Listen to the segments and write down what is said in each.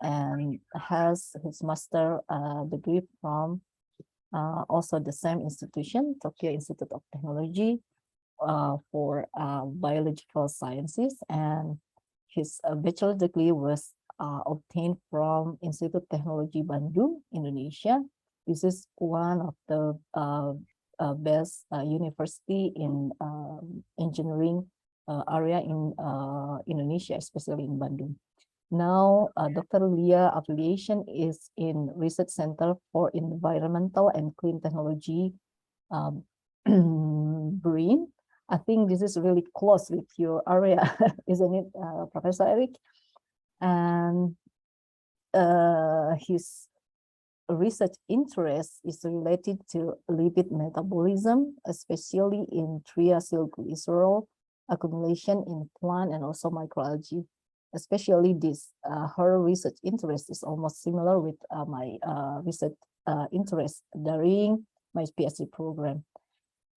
and has his master degree from also the same institution, Tokyo Institute of Technology, for biological sciences, and his bachelor degree was obtained from Institute Technology Bandung, Indonesia. This is one of the best university in engineering area in Indonesia, especially in Bandung. Now, Dr. Lia affiliation is in Research Center for Environmental and Clean Technology, BRIN. I think this is really close with your area, isn't it, Professor Eric? And his research interest is related to lipid metabolism, especially in triacylglycerol accumulation in plant and also microalgae. Especially this, her research interest is almost similar with my research interest during my PhD program.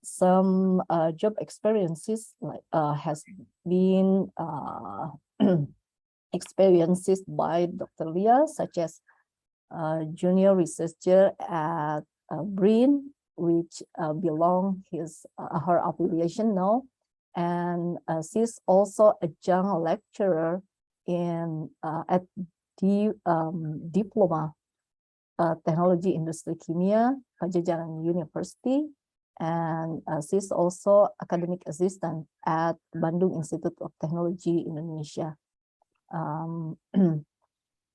Some job experiences like has been experiences by Dr. Lia, such as junior researcher at BRIN, which belong her affiliation now, and she's also a young lecturer in at the diploma technology industry kimia Pajajaran University, and she's also academic assistant at Bandung Institute of Technology Indonesia.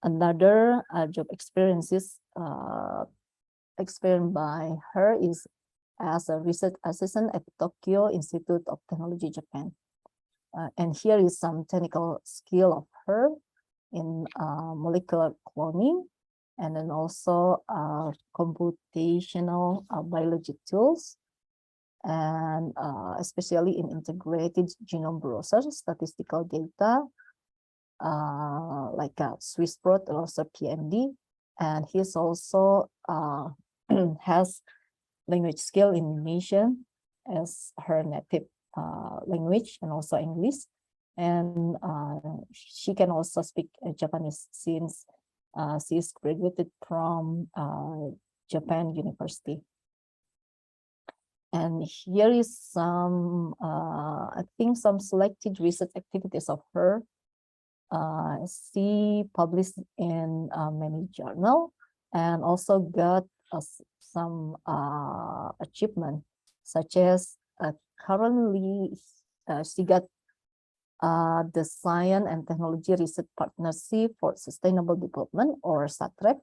Another job experiences experienced by her is as a research assistant at Tokyo Institute of Technology, Japan. And here is some technical skill of her in molecular cloning, and then also computational biology tools, and especially in integrated genome browser statistical data, like Swiss Prot or also PMD. And he's also has language skill in Indonesian as her native language, and also English. And she can also speak Japanese since she's graduated from Japan University. And here is some, I think, some selected research activities of her. She published in many journals, and also got some achievement, such as currently she got the Science and Technology Research Partnership for Sustainable Development, or SATREP,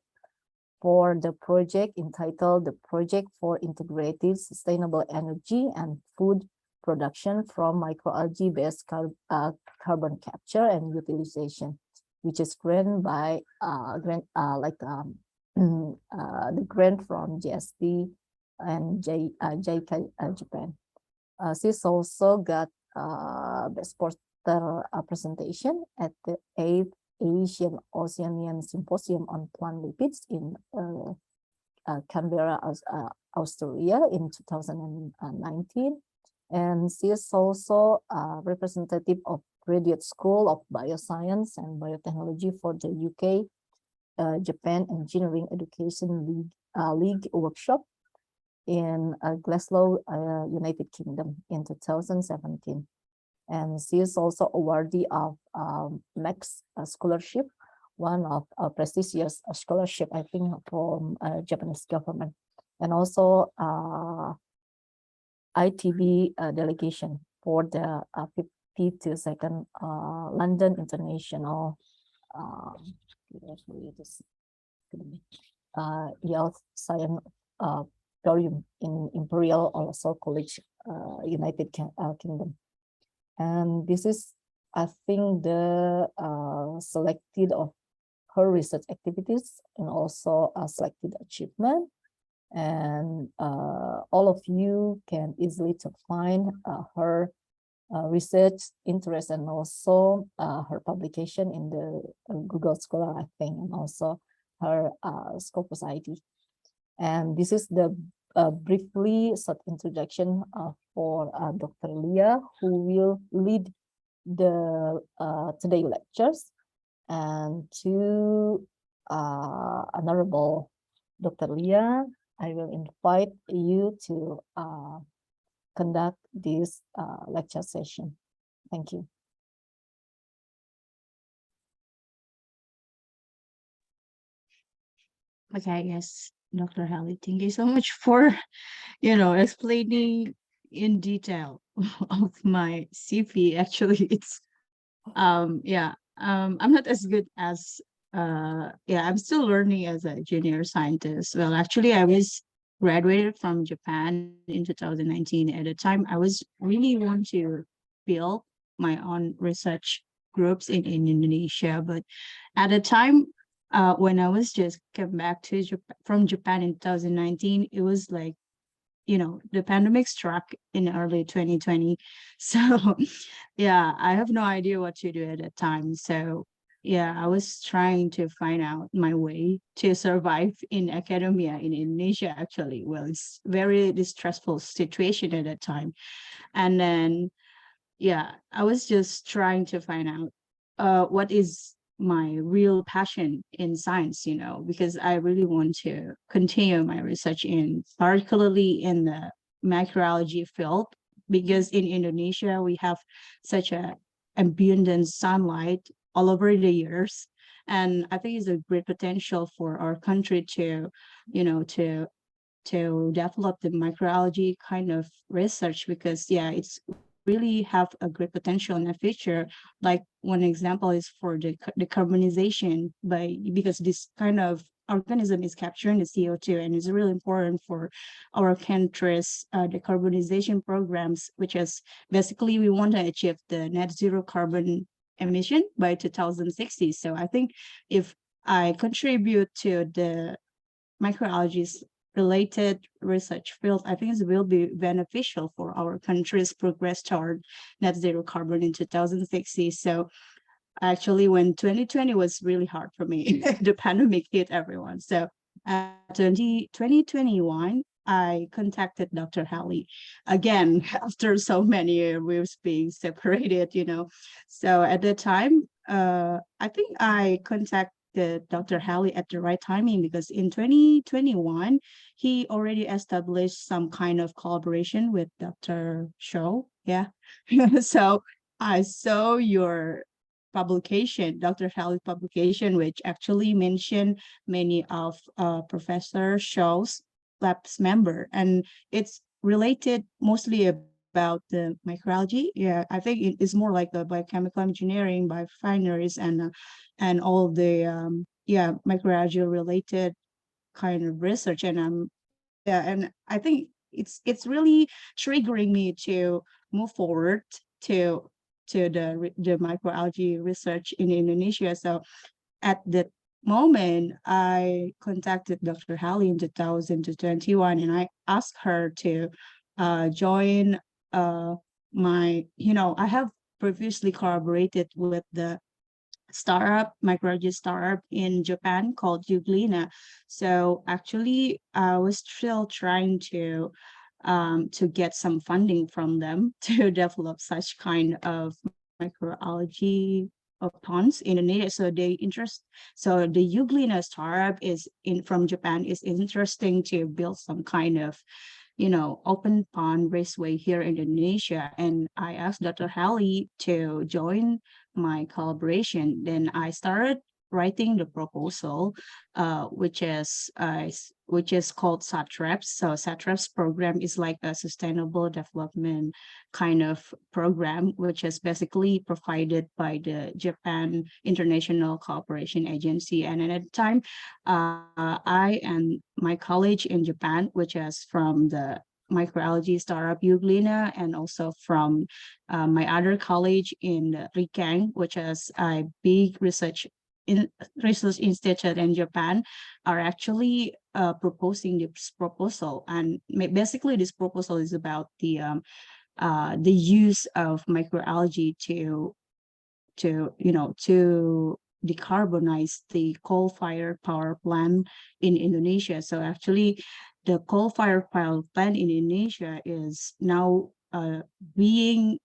for the project entitled the Project for Integrated Sustainable Energy and Food Production from Microalgae-Based Carbon Capture and Utilization, which is granted by the grant from GSP and JICA Japan. She's also got best poster presentation at the 8th Asian Oceanian Symposium on Plant Lipids in Canberra, Australia in 2019. And she is also a representative of Graduate School of Bioscience and Biotechnology for the UK Japan Engineering Education League workshop in Glasgow, United Kingdom in 2017. And she is also awardee of Max Scholarship, one of a prestigious scholarship, I think, from Japanese government, and also ITB delegation for the 52nd London International Health Science Forum in Imperial also College, United Kingdom. And this is, I think, the selected of her research activities and also a selected achievement. And all of you can easily to find her research interest and also her publication in the Google Scholar, I think, and also her Scopus ID. And this is the briefly short introduction for Dr. Lia, who will lead the today lectures. And to Honorable Dr. Leah, I will invite you to conduct this lecture session. Thank you. Okay, yes, Dr. Hallie, thank you so much for, explaining in detail of my CP. Actually, I'm not as good as, I'm still learning as a junior scientist. Well, actually, I was graduated from Japan in 2019. At the time, I was really want to build my own research groups in Indonesia, but at the time, when I was just came back to from Japan in 2019, it was like, the pandemic struck in early 2020. So yeah, I have no idea what to do at that time. So yeah, I was trying to find out my way to survive in academia in Indonesia, actually. Well, it's very distressful situation at that time. And then yeah, I was just trying to find out what is my real passion in science, because I really want to continue my research in, particularly in the microbiology field, because in Indonesia we have such a abundant sunlight all over the years. And I think it's a great potential for our country to, you know, to develop the microbiology kind of research, because yeah, it's really have a great potential in the future. Like one example is for the decarbonization, because this kind of organism is capturing the CO2, and it's really important for our country's decarbonization programs, which is basically we want to achieve the net zero carbon emission by 2060. So I think if I contribute to the microalgae related research field, I think it will be beneficial for our country's progress toward net zero carbon in 2060. So actually, when 2020 was really hard for me, the pandemic hit everyone. So at 2021, I contacted Dr. Hallie again after so many years being separated. So at the time, I think I contacted Dr. Hallie at the right timing, because in 2021, he already established some kind of collaboration with Dr. Show. Yeah. So I saw your publication, Dr. Halley's publication, which actually mentioned many of Professor Shaw's lab's member, and it's related mostly about the microalgae. Yeah, I think it is more like a biochemical engineering, biorefineries, and all the microalgae related kind of research. And and I think it's really triggering me to move forward to the microalgae research in Indonesia. So at that moment, I contacted Dr. Hallie in 2021, and I asked her to join I have previously collaborated with the startup, microbiology startup in Japan called Euglena. So actually, I was still trying to get some funding from them to develop such kind of microalgae ponds in Indonesia. So the Euglena startup is in from Japan is interesting to build some kind of open pond raceway here in Indonesia. And I asked Dr. Hallie to join my collaboration. Then I started writing the proposal, which is called SATREPS. So SATREPS program is like a sustainable development kind of program, which is basically provided by the Japan International Cooperation Agency. And at the time, I and my college in Japan, which is from the microalgae startup Euglena, and also from my other college in Rikang, which is a big research institute in Japan, are actually proposing this proposal. And basically, this proposal is about the use of microalgae to decarbonize the coal-fired power plant in Indonesia. So actually, the coal-fired power plant in Indonesia is now being,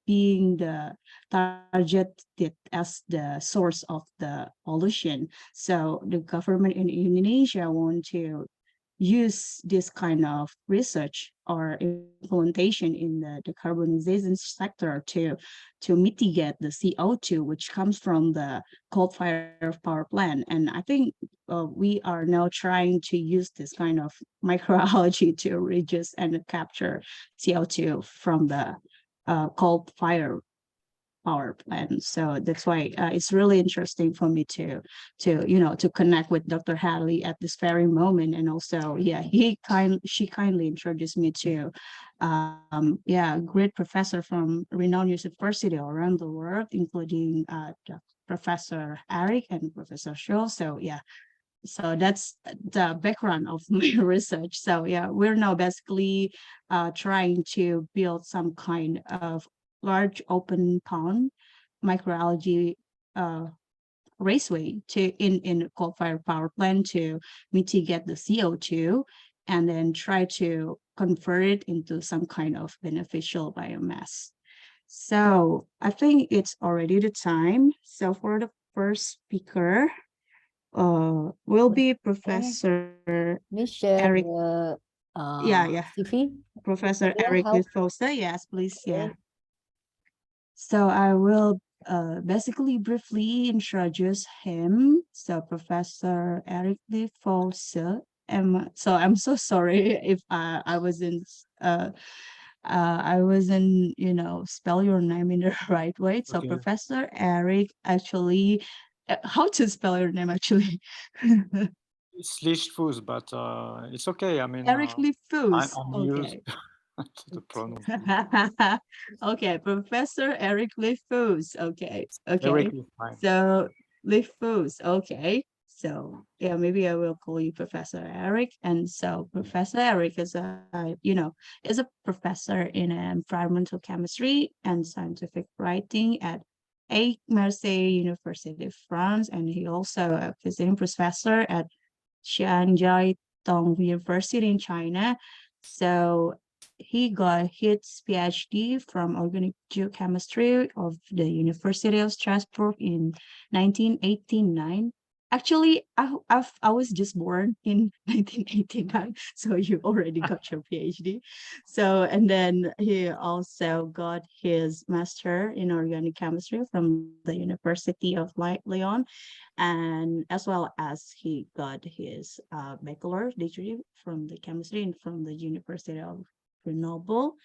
being the targeted as the source of the pollution. So the government in Indonesia want to use this kind of research or implementation in the decarbonization sector to mitigate the CO2, which comes from the coal-fired power plant. And I think we are now trying to use this kind of microalgae to reduce and capture CO2 from the coal-fired power plant. So that's why it's really interesting for me to connect with Dr. Hadley at this very moment. And also, yeah, she kindly introduced me to great professor from renowned university around the world, including Professor Eric and Professor Shaw. So yeah, so that's the background of my research. So yeah, we're now basically trying to build some kind of large open pond microalgae uh, raceway to in coal-fired power plant to mitigate the CO2 and then try to convert it into some kind of beneficial biomass. So I think it's already the time. So for the first speaker, will be Professor me share Eric. the Yeah, CV Professor material Eric help. Lithosa. Yes, please. Yeah. Okay. So I will basically briefly introduce him. So Professor Eric Lithosa. So I'm so sorry if I wasn't spell your name in the right way. So Okay. Professor Eric actually, how to spell your name actually? It's Lichtfuß, but it's okay. I mean, Eric Lifus. I'm used Okay. to the pronoun. Okay, Professor Eric Lifus. Okay, okay. Directly fine. So Lifus. Okay. So yeah, maybe I will call you Professor Eric. And so Professor Eric is a professor in environmental chemistry and scientific writing at A. Marseille University, France, and he also a visiting professor at Shanghai Tong University in China. So he got his PhD from organic geochemistry of the University of Strasbourg in 1989. Actually, I was just born in 1989, so you already got your PhD. So, and then he also got his master in organic chemistry from the University of Lyon, and as well as he got his bachelor's degree from the chemistry and from the University of Grenoble.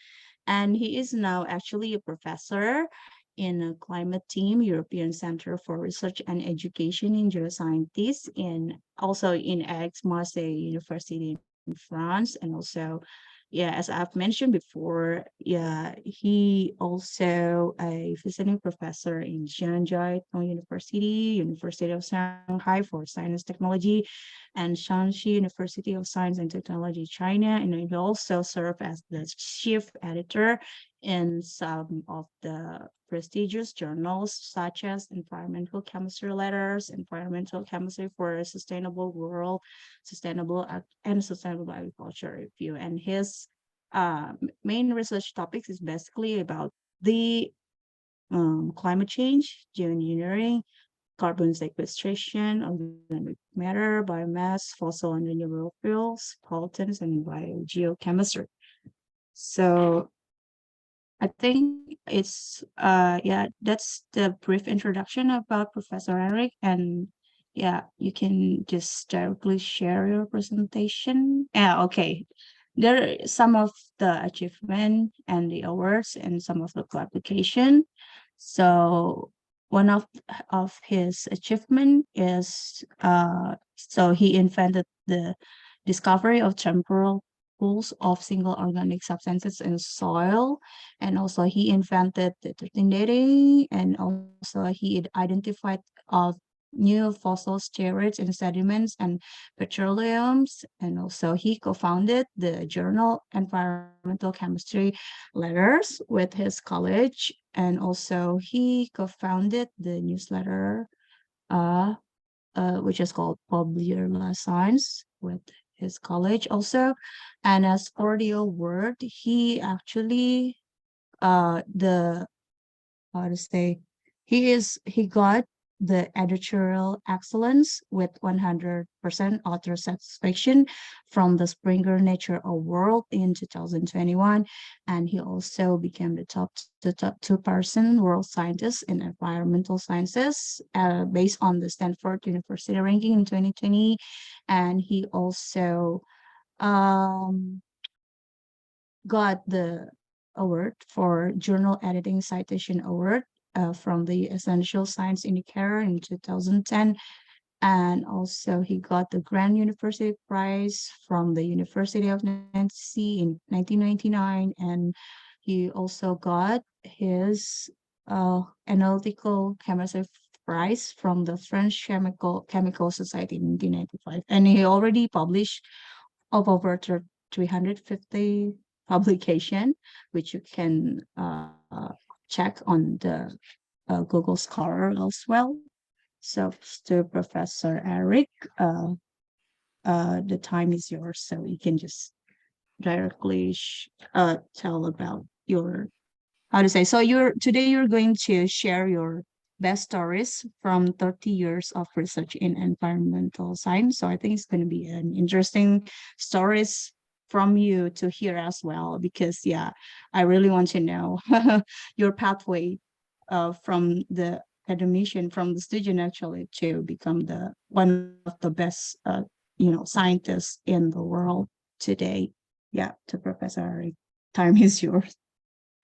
And he is now actually a professor in a climate team, European Center for Research and Education in Geosciences, and also in Aix-Marseille University in France. And also, yeah, as I've mentioned before, yeah, he also a visiting professor in Shanghai University, University of Shanghai for Science Technology, and Shanxi University of Science and Technology, China. And he also served as the chief editor in some of the prestigious journals such as Environmental Chemistry Letters, Environmental Chemistry for a Sustainable World, and Sustainable Agriculture Review. And his main research topics is basically about the climate change, geoengineering, carbon sequestration, organic matter, biomass, fossil and renewable fuels, pollutants, and biogeochemistry. So I think it's that's the brief introduction about Professor Eric. And yeah, you can just directly share your presentation. Yeah, okay. There are some of the achievement and the awards and some of the clarification. So one of his achievement is so he invented the discovery of temporal pools of single organic substances in soil, and also he invented the 13 dating, and also he identified new fossil steroids in sediments and petroleums, and also he co-founded the journal Environmental Chemistry Letters with his college, and also he co-founded the newsletter uh, which is called Popular Science with his college also. And as for the award, he actually the, how to say, he got the editorial excellence with 100% author satisfaction from the Springer Nature Award in 2021, and he also became the top 2% world scientist in environmental sciences, based on the Stanford University ranking in 2020, and he also um got the award for Journal Editing Citation Award from the Essential Science Indicator in 2010. And also he got the Grand University Prize from the University of Nancy in 1999. And he also got his Analytical Chemistry Prize from the French Chemical Society in 1995. And he already published of over 350 publication, which you can check on the Google Scholar as well. So to Professor Eric, the time is yours, so you can just directly tell about your, how to say, so you're going to share your best stories from 30 years of research in environmental science. So I think it's going to be an interesting stories from you to hear as well, because yeah, I really want to know your pathway from the academician, from the student actually, to become the one of the best scientists in the world today. Yeah, to Professor Eric, time is yours.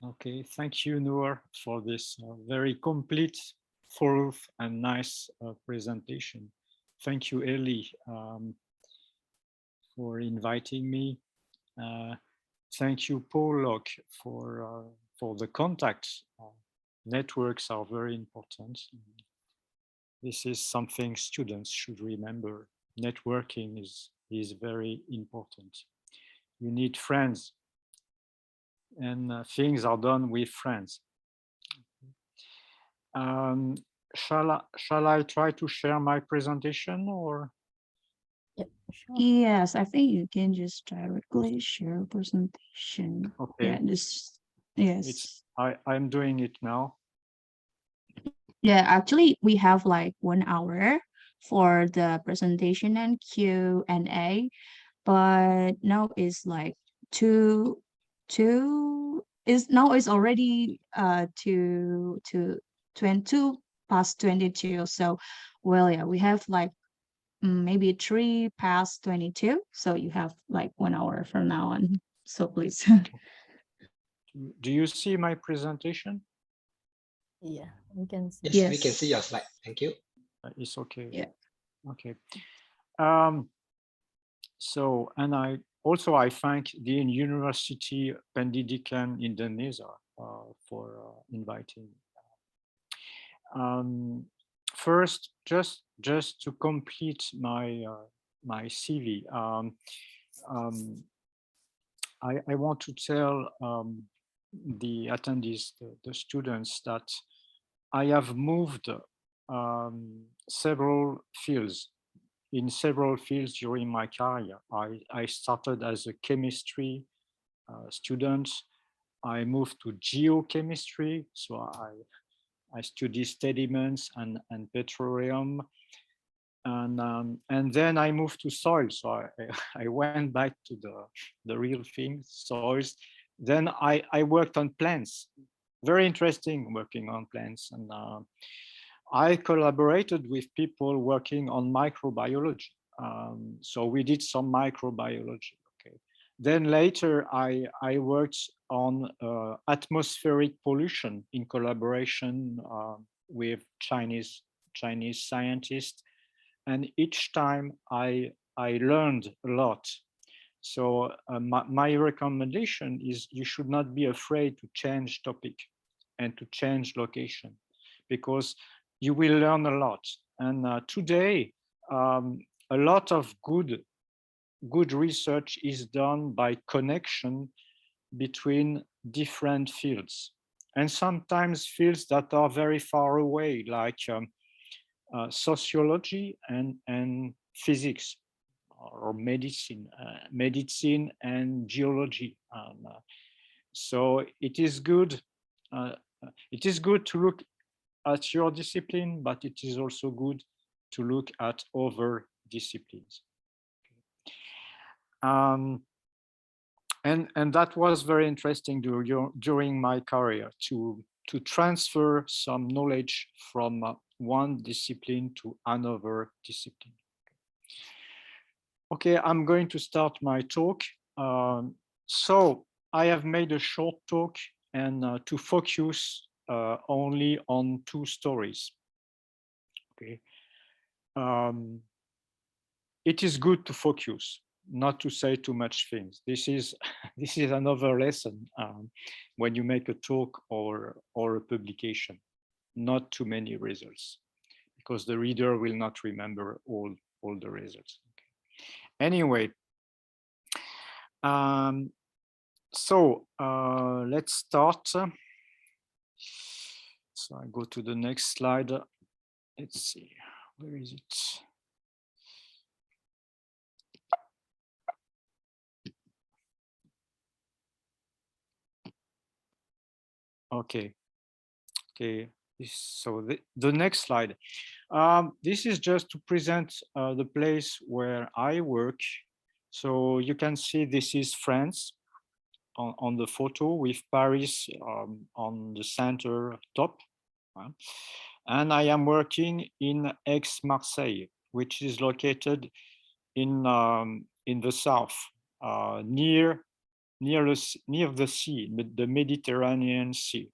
Okay, thank you, Noor, for this very complete, thorough, and nice presentation. Thank you, Ellie, for inviting me. Thank you, Paul Loke, for the contacts. Networks are very important. This is something students should remember. Networking is very important. You need friends, and things are done with friends. Shall I try to share my presentation, or? Yep, sure. Yes, I think you can just directly share presentation. Okay. Yeah, just yes. I'm doing it now. Yeah, actually, we have like 1 hour for the presentation and Q&A, but now it's like now it's already to 22 past 22. So, well, yeah, we have like maybe 3 past 22. So you have like 1 hour from now on. So please. Do you see my presentation? Yeah, we can see. Yes, we can see your slide. Thank you. It's okay. Yeah. Okay. So, and I thank the University Pendidikan Indonesia for inviting. First, just to complete my my CV, I want to tell the attendees, the students, that I have moved several fields. In several fields during my career. I started as a chemistry student. I moved to geochemistry, so I study sediments and petroleum, and then I moved to soil. So I went back to the real thing, soils. Then I worked on plants. Very interesting working on plants, and I collaborated with people working on microbiology. So we did some microbiology. Okay. Then later I worked on atmospheric pollution in collaboration with Chinese scientists. And each time I learned a lot. So my recommendation is you should not be afraid to change topic and to change location, because you will learn a lot. And today, a lot of good research is done by connection between different fields, and sometimes fields that are very far away, like sociology and physics, or medicine and geology. So it is good. It is good to look at your discipline, but it is also good to look at other disciplines. And that was very interesting during my career to transfer some knowledge from one discipline to another discipline. Okay, I'm going to start my talk. So I have made a short talk and to focus only on 2 stories. Okay. It is good to focus, not to say too much things. This is this is another lesson when you make a talk or a publication. Not too many results, because the reader will not remember all the results. Okay. Anyway, so let's start. So I go to the next slide. Let's see, where is it? Okay. So the next slide. This is just to present the place where I work. So you can see this is France on the photo, with Paris on the center top. And I am working in Aix-Marseille, which is located in the south, near the sea, the Mediterranean Sea.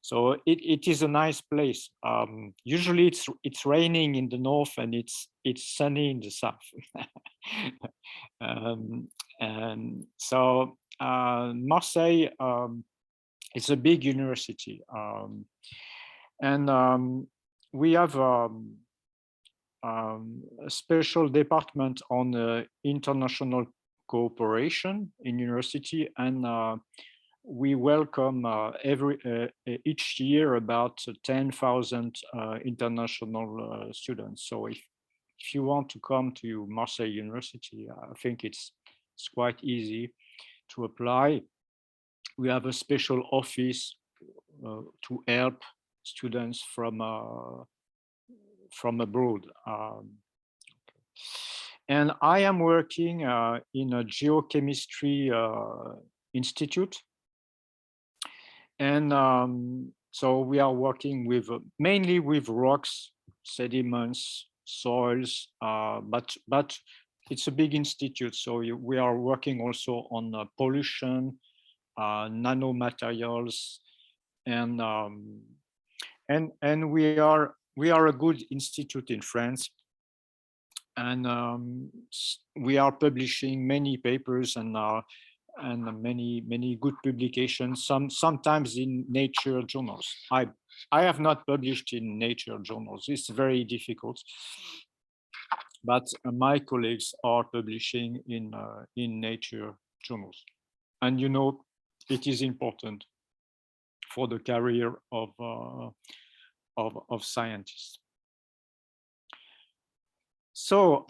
So it is a nice place. Usually it's raining in the north and it's sunny in the south. And so Marseille is a big university, and we have a special department on international cooperation in university, and we welcome each year about 10,000 international students. So if you want to come to Marseille University, I think it's quite easy to apply. We have a special office to help students from abroad. And I am working in a geochemistry institute. And so we are working with mainly with rocks, sediments, soils, but it's a big institute. So we are working also on pollution, nanomaterials, and we are a good institute in France. And we are publishing many papers and many good publications, sometimes in Nature journals. I have not published in Nature journals. It's very difficult, but my colleagues are publishing in Nature journals, and you know it is important for the career of scientists. So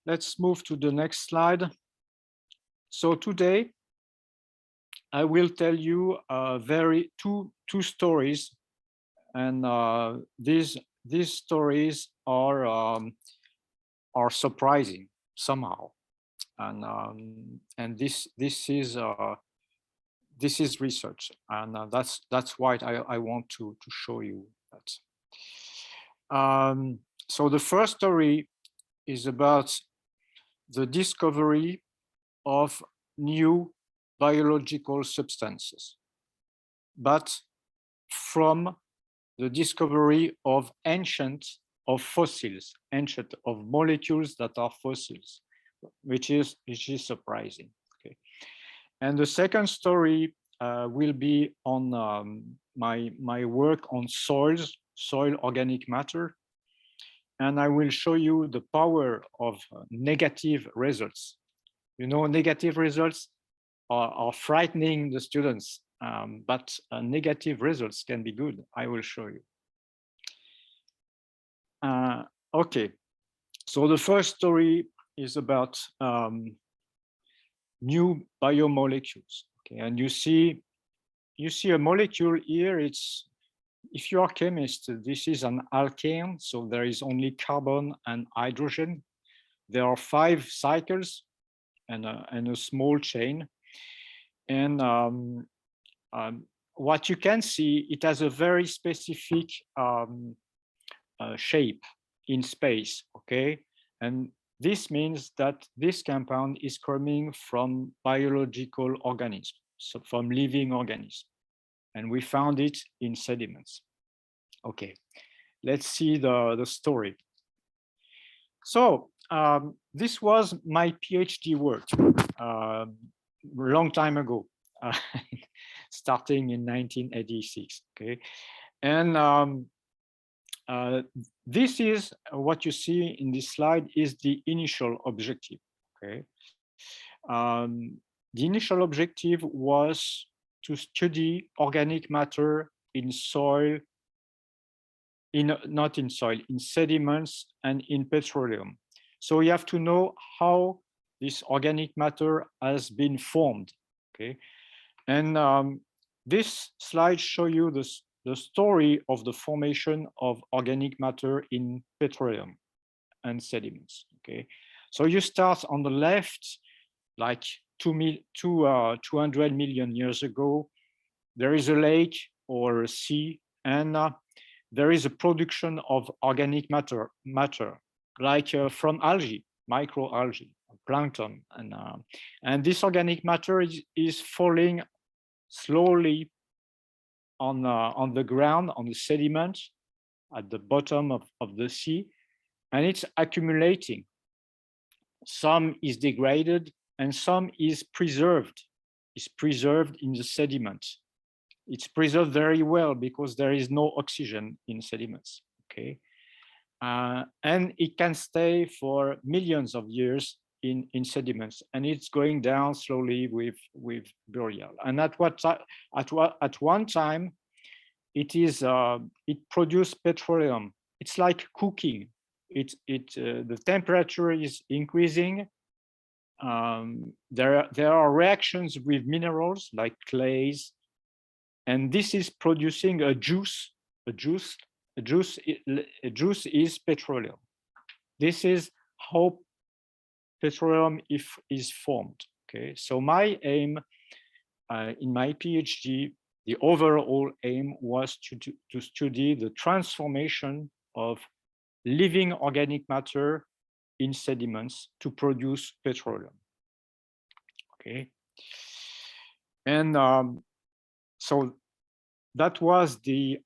let's move to the next slide. So today, I will tell you two stories, and these stories are surprising somehow, and this is research, and that's why I want to show you that. So the first story is about the discovery of new biological substances, but from the discovery of fossils, of molecules that are fossils, which is surprising. Okay. And the second story will be on my work on soil organic matter. And I will show you the power of negative results. You know, negative results are frightening the students, but negative results can be good. I will show you. Okay, so the first story is about new biomolecules. Okay, and you see a molecule here. It's, if you are a chemist, this is an alkane, so there is only carbon and hydrogen. There are 5 cycles and a small chain. And what you can see, it has a very specific shape in space, okay? And this means that this compound is coming from biological organisms, so from living organisms. And we found it in sediments. Okay, let's see the story. So this was my PhD work a long time ago, starting in 1986. Okay, and this is what you see in this slide is the initial objective. Okay, the initial objective was to study organic matter in soil, not in soil, in sediments and in petroleum. So you have to know how this organic matter has been formed. Okay, and this slide shows you the story of the formation of organic matter in petroleum and sediments. Okay, so you start on the left, like 200 million years ago. There is a lake or a sea, and there is a production of organic matter like from algae, microalgae, plankton, and this organic matter is falling slowly on the ground, on the sediment at the bottom of the sea, and it's accumulating. Some is degraded and some is preserved in the sediment. It's preserved very well because there is no oxygen in sediments. Okay, and it can stay for millions of years in sediments, and it's going down slowly with burial. And at one time, it produced petroleum. It's like cooking. The temperature is increasing. There are reactions with minerals like clays, and this is producing a juice. A juice is petroleum. This is how petroleum is formed. Okay, so my aim in my PhD, the overall aim was to study the transformation of living organic matter in sediments to produce petroleum. Okay, and so that was the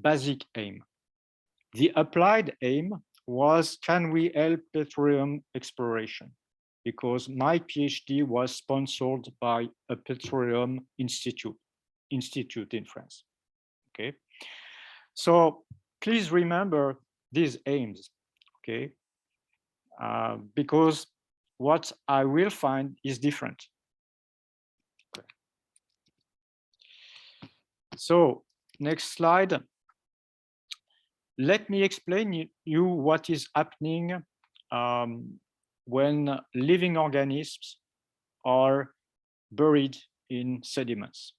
basic aim. The applied aim was, can we help petroleum exploration? Because my PhD was sponsored by a petroleum institute in France. Okay, so please remember these aims. Okay, because what I will find is different. Okay. So next slide. Let me explain you what is happening when living organisms are buried in sediments.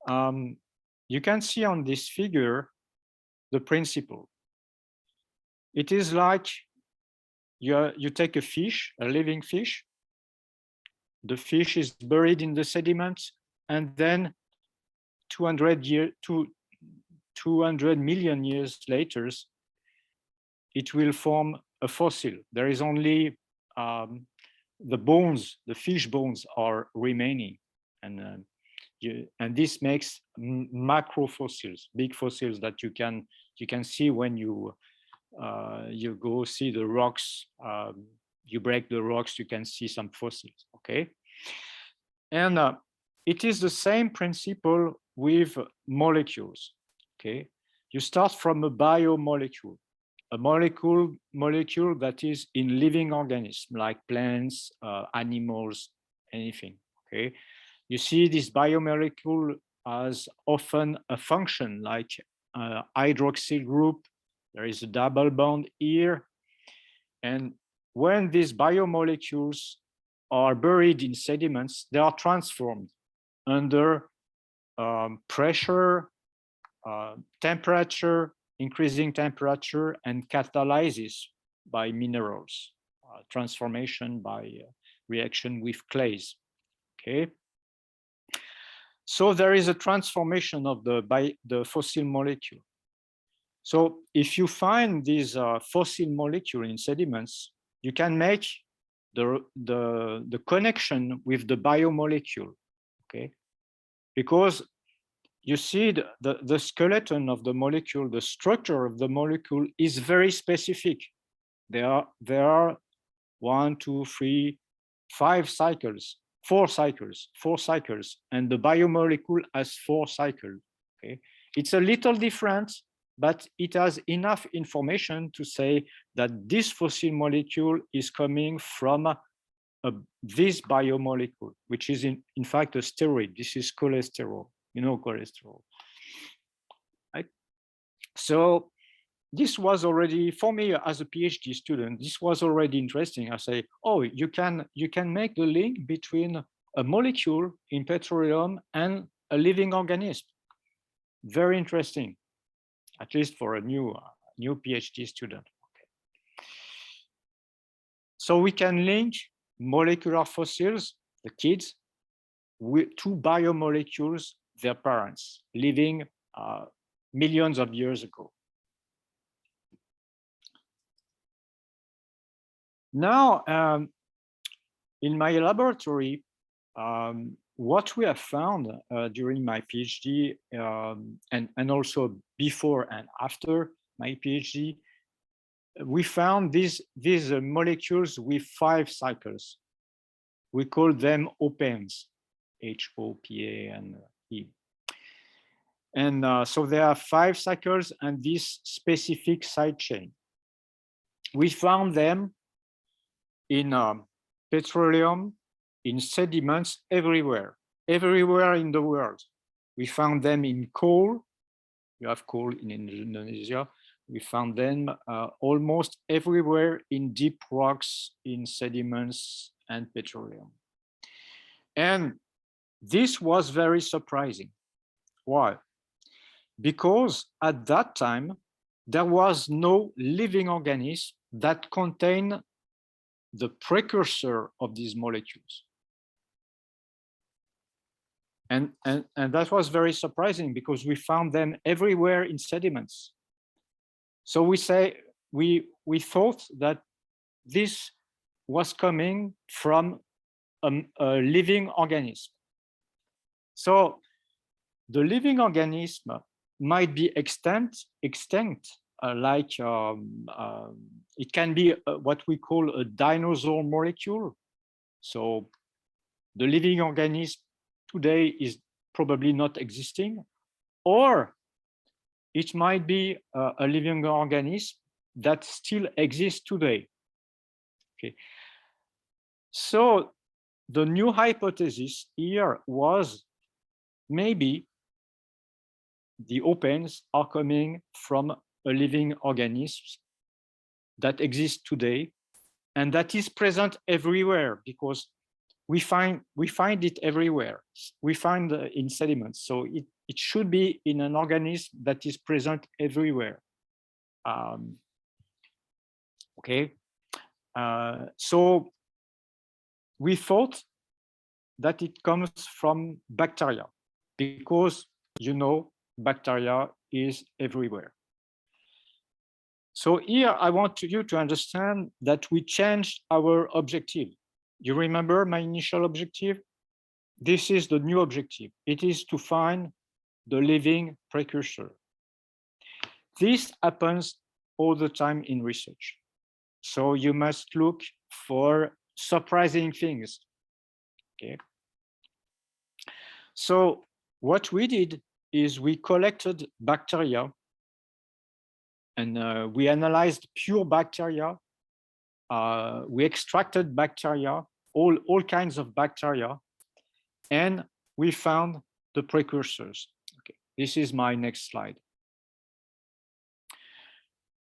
You can see on this figure the principle. It is like you take a fish, a living fish. The fish is buried in the sediment, and then 200 million years later, it will form a fossil. There is only the bones, the fish bones are remaining, and this makes macro fossils, big fossils that you can see when you go see the rocks. You break the rocks, you can see some fossils. Okay, and it is the same principle with molecules. Okay, you start from a biomolecule, a molecule that is in living organisms like plants, animals, anything. Okay, you see this biomolecule has often a function like hydroxyl group. There is a double bond here, and when these biomolecules are buried in sediments, they are transformed under pressure, temperature, increasing temperature, and catalysis by minerals, transformation by reaction with clays. Okay. So there is a transformation of the fossil molecule. So if you find these fossil molecule in sediments, you can make the connection with the biomolecule, okay? Because you see the skeleton of the molecule, the structure of the molecule is very specific. There are 1, 2, 3, 5 cycles, 4 cycles, and the biomolecule has 4 cycles. Okay, it's a little different, but it has enough information to say that this fossil molecule is coming from this biomolecule, which is in fact a steroid. This is cholesterol, you know, cholesterol. Right? So this was already, for me as a PhD student, this was already interesting. I say, oh, you can make the link between a molecule in petroleum and a living organism. Very interesting, at least for a new PhD student. Okay. So we can link molecular fossils, the kids, to biomolecules, their parents, living millions of years ago. Now, in my laboratory, what we have found during my PhD and also before and after my PhD, we found these molecules with 5 cycles. We call them OPANs, HOPANE. And so there are 5 cycles and this specific side chain. We found them in petroleum, in sediments, everywhere in the world. We found them in coal. You have coal in Indonesia. We found them almost everywhere in deep rocks, in sediments and petroleum. And this was very surprising. Why? Because at that time, there was no living organism that contained the precursor of these molecules. And that was very surprising because we found them everywhere in sediments. So we thought that this was coming from a living organism. So the living organism might be extinct, like it can be what we call a dinosaur molecule. So the living organism today is probably not existing, or it might be a living organism that still exists today. Okay. So the new hypothesis here was maybe the OPANs are coming from a living organism that exists today and that is present everywhere, because we find it everywhere. We find in sediments, so it should be in an organism that is present everywhere. Okay, so we thought that it comes from bacteria, because you know bacteria is everywhere. So here I want you to understand that we changed our objective. You remember my initial objective? This is the new objective. It is to find the living precursor. This happens all the time in research. So you must look for surprising things. Okay. So what we did is we collected bacteria and we analyzed pure bacteria. We extracted bacteria, all kinds of bacteria, and we found the precursors. Okay, this is my next slide.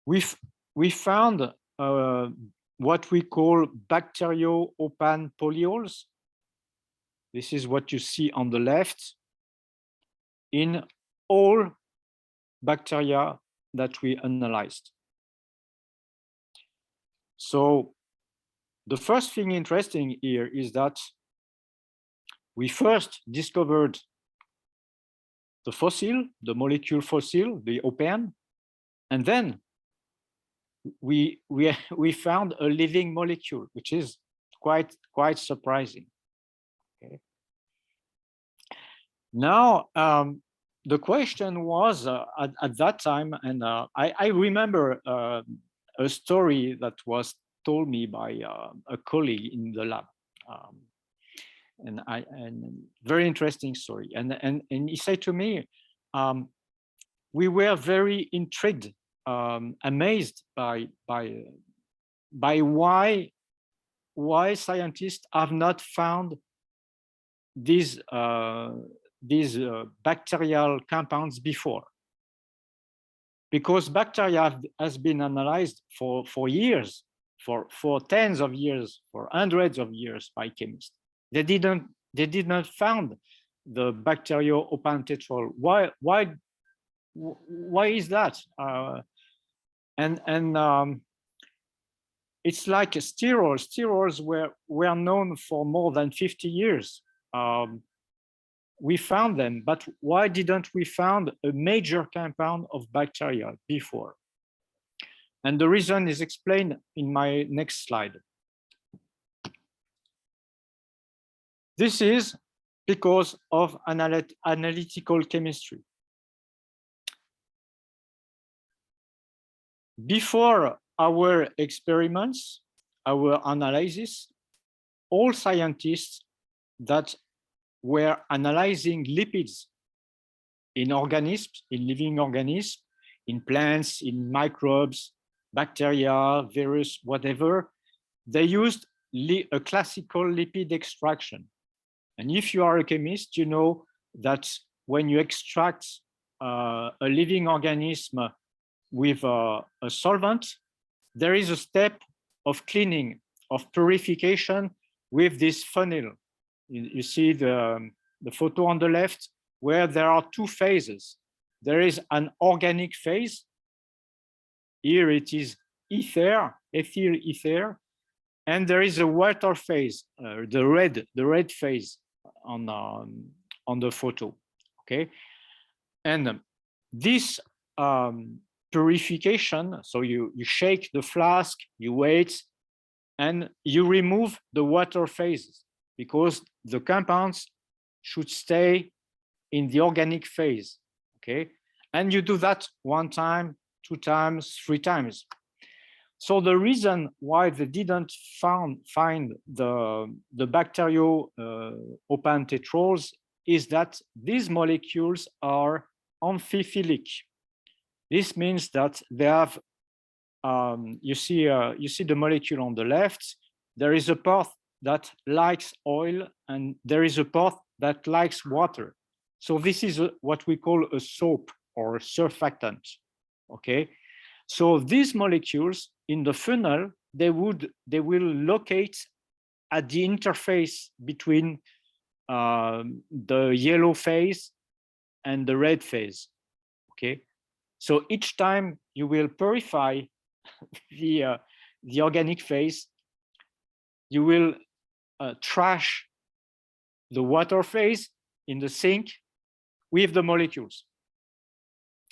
We found what we call bacterio-OPAN polyols. This is what you see on the left in all bacteria that we analyzed. So the first thing interesting here is that we first discovered the fossil, the molecule fossil, the open, and then we found a living molecule, which is quite surprising. Okay. Now the question was at that time, and I remember a story that was told me by a colleague in the lab, and very interesting story. And he said to me, we were very intrigued, amazed by why scientists have not found these bacterial compounds before, because bacteria has been analyzed for years, for tens of years, for hundreds of years by chemists. They did not found the bacterial open tetrol. Why is that? It's like sterols. Sterols were known for more than 50 years. We found them, but why didn't we found a major compound of bacteria before? And the reason is explained in my next slide. This is because of analytical chemistry. Before our experiments, our analysis, all scientists that were analyzing lipids in organisms, in living organisms, in plants, in microbes, bacteria, virus, whatever, they used a classical lipid extraction. And if you are a chemist, you know that when you extract a living organism with a solvent, there is a step of cleaning, of purification with this funnel. You see the photo on the left, where there are two phases. There is an organic phase. Here it is ethyl ether, and there is a water phase, the red phase on the photo. Okay, and this purification. So you shake the flask, you wait, and you remove the water phases, because the compounds should stay in the organic phase. Okay, and you do that 1 time, 2 times, 3 times. So the reason why they didn't find the bacterial open tetrols is that these molecules are amphiphilic. This means that they have, you see the molecule on the left. There is a part that likes oil, and there is a part that likes water. So this is what we call a soap or a surfactant. Okay, so these molecules in the funnel, they will locate at the interface between the yellow phase and the red phase. Okay, so each time you will purify the organic phase, you will trash the water phase in the sink with the molecules.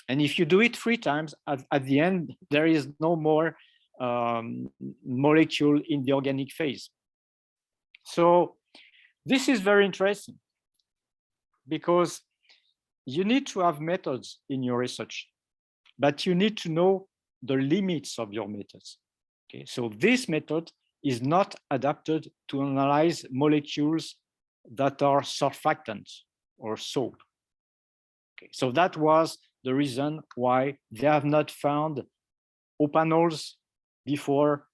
And if you do it 3 times, at the end, there is no more molecule in the organic phase. So this is very interesting, because you need to have methods in your research, but you need to know the limits of your methods. Okay, so this method is not adapted to analyze molecules that are surfactants or soap. Okay, so that was the reason why they have not found opanols before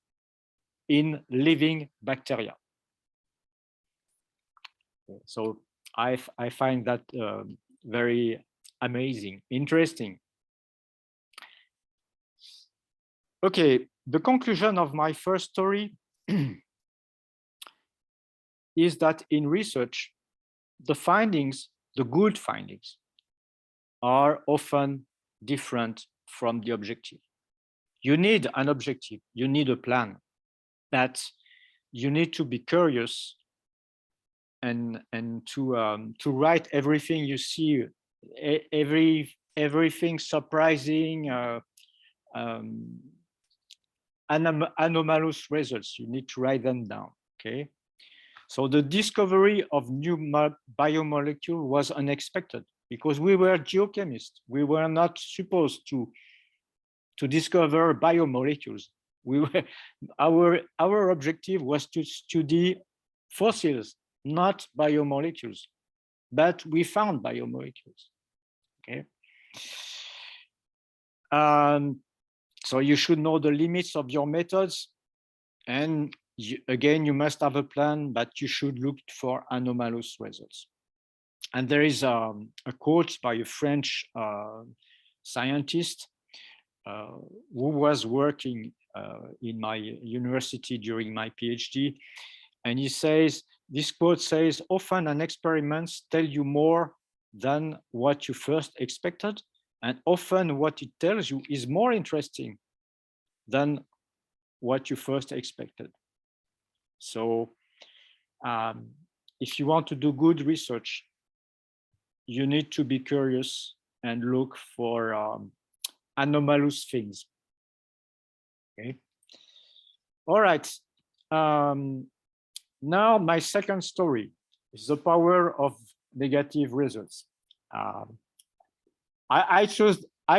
in living bacteria. Okay, so I find that very amazing, interesting. Okay, the conclusion of my first story is that in research, the findings, the good findings, are often different from the objective. You need an objective, you need a plan, that you need to be curious and to write everything you see, everything surprising, anomalous results. You need to write them down. Okay. So the discovery of new biomolecule was unexpected because we were geochemists. We were not supposed to discover biomolecules. We were our objective was to study fossils, not biomolecules, but we found biomolecules. Okay. So you should know the limits of your methods, and again, you must have a plan, but you should look for anomalous results. And there is a quote by a French scientist who was working in my university during my PhD. And he says, this quote says, often an experiments tell you more than what you first expected. And often what it tells you is more interesting than what you first expected. So if you want to do good research, you need to be curious and look for anomalous things. Okay. All right. Now my second story is the power of negative results. I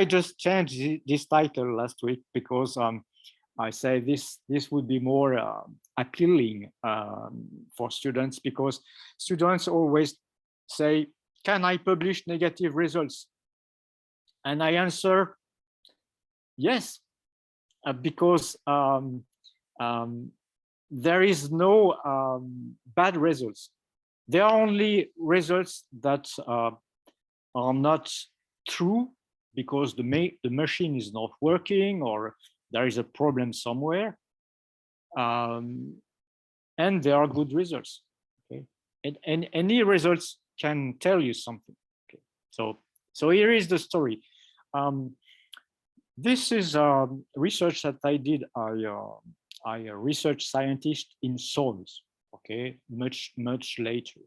just changed this title last week because I say this would be more appealing for students, because students always say, can I publish negative results? And I answer, yes, because there is no bad results. There are only results that are not true because the machine is not working or there is a problem somewhere. And there are good results. Okay, and any results can tell you something. Okay, so here is the story. This is research that I did. I a research scientist in soils. Okay, much later.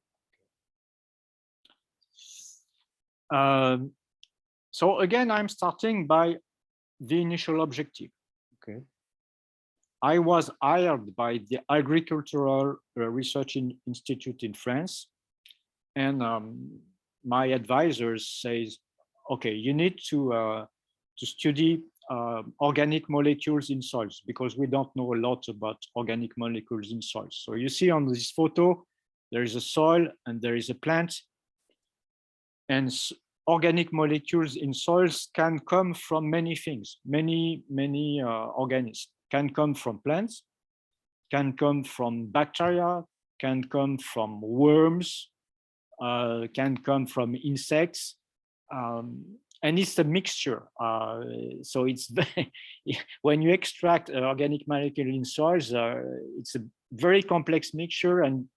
So again, I'm starting by the initial objective. Okay, I was hired by the Agricultural Research Institute in France, and my advisors says, okay, you need to study organic molecules in soils, because we don't know a lot about organic molecules in soils. So you see on this photo, there is a soil and there is a plant, and organic molecules in soils can come from many things, many organisms. Can come from plants, can come from bacteria, can come from worms, can come from insects, and it's a mixture. So it's when you extract organic molecule in soils, it's a very complex mixture, and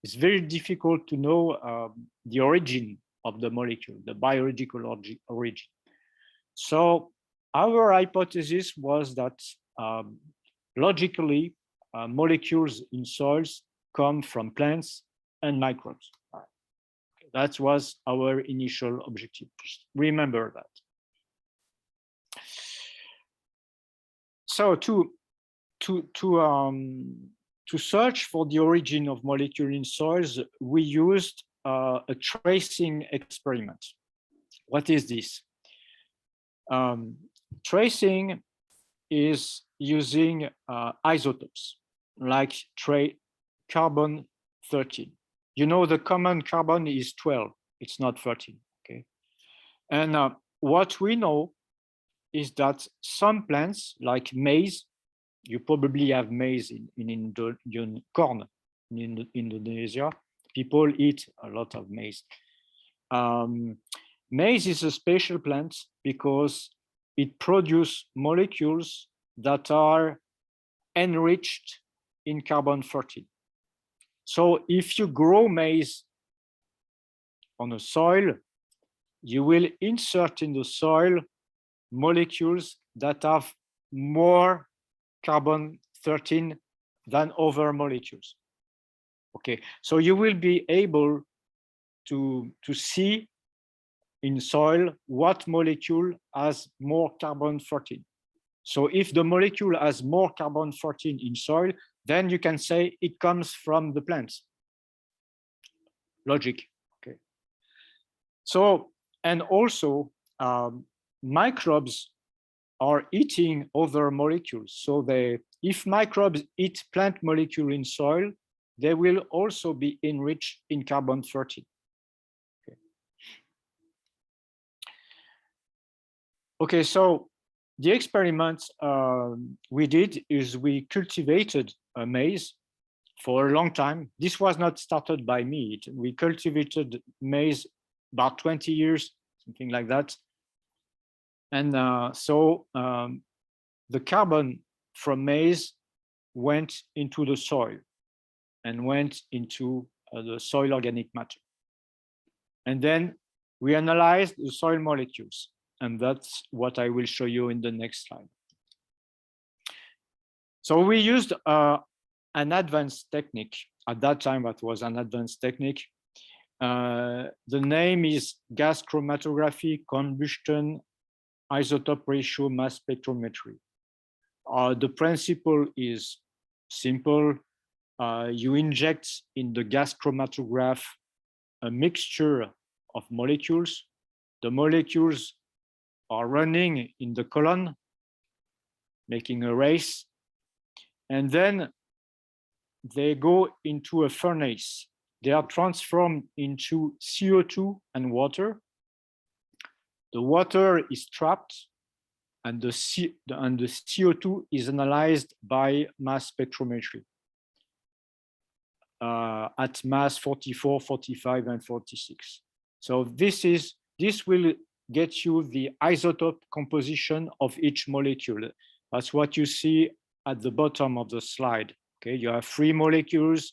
it's very difficult to know the origin of the molecule, the biological origin. So our hypothesis was that logically, molecules in soils come from plants and microbes. That was our initial objective. Just remember that. So to search for the origin of molecule in soils, we used a tracing experiment. What is this? Tracing is using isotopes like carbon-13. You know, the common carbon is 12, it's not 13, okay? And what we know is that some plants like maize, you probably have maize in corn in Indonesia, people eat a lot of maize. Maize is a special plant because it produces molecules that are enriched in carbon-14. So if you grow maize on a soil, you will insert in the soil molecules that have more carbon-13 than other molecules. Okay, so you will be able to see in soil what molecule has more carbon-14. So if the molecule has more carbon-14 in soil, then you can say it comes from the plants. Logic, okay. So, and also microbes are eating other molecules. So if microbes eat plant molecule in soil, they will also be enriched in carbon-13. Okay. Okay, so the experiment we did is we cultivated maize for a long time. This was not started by me. We cultivated maize about 20 years, something like that. And the carbon from maize went into the soil and went into the soil organic matter. And then we analyzed the soil molecules. And that's what I will show you in the next slide. So we used an advanced technique. At that time, that was an advanced technique. The name is gas chromatography, combustion, isotope ratio, mass spectrometry. The principle is simple. You inject in the gas chromatograph a mixture of molecules. The molecules are running in the column, making a race. And then they go into a furnace. They are transformed into CO2 and water. The water is trapped and the CO2 is analyzed by mass spectrometry at mass 44, 45, and 46. So this will get you the isotope composition of each molecule. That's what you see at the bottom of the slide. Okay, you have 3 molecules,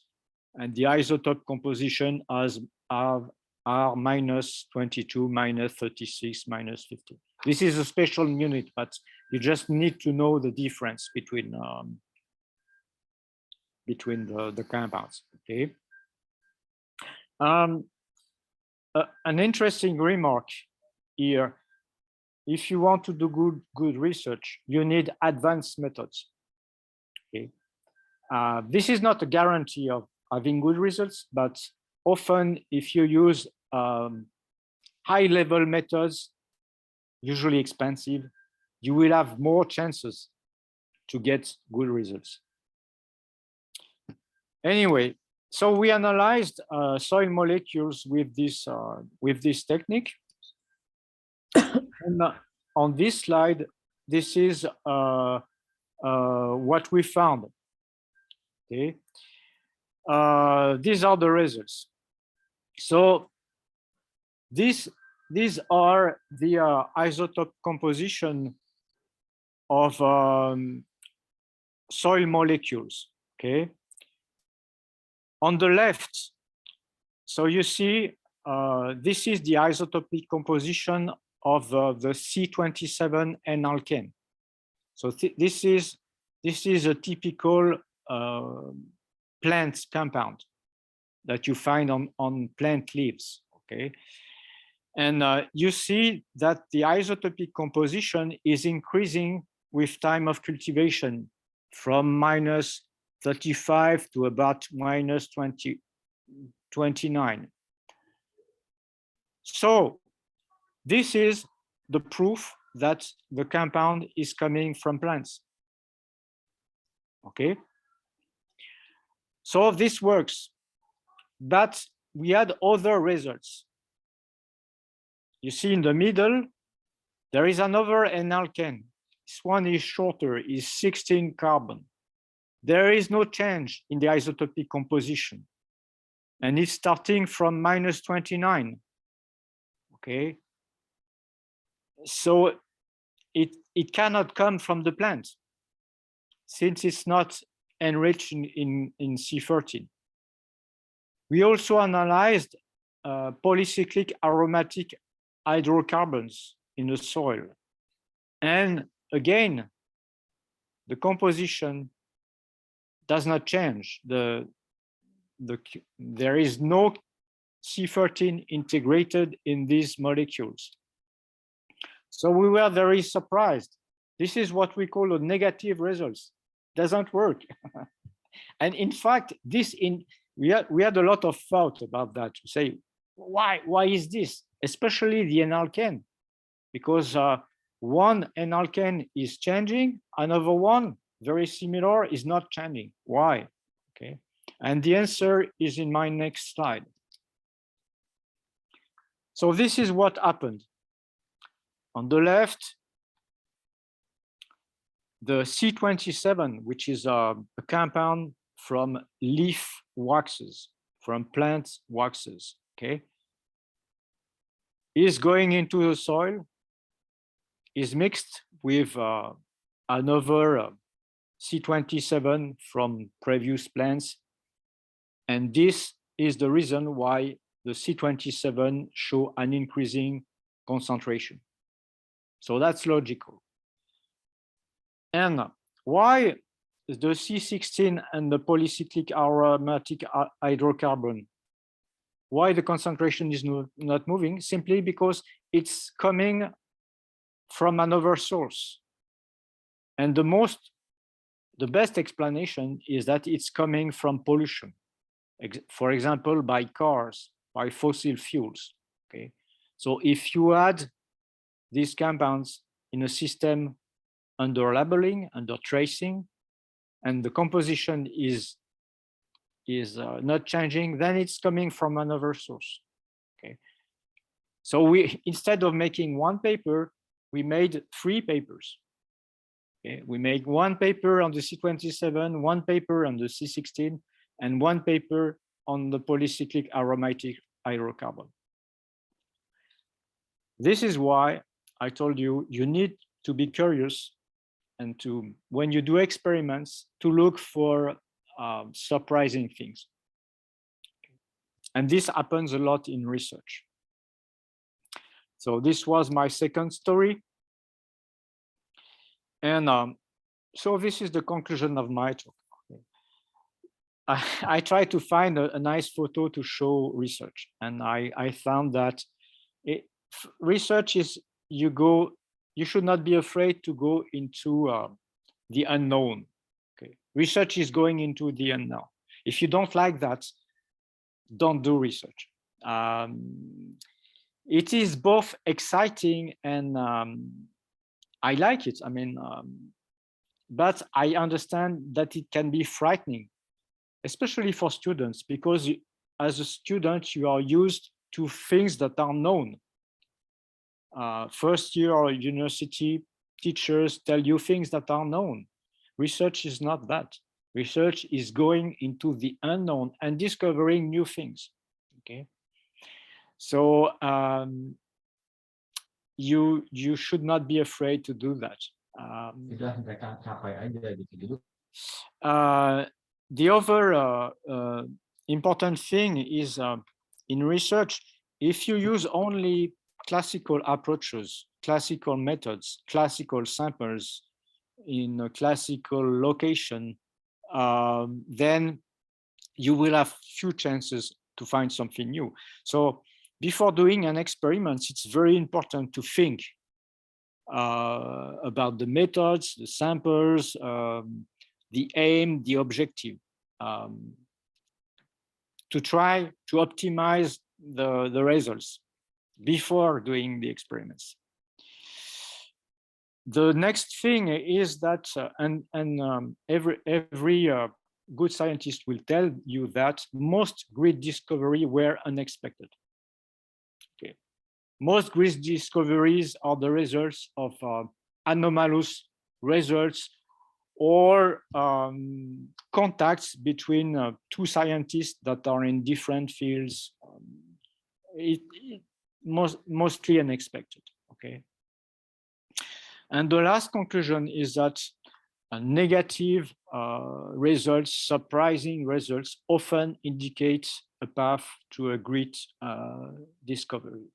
and the isotope composition are minus 22, minus 36, minus 50. This is a special unit, but you just need to know the difference between the compounds. Okay. An interesting remark here: if you want to do good research, you need advanced methods. Okay. This is not a guarantee of having good results, but often if you use high-level methods, usually expensive, you will have more chances to get good results. Anyway, so we analyzed soil molecules with this technique. And on this slide, this is what we found. Okay, these are the results. So these are the isotope composition of soil molecules. Okay. On the left, so you see this is the isotopic composition of the C27 N-alkane. So this is a typical plant compound that you find on plant leaves. Okay, and you see that the isotopic composition is increasing with time of cultivation from minus 35 to about minus 29. So this is the proof that the compound is coming from plants. Okay. So this works, but we had other results. You see in the middle, there is another N-alkane. This one is shorter, is 16 carbon. There is no change in the isotopic composition. And it's starting from minus 29. Okay. So it cannot come from the plant since it's not enriched in C13. We also analyzed polycyclic aromatic hydrocarbons in the soil. And again, the composition does not change. There is no C13 integrated in these molecules. So we were very surprised. This is what we call a negative results. Doesn't work. And in fact, we had a lot of thought about that, to say, why is this? Especially the enalkane, because one enalkane is changing, another one, very similar, is not changing. Why? Okay. And the answer is in my next slide. So this is what happened. On the left, the C27, which is a compound from leaf waxes, from plant waxes, okay, is going into the soil, is mixed with another C27 from previous plants. And this is the reason why the C27 show an increasing concentration. So that's logical. And why the C16 and the polycyclic aromatic hydrocarbon, why the concentration is not moving? Simply because it's coming from another source. And the best explanation is that it's coming from pollution. For example, by cars, by fossil fuels, okay? So if you add these compounds in a system under labeling, under tracing, and the composition is not changing, then it's coming from another source, okay? So we, instead of making one paper, we made 3 papers. Okay? We made one paper on the C27, one paper on the C16, and one paper on the polycyclic aromatic hydrocarbon. This is why I told you, you need to be curious and to, when you do experiments, to look for surprising things. And this happens a lot in research. So this was my second story. And so this is the conclusion of my talk. I tried to find a nice photo to show research. And I found that research is, you should not be afraid to go into the unknown. Okay, research is going into the unknown. If you don't like that, don't do research. It is both exciting and I like it. I mean, but I understand that it can be frightening, especially for students, because as a student, you are used to things that are known. First year or university teachers tell you things that are known. Research is not that. Research is going into the unknown and discovering new things. Okay, so you should not be afraid to do that. The other important thing is in research, if you use only classical approaches, classical methods, classical samples in a classical location, then you will have few chances to find something new. So before doing an experiment, it's very important to think about the methods, the samples, the aim, the objective, to try to optimize the results before doing the experiments. The next thing is that, every good scientist will tell you that most great discoveries were unexpected. Okay. Most great discoveries are the results of anomalous results or contacts between 2 scientists that are in different fields. Mostly unexpected. Okay. And the last conclusion is that negative results, surprising results, often indicate a path to a great discovery.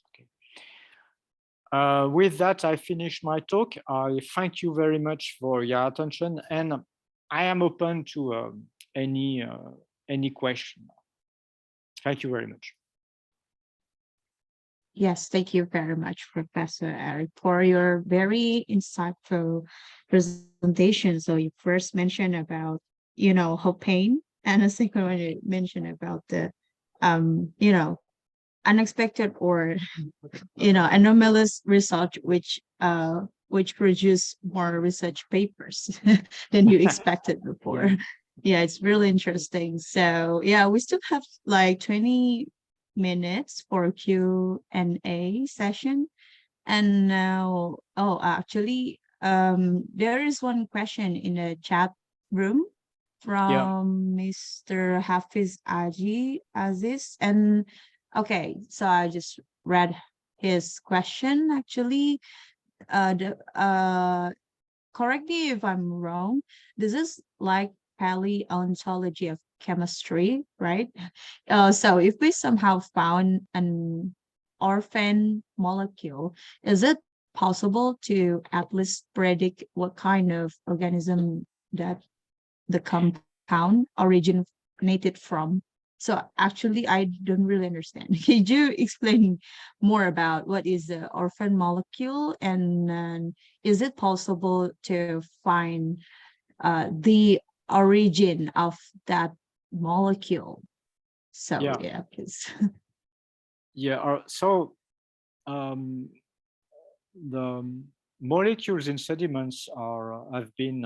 Okay. With that, I finish my talk. I thank you very much for your attention, and I am open to any question. Thank you very much. Yes, thank you very much, Professor Eric, for your very insightful presentation. So you first mentioned about, hope pain, and the second one you mentioned about the, unexpected or, anomalous result, which produce more research papers than you expected before. Yeah, it's really interesting. So yeah, we still have like 20 minutes for Q&A session. And now, actually, there is one question in the chat room from Mr. Hafiz Aziz. And okay, so I just read his question actually. Correct me if I'm wrong. This is like paleontology of chemistry, right? So if we somehow found an orphan molecule, is it possible to at least predict what kind of organism that the compound originated from? So actually, I don't really understand. Could you explain more about what is the orphan molecule, and is it possible to find the origin of that molecule? So yeah, please. Yeah. So the molecules in sediments have been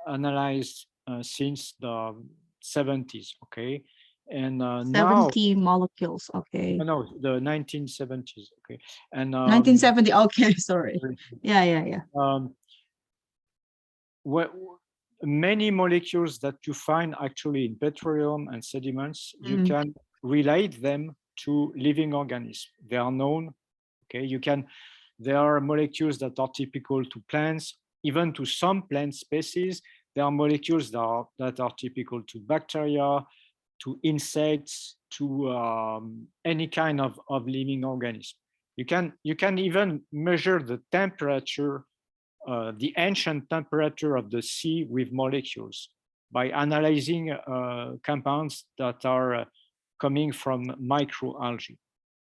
analyzed since the 70s. Okay, and now 70 molecules. Okay. no, the 1970s. Okay, and 1970. Okay, sorry. Yeah. What many molecules that you find actually in petroleum and sediments, you can relate them to living organisms. They are known. Okay, there are molecules that are typical to plants, even to some plant species. There are molecules that are typical to bacteria, to insects, to any kind of living organism. You can even measure the temperature, the ancient temperature of the sea with molecules by analyzing compounds that are coming from microalgae.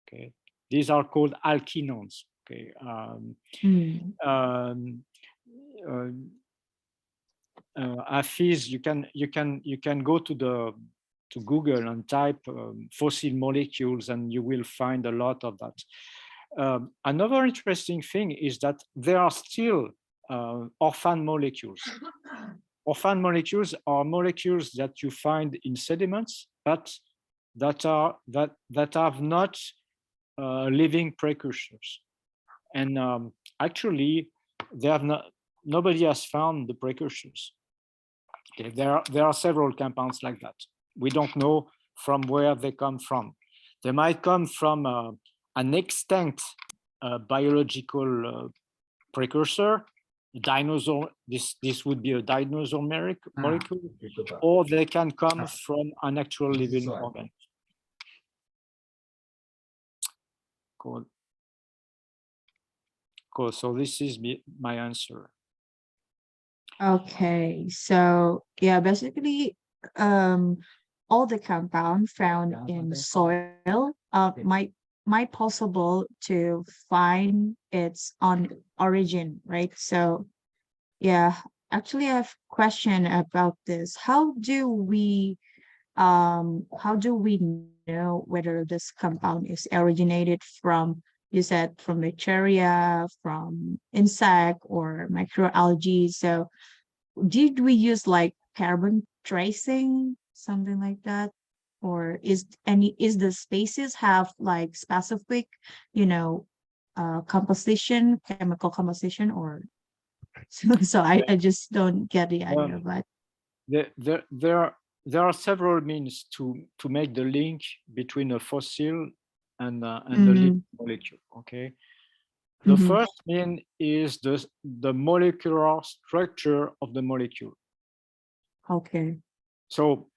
Okay, these are called alkenones. Okay, Hafiz, you can go to Google and type fossil molecules, and you will find a lot of that. Another interesting thing is that there are still orphan molecules. Orphan molecules are molecules that you find in sediments, but that have not living precursors. And actually, nobody has found the precursors. Okay, there are several compounds like that. We don't know from where they come from. They might come from an extinct biological precursor, dinosaur. This would be a dinosaur molecule, or they can come from an actual living organism. Cool. Cool. So this is my answer. Okay, so yeah, basically, all the compound found in soil might possible to find its on origin, right? So yeah, actually, I have a question about this. How do we know whether this compound is originated from, you said, from bacteria, from insect, or microalgae? So did we use like carbon tracing, something like that? Or is the species have like specific, composition, chemical composition, or so I just don't get the idea, but there are several means to make the link between a fossil and the living molecule. Okay, The Mhm. first mean is the molecular structure of the molecule. Okay. So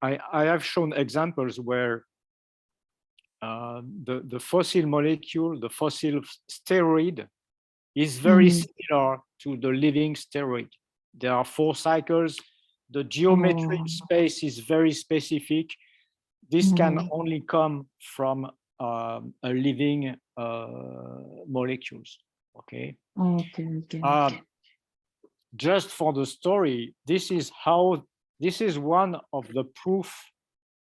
I have shown examples where the fossil molecule, the fossil steroid, is very Mhm. similar to the living steroid. There are 4 cycles. The geometry Oh. space is very specific. This can Mhm. only come from a living molecules. Okay. Okay. Okay. Just for the story, this is one of the proof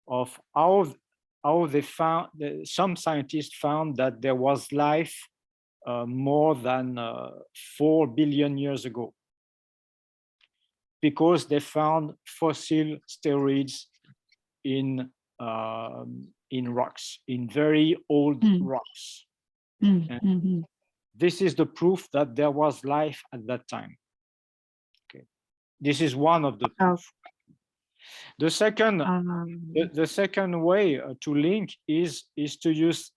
of how they found, some scientists found that there was life more than 4 billion years ago, because they found fossil steroids in rocks, in very old Mm. rocks. Mm. And Mhm. this is the proof that there was life at that time. Okay, this is one of the Oh. proof. The second, Um. the second way to link is to use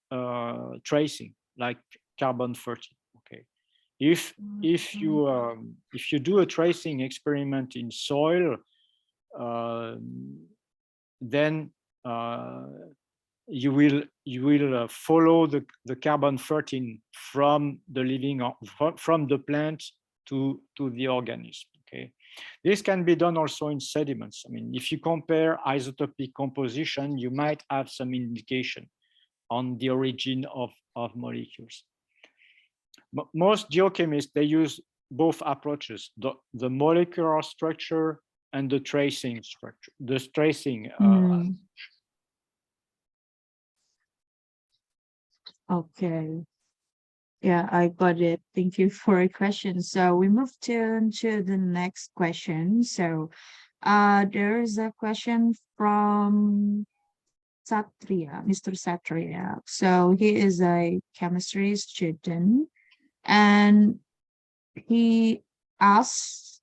tracing, like carbon 30. Okay, if you do a tracing experiment in soil, then you will follow the carbon 13 from the living, from the plant to the organism. Okay, this can be done also in sediments. I mean, if you compare isotopic composition, you might have some indication on the origin of molecules. Most geochemists, they use both approaches, the molecular structure and the tracing structure, the tracing. Mm. Okay. Yeah, I got it. Thank you for your question. So we move to the next question. So there is a question from Satria, Mr. Satria. So he is a chemistry student and he asks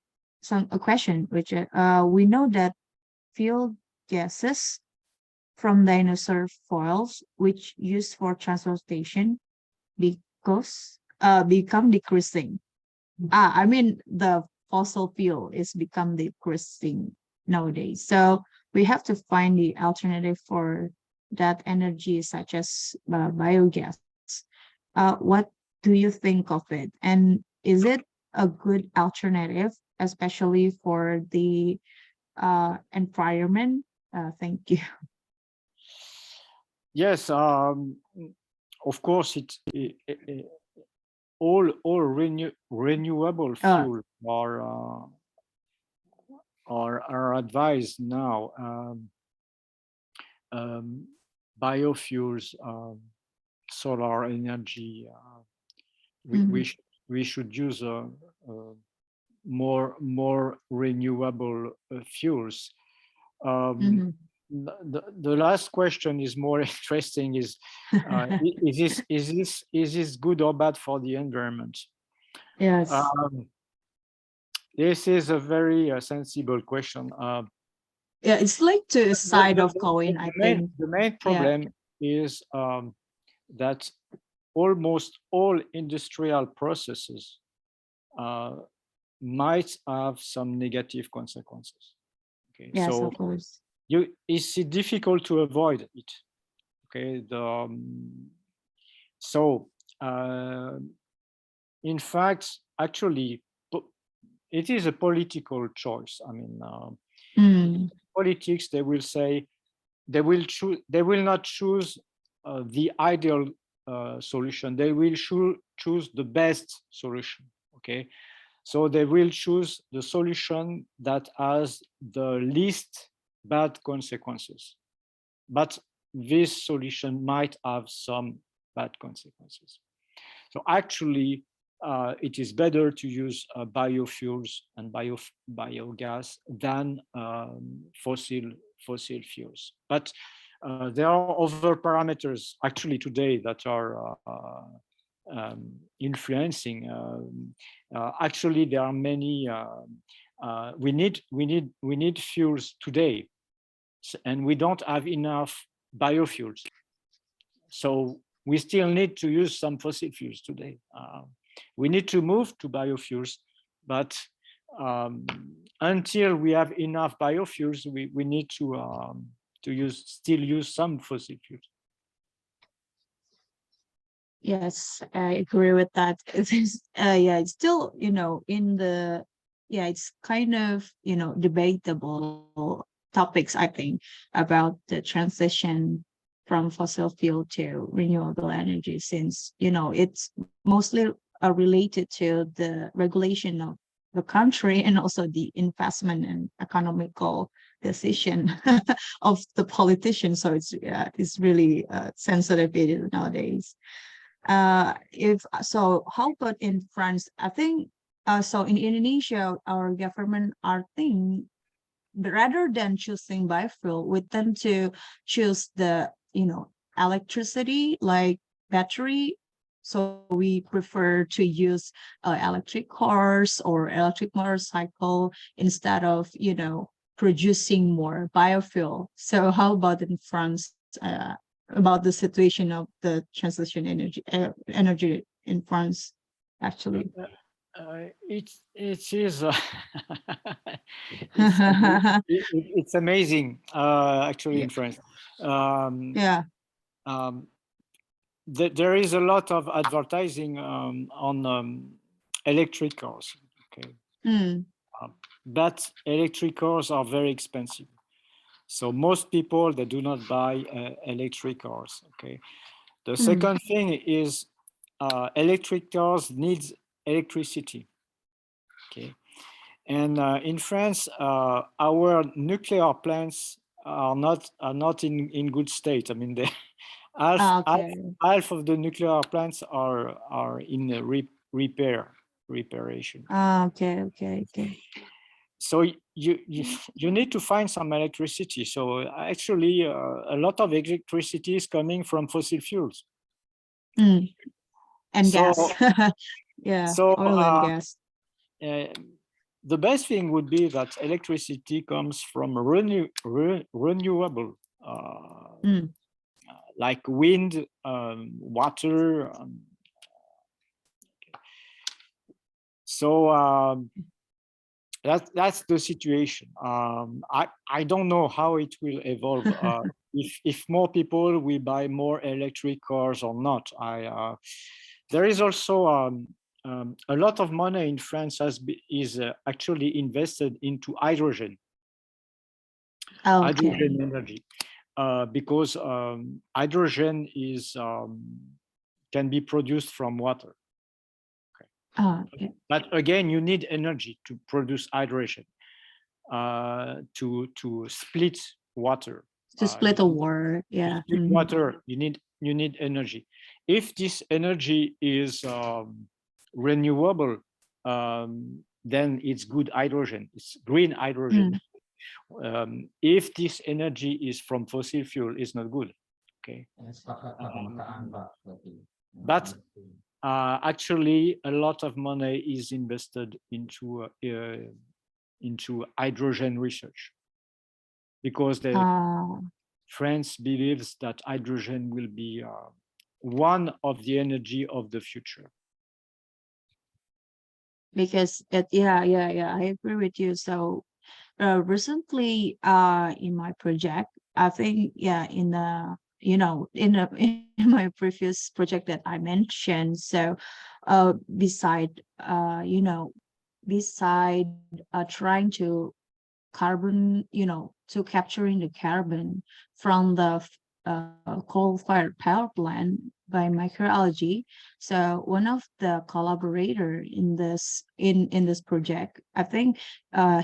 a question, which we know that fuel gases from dinosaur foils, which used for transportation, because become decreasing. I mean the fossil fuel is become decreasing nowadays. So we have to find the alternative for that energy, such as biogas. What do you think of it? And is it a good alternative, especially for the environment? Thank you. Yes, of course, all renewable Uh, fuel are advised now. Biofuels, solar energy. mhm, We should use more renewable fuels. mhm. The last question is more interesting. Is this good or bad for the environment? Yes. This is a very sensible question. Yeah, it's like two The, side the, of coin, I think. the main Yeah. problem is that almost all industrial processes might have some negative consequences. Okay, Yes, so of course. it's difficult to avoid it. Okay, so in fact, actually, it is a political choice. I mean, Mm, politics, they will say they will not choose the ideal solution. They will choose the best solution. Okay, so they will choose the solution that has the least bad consequences. But this solution might have some bad consequences. So actually, it is better to use biofuels and biogas than fossil fuels. But there are other parameters actually today that are influencing. Actually, there are many. We need fuels today, and we don't have enough biofuels. So we still need to use some fossil fuels today. We need to move to biofuels, but until we have enough biofuels, we need to still use some fossil fuels. Yes, I agree with that. Yeah, it's still, it's kind of, debatable topics, I think, about the transition from fossil fuel to renewable energy, since, it's mostly related to the regulation of the country and also the investment and economical decision of the politicians. So it's really sensitive nowadays. If so, how about in France? I think so in Indonesia, our government are thinking, rather than choosing biofuel, we tend to choose the electricity, like battery. So we prefer to use electric cars or electric motorcycle instead of producing more biofuel. So how about in France? About the situation of the transition energy in France, actually. It is it's amazing actually in France. Yeah. There is a lot of advertising on electric cars. Okay, Mm. but electric cars are very expensive. So most people, they do not buy electric cars. Okay. The second thing is electric cars needs electricity. Okay. And in France, our nuclear plants are not in good state. I mean, Okay. half of the nuclear plants are in reparation. Okay. Okay. So you need to find some electricity. So actually, a lot of electricity is coming from fossil fuels. Mm. And So gas. Yeah. so Oil and gas. the best thing would be that electricity comes from renewable, Mm. like wind, water. So that's the situation. I don't know how it will evolve. If more people will buy more electric cars or not. There is also a lot of money in France is actually invested into hydrogen Okay. energy, because hydrogen can be produced from water. Okay. But again, you need energy to produce hydrogen, to split water. To split a war. Yeah. Split water, you need energy. If this energy is renewable, then it's good hydrogen. It's green hydrogen. If this energy is from fossil fuel, it's not good. Okay. But actually, a lot of money is invested into hydrogen research, because France believes that hydrogen will be one of the energy of the future. Because I agree with you. So recently in my project, I think in the in my previous project that I mentioned, so beside trying to carbon, to capturing the carbon from the coal-fired power plant by microalgae. So one of the collaborator in this project, I think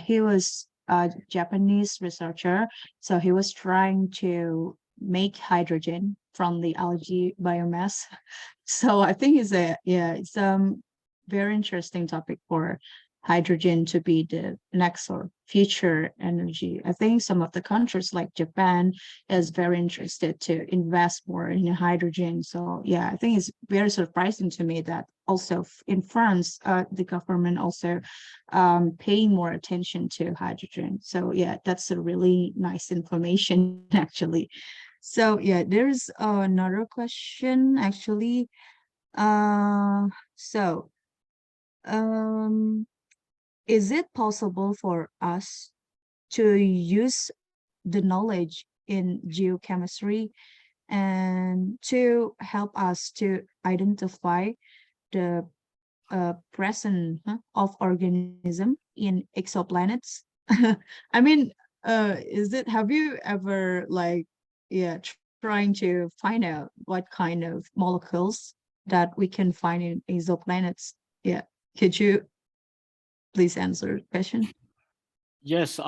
he was a Japanese researcher. So he was trying to make hydrogen from the algae biomass. So I think it's very interesting topic for hydrogen to be the next or future energy. I think some of the countries like Japan is very interested to invest more in hydrogen. So I think it's very surprising to me that also in France, the government also paying more attention to hydrogen. So that's a really nice information actually. So yeah, there's another question actually. So is it possible for us to use the knowledge in geochemistry and to help us to identify the presence of organism in exoplanets? I mean, is it, have you ever like, yeah, trying to find out what kind of molecules that we can find in exoplanets? Yeah, could you please answer the question? Yes,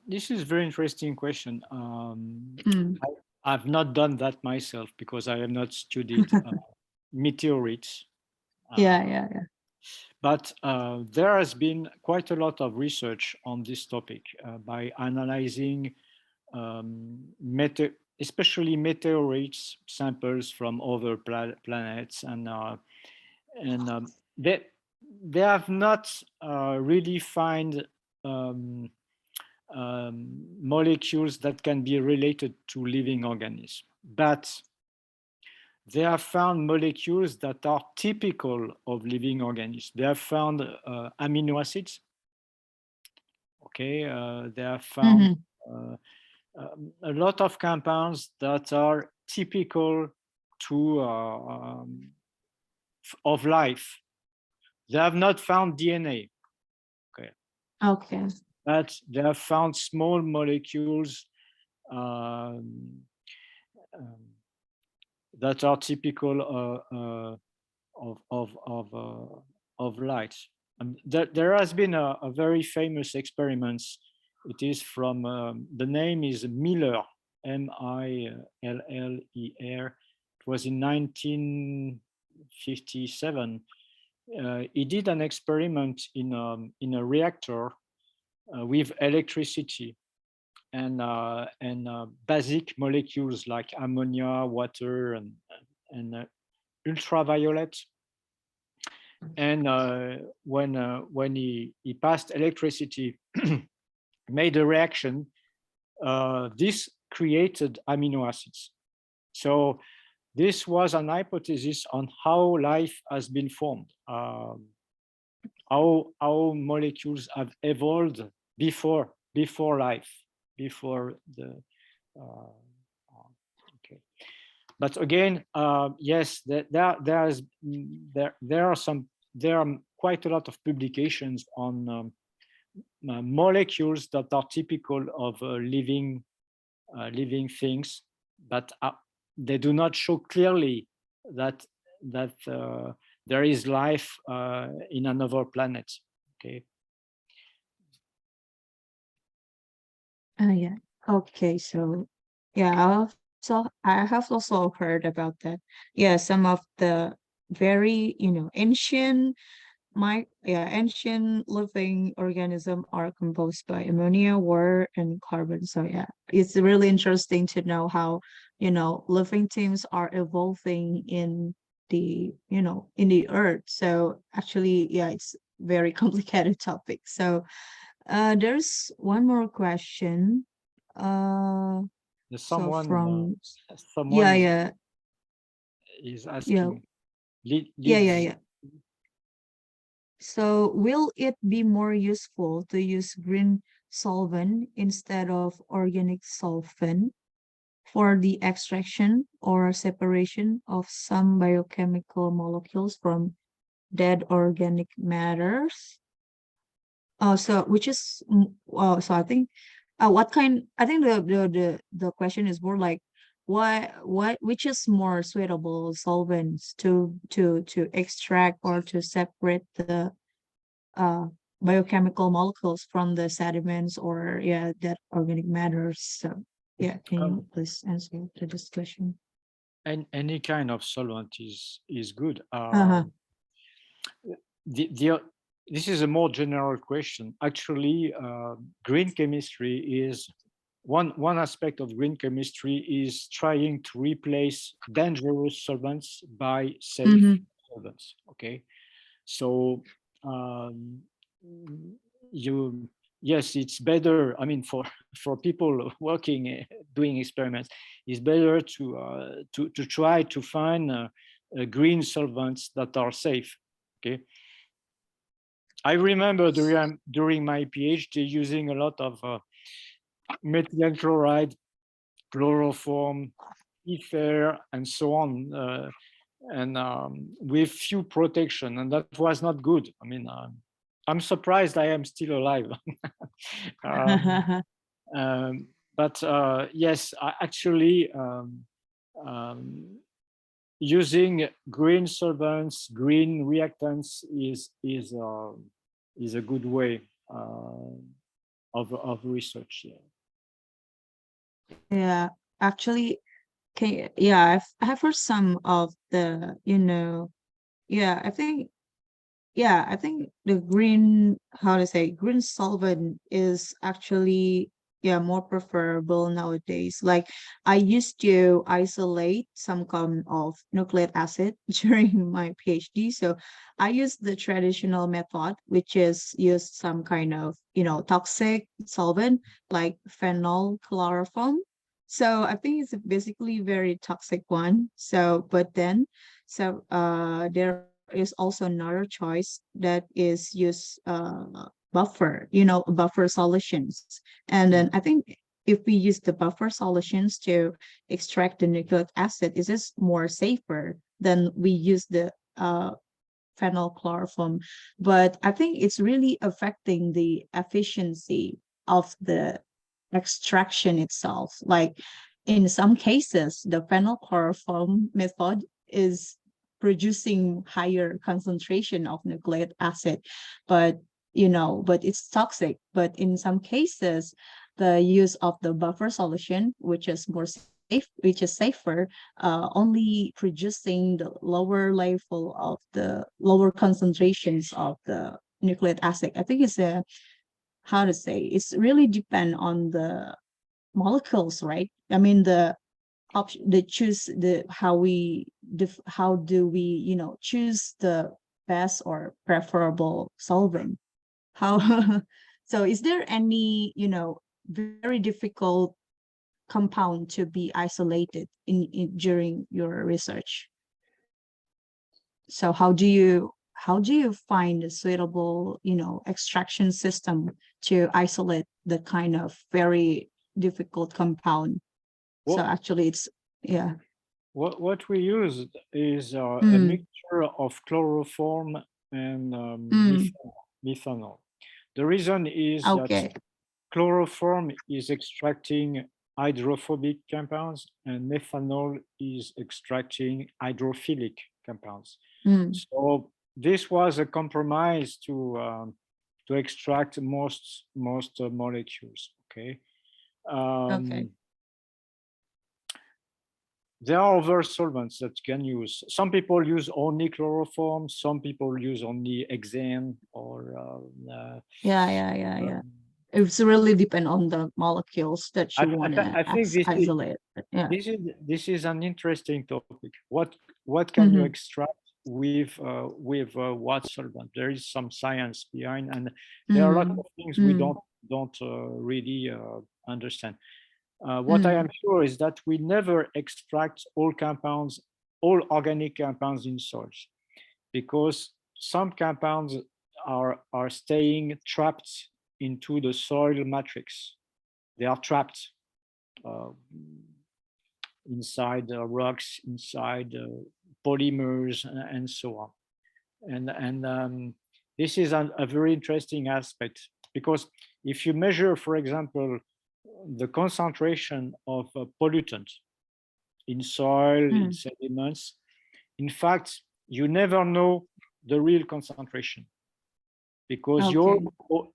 this is very interesting question. Mm. I've not done that myself because I have not studied meteorites. Yeah, Uh, yeah, yeah. but there has been quite a lot of research on this topic by analyzing especially meteorites samples from other planets, and they have not really find um, molecules that can be related to living organisms, but they have found molecules that are typical of living organisms. They have found amino acids. Okay, they have found Mhm. a lot of compounds that are typical to of life. They have not found DNA. Okay, Okay. but they have found small molecules um, um, that are typical of light. And there has been a very famous experiment. It is from the name is Miller, Miller. It was in 1957. He did an experiment in a reactor with electricity and basic molecules like ammonia, water, and ultraviolet. And when he passed electricity, made a reaction, this created amino acids. So this was an hypothesis on how life has been formed, how molecules have evolved before life, before the uh, okay. But again, yes, there are quite a lot of publications on molecules that are typical of living things, but they do not show clearly that there is life in another planet. Okay. Yeah. Okay. So, yeah, I have also heard about that. Yeah, some of the very, ancient living organism are composed by ammonia, water, and carbon. So yeah, it's really interesting to know how, living things are evolving in the earth. So actually, yeah, it's very complicated topic. So there's one more question. Uh, There's so someone from someone yeah, is yeah, is yeah, asking yeah, yeah, leads. yeah. So will it be more useful to use green solvent instead of organic solvent for the extraction or separation of some biochemical molecules from dead organic matters? So which is so I think what kind I think the question is more like what which is more suitable solvents to extract or to separate the uh biochemical molecules from the sediments or yeah that organic matters. So yeah, can Um, you please answer the discussion? and any kind of solvent is good. Uh-huh. The This is a more general question. Actually, green chemistry is one aspect of green chemistry is trying to replace dangerous solvents by safe Mm-hmm. solvents. Okay, so um, you yes, it's better. I mean, for people working, doing experiments, it's better to try to find green solvents that are safe. Okay. I remember during my PhD using a lot of methylene chloride, chloroform, ether, and so on, and with few protection, and that was not good. I mean, I'm surprised I am still alive. But yes, actually, using green solvents, green reactants is a good way of research. Yeah. Yeah, actually, yeah, I've heard some of the, yeah, I think the green, how to say, green solvent is actually, yeah, more preferable nowadays. Like I used to isolate some kind of nucleic acid during my PhD. So I used the traditional method, which is use some kind of, toxic solvent like phenol chloroform. So I think it's basically very toxic one. So, but then, there is also another choice that is use buffer solutions. And then I think if we use the buffer solutions to extract the nucleic acid, is this more safer than we use the phenol chloroform. But I think it's really affecting the efficiency of the extraction itself. Like in some cases, the phenol chloroform method is producing higher concentration of nucleic acid, but but it's toxic. But in some cases, the use of the buffer solution, which is more safe, which is safer, only producing the lower level of the lower concentrations of the nucleic acid. I think it's a, how to say, it's really depend on the molecules, right? I mean, the option, the choose the how do we choose the best or preferable solvent? How so is there any very difficult compound to be isolated in during your research? So how do you find a suitable extraction system to isolate the kind of very difficult compound? So Well, actually it's, yeah. what we use is a Mm, mixture of chloroform and mm, methanol. The reason is that okay. chloroform is extracting hydrophobic compounds and methanol is extracting hydrophilic compounds. Mm, So this was a compromise to extract most molecules. Okay. okay. Um, there are other solvents that you can use. Some people use only chloroform. Some people use only hexane or. Yeah. It's really depend on the molecules that you want to I think isolate. Yeah. this is an interesting topic. What can you Mm-hmm. extract with what solvent? There is some science behind, and there are a lot Mm, of things we mm, don't really understand. What I mm. am sure is that we never extract all organic compounds in soils, because some compounds are staying trapped into the soil matrix. They are trapped uh, inside rocks, inside polymers, and so on. And this is a very interesting aspect, because if you measure, for example, the concentration of pollutant in soil, in Mm. sediments, in fact, you never know the real concentration, because Okay.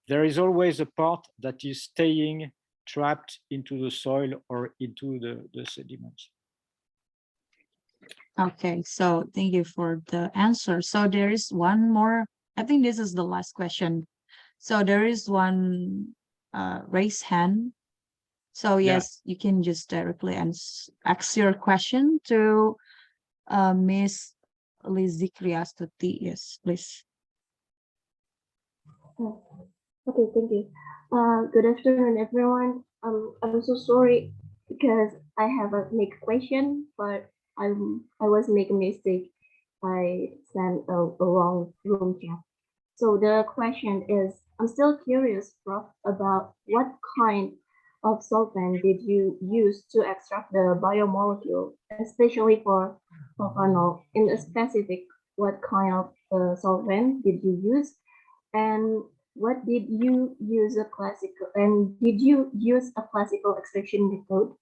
there is always a part that is staying trapped into the soil or into the sediments. Okay. So thank you for the answer. So there is one more. I think this is the last question. So there is one raise hand. So Yeah. yes, you can just directly ask your question to Miss Lizzie Kriastuti. Yes, please. Oh, okay, thank you. Good afternoon, everyone. I'm so sorry because I have a make question, but I was make a mistake. I sent a wrong room chat. So the question is, I'm still curious, Prof, about what kind of solvent did you use to extract the biomolecule, especially for propanol. In a specific, what kind of solvent did you use, and what did you use a classical, and did you use a classical extraction method,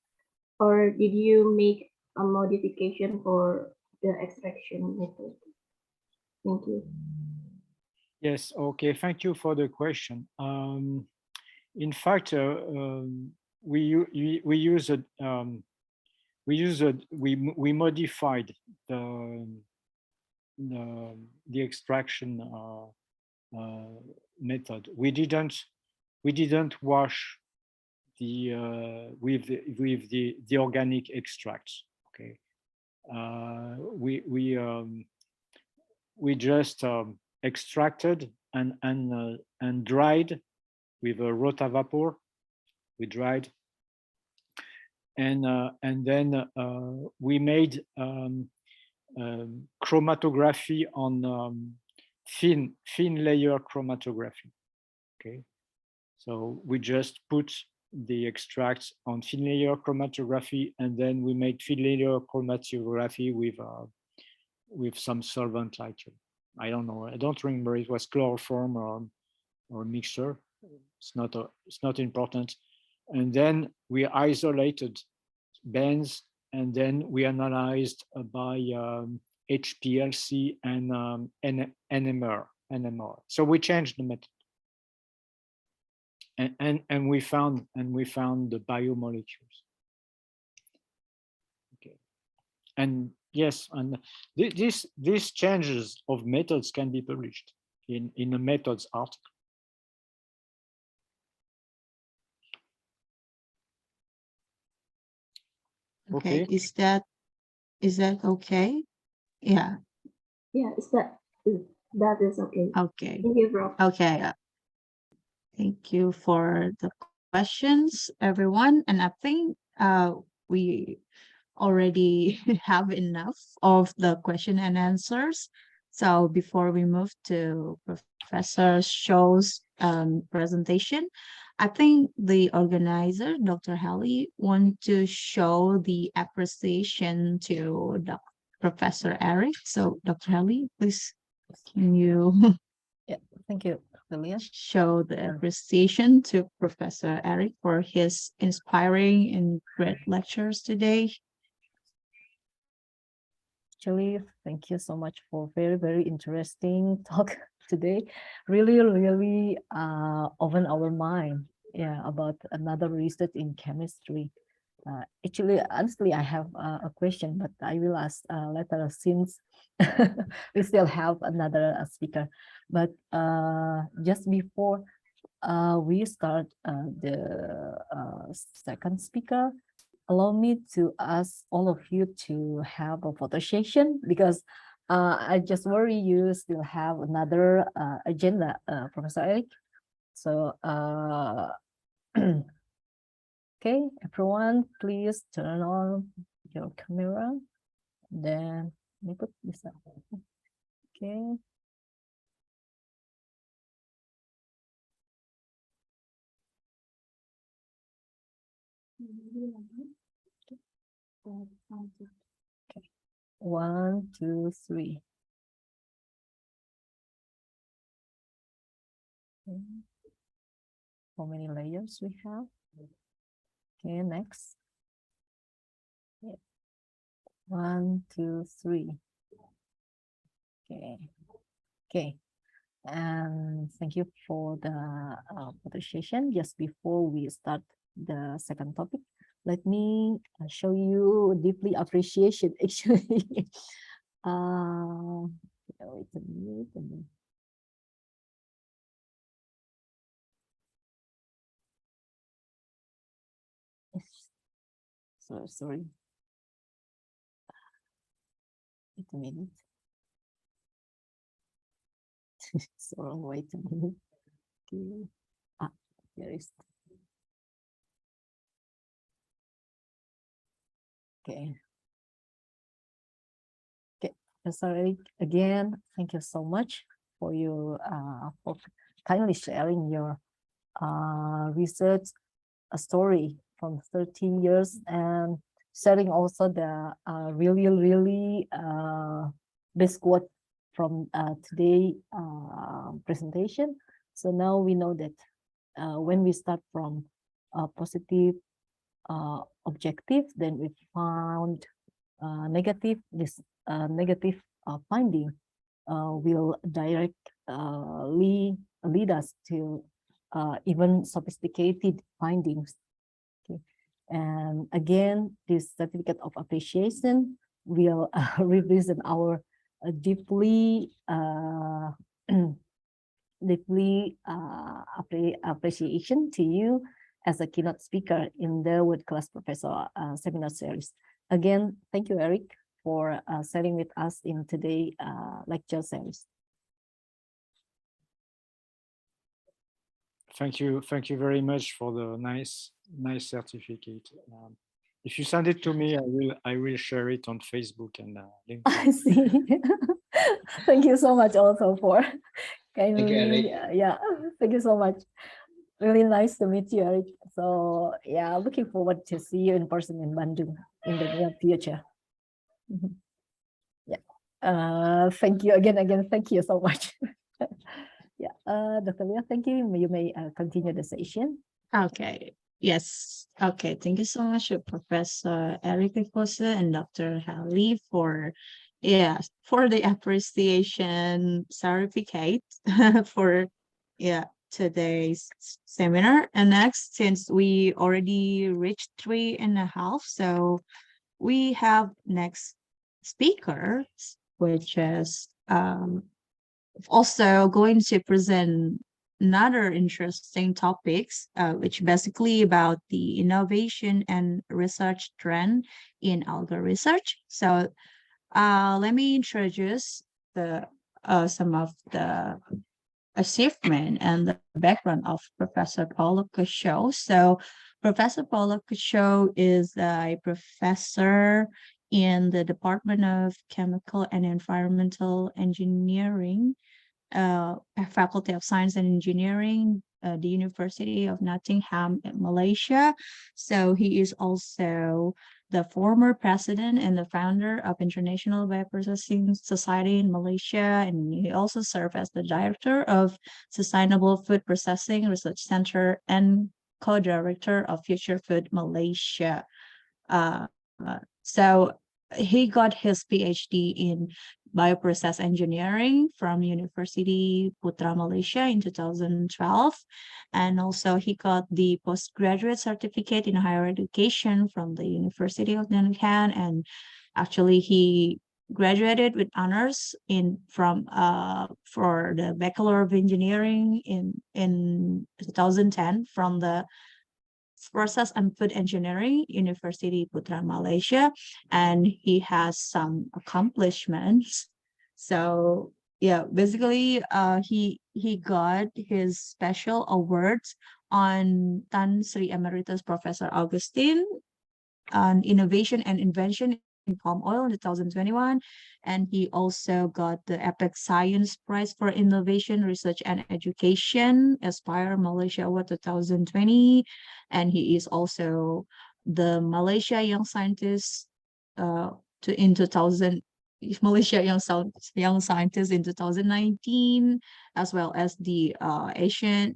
or did you make a modification for the extraction method? Thank you. Yes, okay, thank you for the question. In fact, we use a we modified the extraction method. We didn't wash with the organic extracts. Okay, we just extracted and dried with a rotavapor. We dried, and then we made chromatography on thin layer chromatography. Okay, so we just put the extracts on thin layer chromatography, and then we made thin layer chromatography with some solvent, like I don't know, I don't remember, it was chloroform or mixture. It's not important. And then we isolated bands, and then we analyzed by HPLC and NMR. So we changed the method, and we found the biomolecules. Okay, and yes, and these changes of methods can be published in a methods article. Okay, Okay. is that okay? Yeah, Yeah, that is okay. okay. Thank you, Prof. Okay. Thank you for the questions, everyone. And I think we already have enough of the question and answers. So before we move to Professor Show's presentation, I think the organizer, Dr. Hallie, want to show the appreciation to Professor Eric. So Dr. Hallie, please, can you Yeah, thank you, Lilia. show the appreciation to Professor Eric for his inspiring and great lectures today? Actually, thank you so much for very interesting talk today. Really open our mind, yeah, about another research in chemistry. Actually, honestly, I have a question, but I will ask later, since we still have another speaker. But just before we start the second speaker, allow me to ask all of you to have a photo session, because I just worry you still have another agenda, Professor Eric. So okay, everyone, please turn on your camera. Then let me put this up. Okay. Okay. 1, 2, 3. Okay. How many layers we have? Okay, next. Yeah. 1, 2, 3. Okay. And thank you for the session. Just before we start the second topic, let me show you deeply appreciation. Actually, wait a minute. Sorry. Wait a minute. So wait a minute. Okay. Here is. Okay. Okay, Professor Eric, again, thank you so much for your for kindly sharing your research story from 13 years and sharing also the really best quote from today presentation. So now we know that when we start from a positive objective, then we found negative, this negative finding will directly lead us to even sophisticated findings. Okay. And again, this certificate of appreciation will represent our deeply appreciation to you as a keynote speaker in the World Class Professor seminar series. Again, thank you, Eric, for sharing with us in today's lecture series. Thank you very much for the nice certificate. If you send it to me, I will share it on Facebook and LinkedIn. I see. Thank you so much also for kindly, Eric. yeah, thank you so much. Really nice to meet you, Eric. So yeah, looking forward to see you in person in Bandung in the near future. Yeah. Thank you again. Thank you so much. Yeah. Dr. Leah, thank you. You may continue the session. Okay. Yes. Okay. Thank you so much, Professor Eric Nicosa and Dr. Hali for the appreciation certificate for today's seminar. And next, since we already reached 3.5, so we have next speaker, which is also going to present another interesting topics, which basically about the innovation and research trend in algal research. So let me introduce the some of the achievement and the background of Professor Paulo Cachot. So Professor Paulo Cachot is a professor in the Department of Chemical and Environmental Engineering, Faculty of Science and Engineering, the University of Nottingham in Malaysia. So he is also the former president and the founder of International Bioprocessing Society in Malaysia, and he also served as the director of Sustainable Food Processing Research Center and co-director of Future Food Malaysia. So he got his PhD in bioprocess engineering from University Putra Malaysia in 2012. And also he got the postgraduate certificate in higher education from the University of Nottingham. And actually he graduated with honors for the Bachelor of Engineering in 2010 from the Process and Food Engineering, University Putra Malaysia, and he has some accomplishments. So basically he got his special awards on Tan Sri Emeritus Professor Augustine on innovation and invention in palm oil in 2021, and he also got the Epic Science Prize for Innovation, Research and Education, Aspire Malaysia Award 2020, and he is also the Malaysia Young Scientist in 2000. Malaysia Young Scientist in 2019, as well as the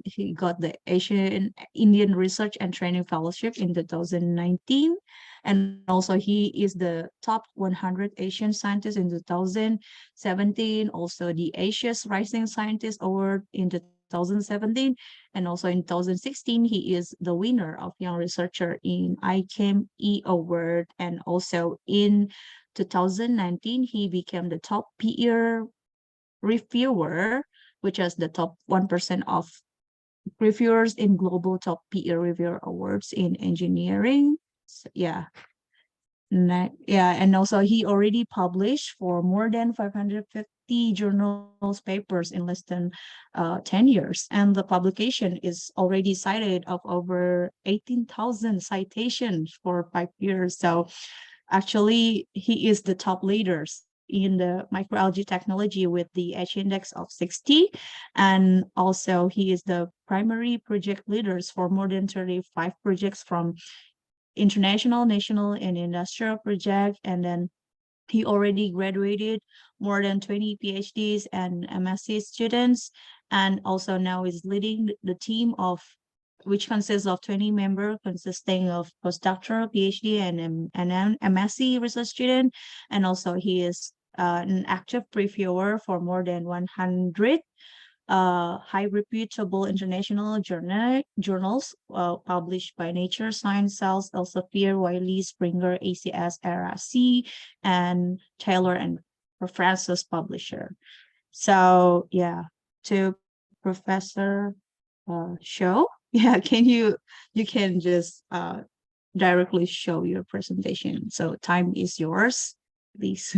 he got the Asian Indian Research and Training Fellowship in 2019. And also he is the top 100 Asian scientists in 2017, also the Asia's Rising Scientist Award in 2017, and also in 2016 he is the winner of Young Researcher in ICAM E Award, and also in 2019 he became the top peer reviewer, which is the top 1% of reviewers in global top peer reviewer awards in engineering. So, and also he already published for more than 550 50 journals papers in less than 10 years. And the publication is already cited of over 18,000 citations for 5 years. So actually, he is the top leaders in the microalgae technology with the H index of 60. And also he is the primary project leaders for more than 35 projects from international, national, and industrial project. And then he already graduated more than 20 PhDs and MSc students, and also now is leading the team of which consists of 20 members consisting of postdoctoral PhD and MSc research student. And also he is an active reviewer for more than 100 high reputable international journals published by Nature, Science, Cells, Elsevier, Wiley, Springer, ACS, RRC, and Taylor and Francis Publisher. So yeah, to Professor Show, yeah, you can just directly show your presentation. So time is yours, please.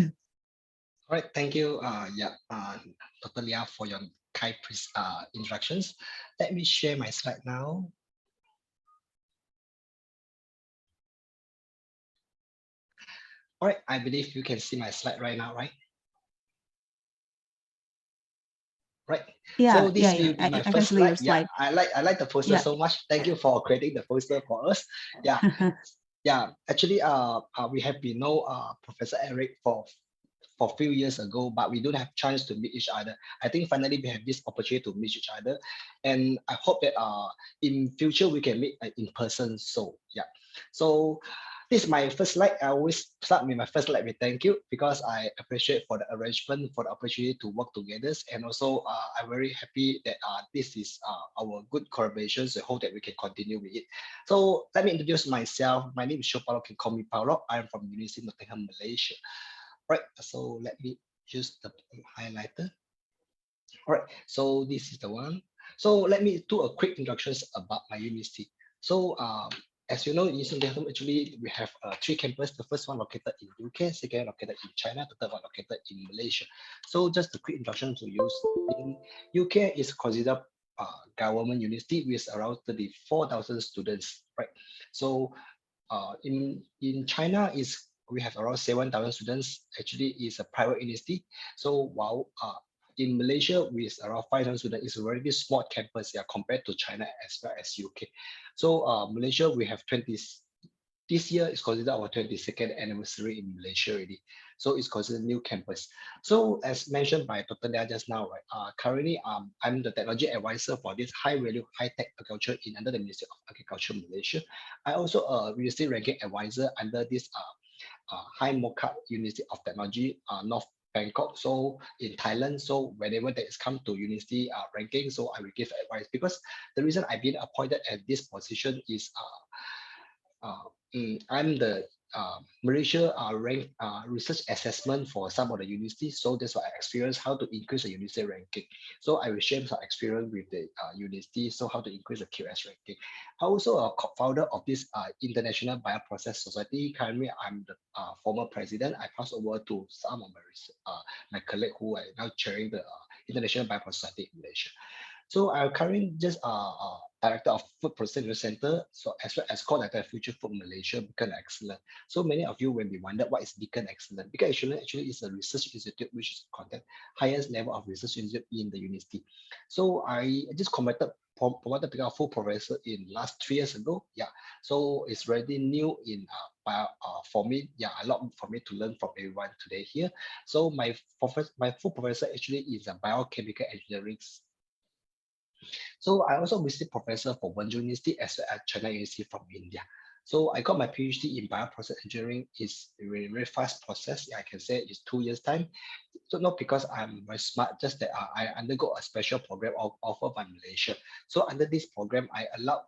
All right, thank you, Dr. Lia, for your kind instructions. Let me share my slide now. All right, I believe you can see my slide right now, right? Right. Yeah, so this yeah, will be I my can first see your slide. Yeah, slide. I like the poster Yeah. so much. Thank you for creating the poster for us. Yeah, yeah. Actually, we have been know Professor Eric for a few years ago, but we don't have chance to meet each other. I think finally we have this opportunity to meet each other, and I hope that in future we can meet in person. So yeah, so this is my first slide. I always start with my first slide with thank you, because I appreciate for the arrangement, for the opportunity to work together, and also I'm very happy that this is our good collaboration. So I hope that we can continue with it. So let me introduce myself. My name is Show Paulo. Can call me Paulo. I'm from University of Nottingham, Malaysia. Right, so let me use the highlighter. All right, so this is the one. So let me do a quick introductions about my university. So as you know, in University of Nottingham, actually we have 3 campuses. The first one located in UK, second located in China, the third one located in Malaysia. So just a quick introduction to use. In UK is considered government university with around 34,000 students, right? So in China is we have around 7,000 students. Actually, is a private university. So while in Malaysia with around 5,000 students, it's a very small campus, yeah, compared to China as well as UK. So Malaysia, we have 20. This year is considered our 22nd anniversary in Malaysia already. So it's considered new campus. So as mentioned by Dr. Lia just now, right, currently I'm the technology advisor for this high value, high tech agriculture in under the Ministry of Agriculture Malaysia. I also university ranking advisor under this High Mocha University of Technology, North Bangkok, so in Thailand. So whenever there is come to university ranking, so I will give advice, because the reason I've been appointed at this position is I'm the Malaysia rank research assessment for some of the universities. So that's why I experienced how to increase the university ranking. So I will share some experience with the university, so how to increase the QS ranking. I'm also a co-founder of this International Bioprocess Society. Currently, I'm the former president. I pass over to some of my colleagues who are now chairing the International Bioprocess Society in Malaysia. So I'm currently just director of Food Processing Center, so as well as co-director of Future Food Malaysia, Beacon Excellence. So many of you will be wondering what is Beacon Excellence. Beacon Excellence actually is a research institute which is conduct highest level of research institute in the university. So I just promoted become a full professor in last 3 years ago. Yeah, so it's already new in for me. Yeah, a lot for me to learn from everyone today here. So my full professor actually is a biochemical engineering. So I also visited professor for Wenzhou University as well as China University from India. So I got my PhD in bioprocess engineering. It's a very, very fast process. I can say it's 2 years time. So not because I'm very smart, just that I undergo a special program offered by Malaysia. So under this program, I allowed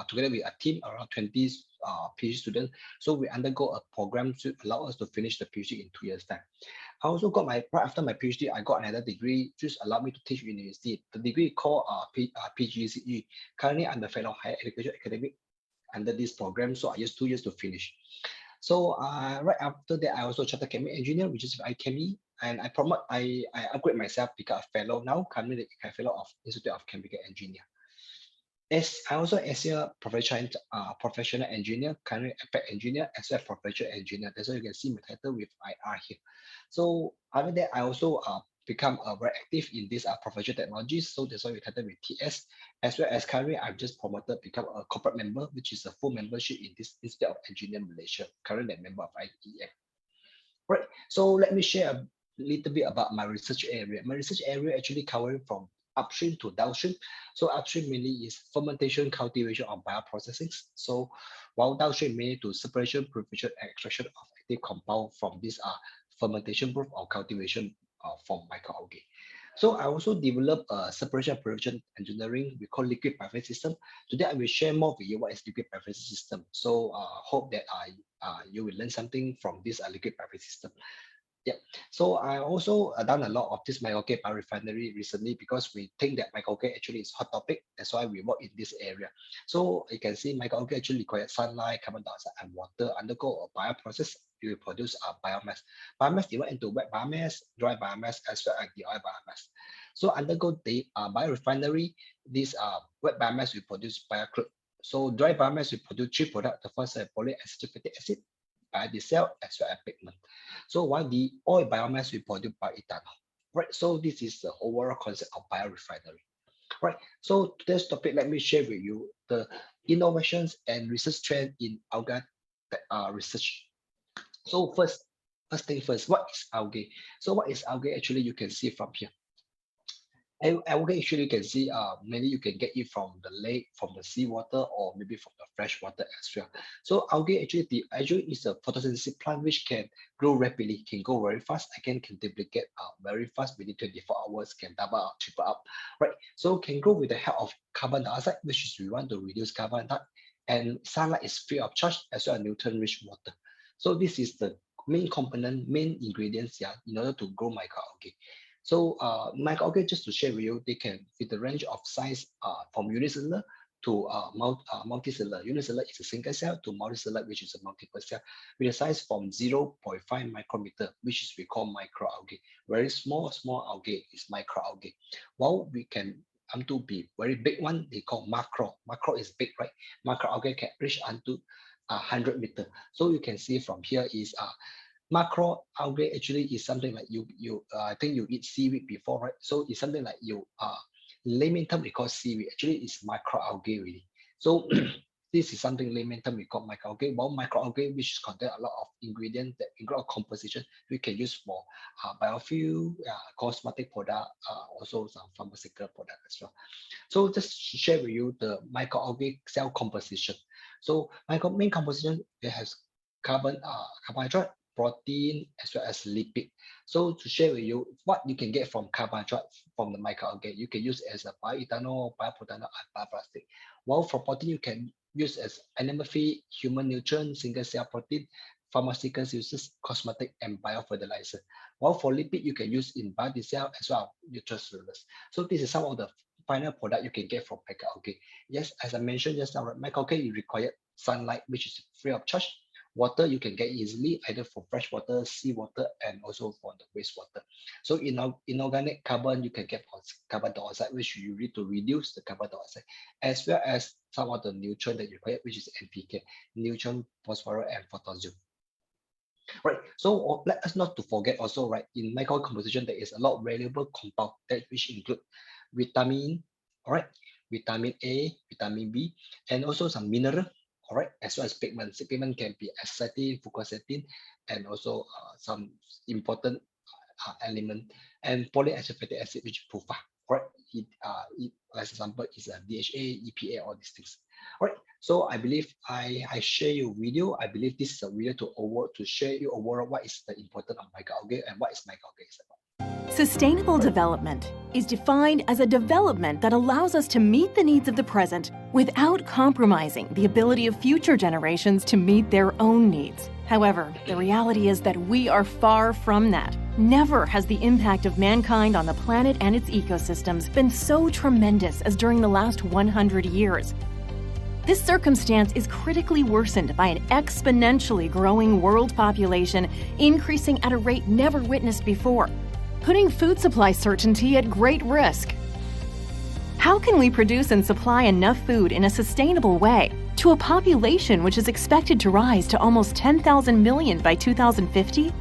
together with a team around 20 PhD students. So we undergo a program to allow us to finish the PhD in 2 years time. I also got right after my PhD, I got another degree, just allowed me to teach university. The degree called PGCE. Currently, I'm the fellow of higher education academic under this program, so I used 2 years to finish. So right after that, I also chartered chemical engineer, which is IChemE. and I upgrade myself, become a fellow now, currently a fellow of Institute of Chemical Engineer. As I also as a professional engineer, currently impact engineer, as well as professional engineer. That's why you can see my title with IR here. So other than that, I also become very active in this professional technologies. So that's why we title with TS, as well as currently I've just promoted, become a corporate member, which is a full membership in this Institute of Engineering Malaysia, currently a member of IEM. Right. So let me share a little bit about my research area. My research area actually covering from upstream to downstream. So upstream mainly is fermentation, cultivation of bioprocessing. So while downstream mainly to separation, purification, and extraction of active compound from this fermentation proof or cultivation from microalgae. So I also developed a separation and purification engineering we call liquid purification system. Today I will share more with you what is liquid purification system. So hope that you will learn something from this liquid purification system. Yeah. So I also done a lot of this microalgae biorefinery recently because we think that microalgae actually is hot topic. That's why we work in this area. So you can see microalgae actually requires sunlight, carbon dioxide, and water. Undergo a bioprocess, you will produce a biomass. Biomass divided into wet biomass, dry biomass, as well as the oil biomass. So undergo the biorefinery, this wet biomass will produce biocrude. So dry biomass will produce three products. The first is polyunsaturated fatty acid, biodiesel, as well as pigment. So while the oil biomass will produce bioethanol, right? So this is the overall concept of biorefinery, right? So today's topic, let me share with you the innovations and research trend in algae research. So first thing first, what is algae? So what is algae? Actually, you can see from here. Algae actually you can see mainly you can get it from the lake, from the seawater, or maybe from the fresh water as well. So algae actually is a photosynthetic plant which can grow rapidly, can go very fast, again can duplicate very fast within 24 hours, can double up, triple up, right? So can grow with the help of carbon dioxide, which is we want to reduce carbon dioxide, and sunlight is free of charge, as well as nutrient-rich water. So this is the main component, main ingredients, yeah, in order to grow microalgae. So microalgae, just to share with you, they can fit the range of size from unicellular to multicellular. Unicellular is a single cell to multicellular, which is a multiple cell, with a size from 0.5 micrometer, which is we call microalgae. Very small algae is microalgae. While we can to be very big one, they call macro. Macro is big, right? Macroalgae can reach unto 100 meter. So you can see from here is macro algae actually is something like I think you eat seaweed before, right? So it's something like layman term we call seaweed. Actually, it's microalgae really. So this is something layman term we call microalgae. While microalgae, which contain a lot of ingredients that include composition, we can use for biofuel, cosmetic product, also some pharmaceutical product as well. So just to share with you the microalgae cell composition. So main composition, it has carbohydrate, protein, as well as lipid. So to share with you what you can get from carbohydrate from the microalgae, you can use as a bioethanol, bioprotanol, and bioplastic. While for protein, you can use as animal feed, human nutrient, single cell protein, pharmaceutical uses, cosmetic, and biofertilizer. While for lipid, you can use in biodiesel as well as nutraceuticals. So this is some of the final product you can get from microalgae. Yes, as I mentioned just now, microalgae you require sunlight, which is free of charge. Water you can get easily either from fresh water, seawater, and also from the wastewater. So inorganic carbon you can get from carbon dioxide, which you need to reduce the carbon dioxide, as well as some of the nutrient that you require, which is NPK, nutrient, phosphorus, and potassium. Right. So let us not to forget also, right, in microalgae composition there is a lot of valuable compound that which include vitamin, all right, vitamin A, vitamin B, and also some mineral. All right, as well as pigment. Pigment can be astatine, fucoxanthin, and also some important element, and polyunsaturated fatty acid, which is PUFA. Right, as example is a DHA, EPA, all these things. All right, so I believe I share your video. I believe this is a video to share you overall what is the importance of microalgae and what is microalgae is about. Sustainable development is defined as a development that allows us to meet the needs of the present without compromising the ability of future generations to meet their own needs. However, the reality is that we are far from that. Never has the impact of mankind on the planet and its ecosystems been so tremendous as during the last 100 years. This circumstance is critically worsened by an exponentially growing world population increasing at a rate never witnessed before, putting food supply certainty at great risk. How can we produce and supply enough food in a sustainable way to a population which is expected to rise to almost 10,000 million by 2050?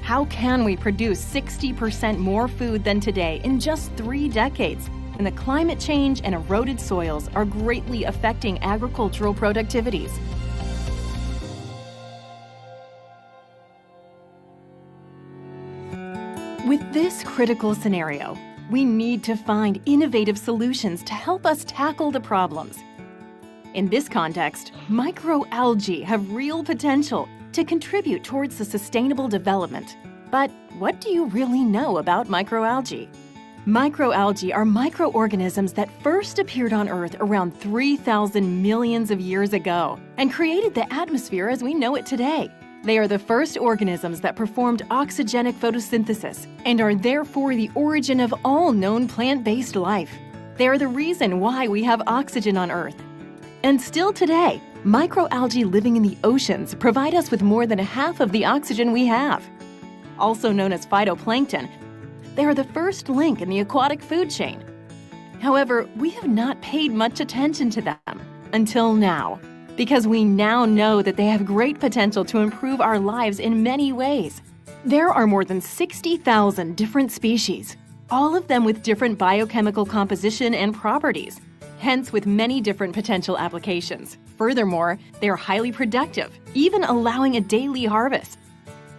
How can we produce 60% more food than today in just 3 decades when the climate change and eroded soils are greatly affecting agricultural productivities? With this critical scenario, we need to find innovative solutions to help us tackle the problems. In this context, microalgae have real potential to contribute towards the sustainable development. But what do you really know about microalgae? Microalgae are microorganisms that first appeared on Earth around 3,000 millions of years ago and created the atmosphere as we know it today. They are the first organisms that performed oxygenic photosynthesis and are therefore the origin of all known plant-based life. They are the reason why we have oxygen on Earth. And still today, microalgae living in the oceans provide us with more than half of the oxygen we have. Also known as phytoplankton, they are the first link in the aquatic food chain. However, we have not paid much attention to them until now, because we now know that they have great potential to improve our lives in many ways. There are more than 60,000 different species, all of them with different biochemical composition and properties, hence with many different potential applications. Furthermore, they are highly productive, even allowing a daily harvest.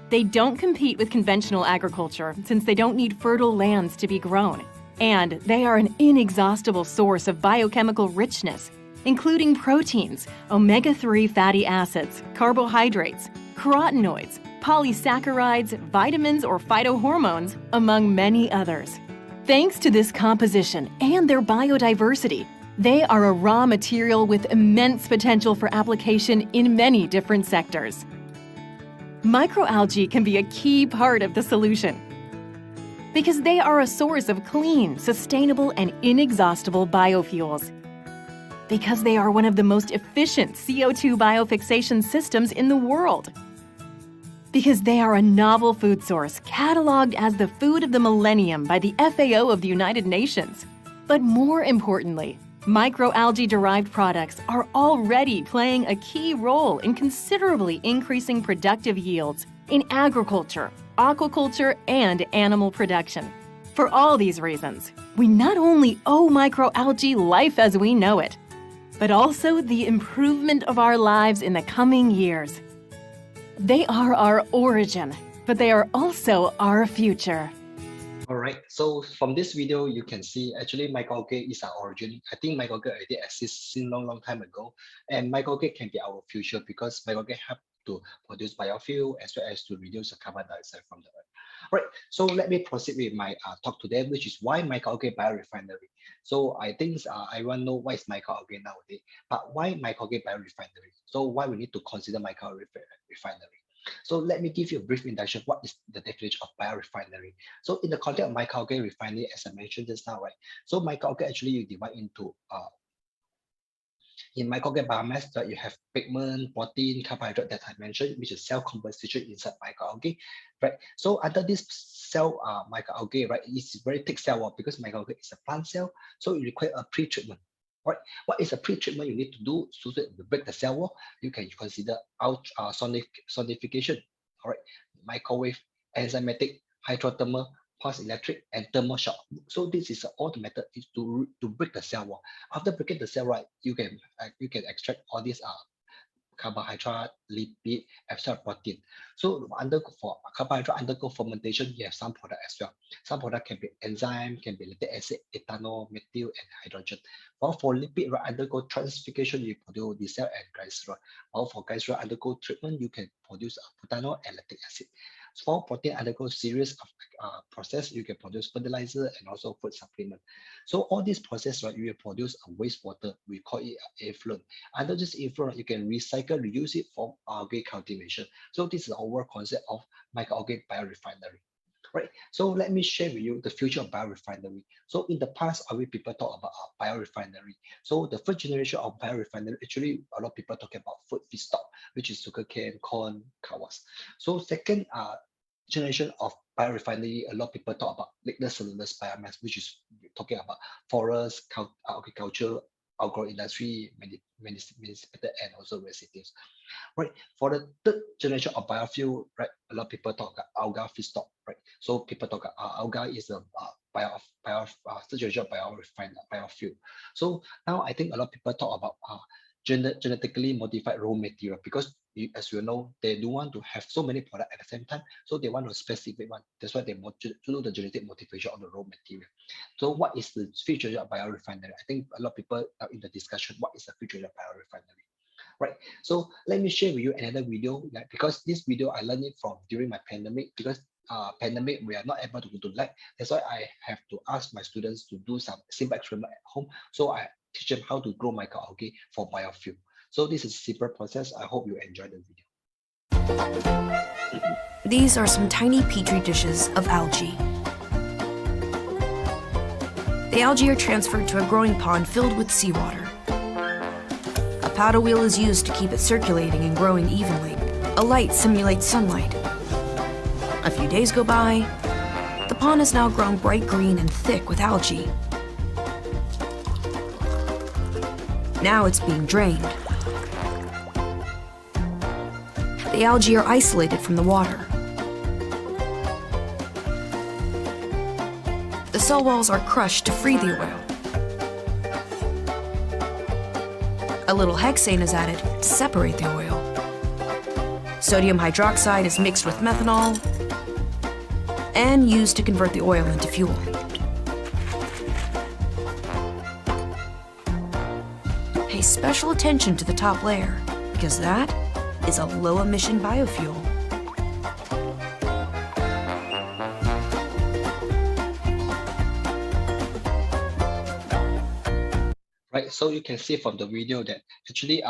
They don't compete with conventional agriculture since they don't need fertile lands to be grown. And they are an inexhaustible source of biochemical richness, including proteins, omega-3 fatty acids, carbohydrates, carotenoids, polysaccharides, vitamins or phytohormones, among many others. Thanks to this composition and their biodiversity, they are a raw material with immense potential for application in many different sectors. Microalgae can be a key part of the solution because they are a source of clean, sustainable, and inexhaustible biofuels. Because they are one of the most efficient CO2 biofixation systems in the world. Because they are a novel food source cataloged as the food of the millennium by the FAO of the United Nations. But more importantly, microalgae-derived products are already playing a key role in considerably increasing productive yields in agriculture, aquaculture, and animal production. For all these reasons, we not only owe microalgae life as we know it, but also the improvement of our lives in the coming years. They are our origin, but they are also our future. All right, so from this video, you can see actually microalgae is our origin. I think microalgae already exists since long time ago, and microalgae can be our future because microalgae help to produce biofuel as well as to reduce the carbon dioxide from the earth. All right, so let me proceed with my talk today, which is why microalgae biorefinery. So I think everyone know what is microalgae nowadays, but why microalgae biorefinery? So why we need to consider microrefinery? So let me give you a brief introduction. What is the definition of biorefinery? So in the context of microalgae refinery, as I mentioned just now, right? So microalgae actually you divide into in microalgae biomass that you have pigment, protein, carbohydrate that I mentioned, which is cell composition inside microalgae, right? So under this cell microalgae, right, it's very thick cell wall because microalgae is a plant cell, so it requires a pre-treatment. Right? What is a pre-treatment you need to do so that to break the cell wall? You can consider sonification, all right, microwave, enzymatic, hydrothermal, pulse electric, and thermal shock. So this is all the method is to break the cell wall. After breaking the cell, right, you can extract all these carbohydrate, lipid, extract protein. So for carbohydrate undergo fermentation, you have some product as well. Some product can be enzyme, can be lactic acid, ethanol, methyl, and hydrogen. While for lipid, right, undergo translocation, you produce diesel and glycerol. While for glycerol undergo treatment, you can produce butanol and lactic acid. For protein undergo series of process, you can produce fertilizer and also food supplement. So all these process, right, you will produce a wastewater. We call it effluent. Under this effluent, you can recycle, reuse it for algae cultivation. So this is the overall concept of microalgae biorefinery. Right. So let me share with you the future of biorefinery. So in the past, people talk about biorefinery. So the first generation of biorefinery, actually a lot of people talking about food feedstock, which is sugarcane, corn, kawas. So second generation of biorefinery, a lot of people talk about lignous cellulose biomass, which is talking about forest, agriculture, agro industry, municipal, and also residues. Right. For the third generation of biofuel, right, a lot of people talk about alga feedstock, right? So people talk about alga is a third generation biofuel. So now I think a lot of people talk about genetically modified raw material because as you know, they don't want to have so many products at the same time. So they want a specific one. That's why they do the genetic modification of the raw material. So what is the future of biorefinery? I think a lot of people are in the discussion, what is the future of biorefinery? Right. So let me share with you another video, like, because this video I learned it from during my pandemic, because pandemic we are not able to go to lab. That's why I have to ask my students to do some simple experiment at home. So I teach them how to grow microalgae for biofuel. So this is a simple process. I hope you enjoy the video. These are some tiny petri dishes of algae. The algae are transferred to a growing pond filled with seawater. A paddle wheel is used to keep it circulating and growing evenly. A light simulates sunlight. A few days go by. The pond has now grown bright green and thick with algae. Now it's being drained. The algae are isolated from the water. The cell walls are crushed to free the oil. A little hexane is added to separate the oil. Sodium hydroxide is mixed with methanol and used to convert the oil into fuel. Pay special attention to the top layer, because that is a low-emission biofuel. Right, so you can see from the video that actually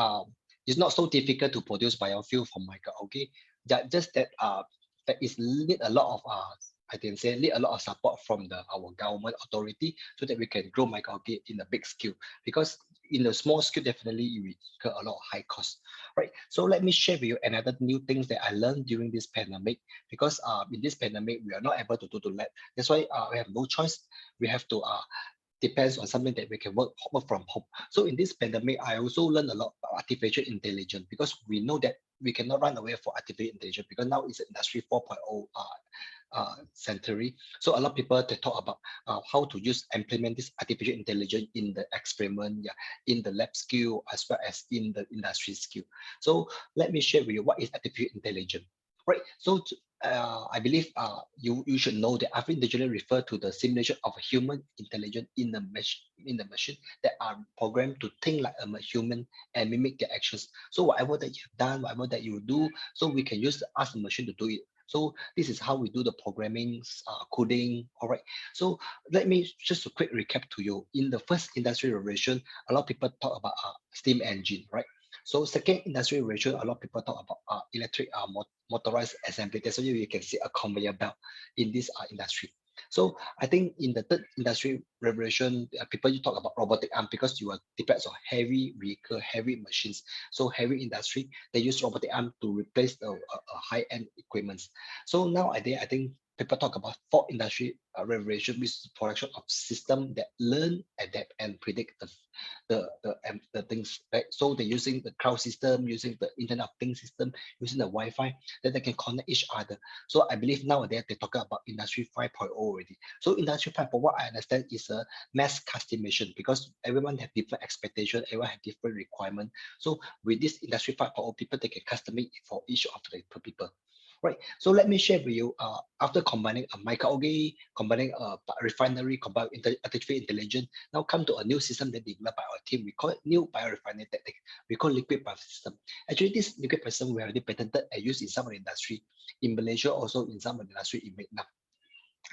it's not so difficult to produce biofuel from microalgae. That just that that is need a lot of I can say need a lot of support from our government authority so that we can grow microalgae in a big scale, because in the small scale definitely it will incur a lot of high cost. Right, so let me share with you another new things that I learned during this pandemic, because in this pandemic we are not able to do the lab. That's why we have no choice. We have to depends on something that we can work from home. So in this pandemic, I also learned a lot about artificial intelligence, because we know that we cannot run away from artificial intelligence, because now it's industry 4.0 century. So a lot of people they talk about how to implement this artificial intelligence in the experiment, in the lab skill as well as in the industry skill. So let me share with you what is artificial intelligence. Right. So I believe you should know that artificial intelligence refer to the simulation of a human intelligence in the machine that are programmed to think like a human and mimic their actions. So whatever that you've done, whatever that you do, so we can ask the machine to do it. So this is how we do the programming, coding. All right. So let me just a quick recap to you. In the first industrial revolution, a lot of people talk about steam engine, right? So second industrial revolution, a lot of people talk about electric motorized assembly. That's why you can see a conveyor belt in this industry. So I think in the third industrial revolution, people you talk about robotic arm, because you are depends on heavy vehicle, heavy machines. So heavy industry, they use robotic arm to replace the high-end equipments. So nowadays, I think people talk about fourth industry revolution, which is production of system that learn, adapt, and predict the things. Right? So they're using the cloud system, using the Internet of Things system, using the Wi-Fi, that they can connect each other. So I believe nowadays they talk about industry 5.0 already. So industry 5.0, what I understand is a mass customization, because everyone have different expectation, everyone have different requirement. So with this industry 5.0, people they can customize it for each of the people. Right. So let me share with you. After combining a microalgae, combining a refinery, combining artificial intelligence, now come to a new system that developed by our team. We call it new biorefinery technique. We call liquid bio system. Actually, this liquid bio system we already patented and used in some of the industry in Malaysia, also in some of the industry in Vietnam.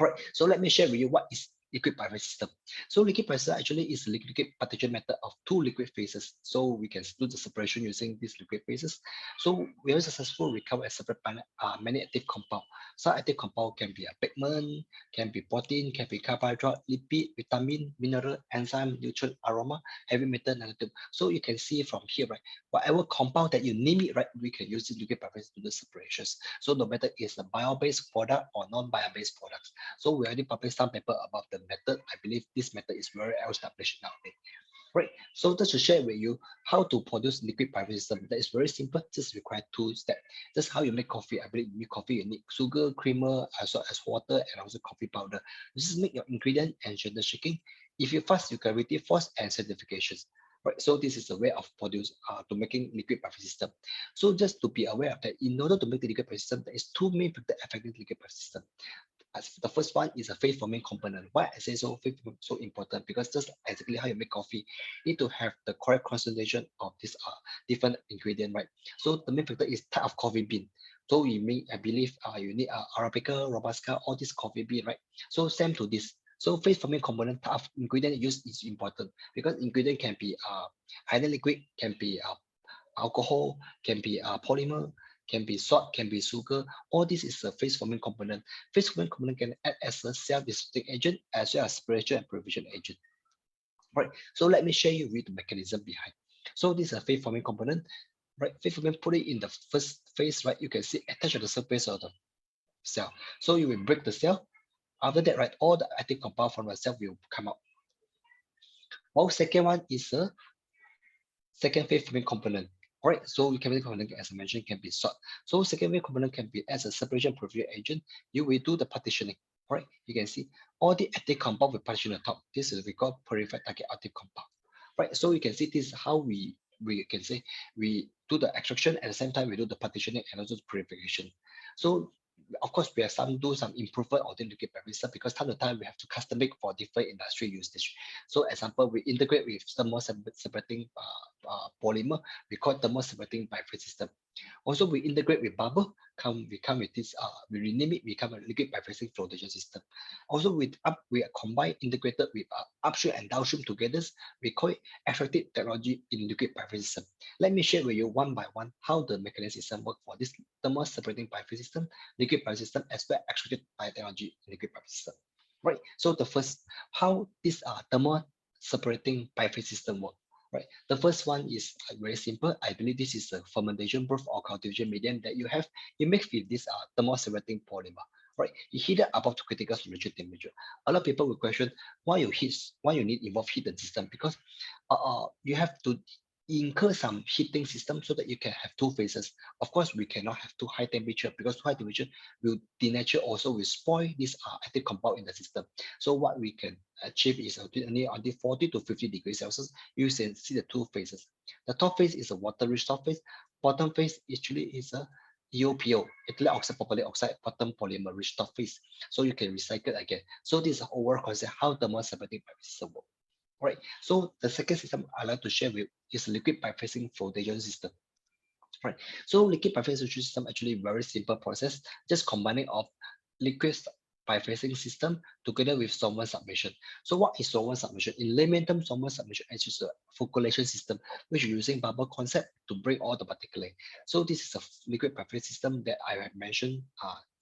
Right. So let me share with you what is liquid pipette system. So liquid pipette actually is a liquid partition method of two liquid phases. So we can do the separation using these liquid phases. So we are successful recover and separate many active compound. Some active compound can be a pigment, can be protein, can be carbohydrate, lipid, vitamin, mineral, enzyme, nutrient, aroma, heavy metal, nanotube. So you can see from here, right? Whatever compound that you name it, right? We can use the liquid pipette to do the separations. So no matter it's a bio-based product or non-bio-based products. So we already published some paper about the method. I believe this method is very well established nowadays. Right. So just to share with you how to produce liquid pipette system. That is very simple. Just require two steps. Just how you make coffee. I believe you make coffee. You need sugar, creamer, as well as water, and also coffee powder. You just make your ingredient and gentle shaking. If you fast, you can reduce force and certifications. Right. So this is a way of to making liquid pipette system. So just to be aware of that, in order to make the liquid pipette system, there is two main factors affecting the liquid pipette system. The first one is a phase forming component. Why I say so phase forming so important? Because just exactly how you make coffee, you need to have the correct concentration of this different ingredient, right? So the main factor is type of coffee bean. So you may, I believe, you need Arabica, Robusta, all this coffee bean, right? So same to this. So phase forming component type of ingredient used is important because ingredient can be either liquid, can be alcohol, can be polymer, can be salt, can be sugar. All this is a phase forming component. Phase forming component can act as a self-destructing agent as well as separation and preparation agent. Right. So let me share you with the mechanism behind. So this is a phase forming component. Right. Phase forming, put it in the first phase. Right. You can see attached to the surface of the cell. So you will break the cell. After that, right, all the active compound from the cell will come out. While second one is a second phase forming component. All right, so chemical component, as I mentioned, can be salt. So secondary component can be as a separation preparation agent. You will do the partitioning. All right, you can see all the active compound will partition the top. This is we call purified target active compound. Right, so you can see this is how we can say we do the extraction at the same time we do the partitioning and also the purification. So of course, we have do some improvement on the liquid pipette because time to time we have to custom make for different industry usage. So example, we integrate with thermal separating polymer, we call thermal separating pipette system. Also, we integrate with bubble, we come with this, we rename it, we come a liquid pipetting flotation system. Also, we are combined, integrated with upstream and downstream together. We call it effective technology in liquid pipette system. Let me share with you one by one how the mechanism system work for this thermal separating pipette system, liquid pipette system, as well as extracted technology in liquid pipette system. Right. So the first, how this thermal separating pipette system work. Right. The first one is very simple. I believe this is a fermentation proof or cultivation medium that you have. You mix with this thermal separating polymer. Right. You heat it above to critical solution temperature. A lot of people will question why you need involve heat system because you have to incur some heating system so that you can have two phases. Of course, we cannot have too high temperature because too high temperature will denature also will spoil this active compound in the system. So what we can achieve is only 40 to 50 degrees Celsius. You can see the two phases. The top phase is a water-rich top phase. Bottom phase actually is a EOPO, ethylene oxide propylene oxide bottom polymer rich top phase. So you can recycle again. So this is an overall concept how thermal separating pipe system work. Right. So the second system I like to share with is liquid pipetting flotation system. Right. So liquid pipetting system actually very simple process, just combining of liquid pipetting system together with solvent submission. So what is solvent submission? In layman terms, solvent submission is just a flocculation system, which is using bubble concept to bring all the particulate. So this is a liquid pipetting system that I have mentioned,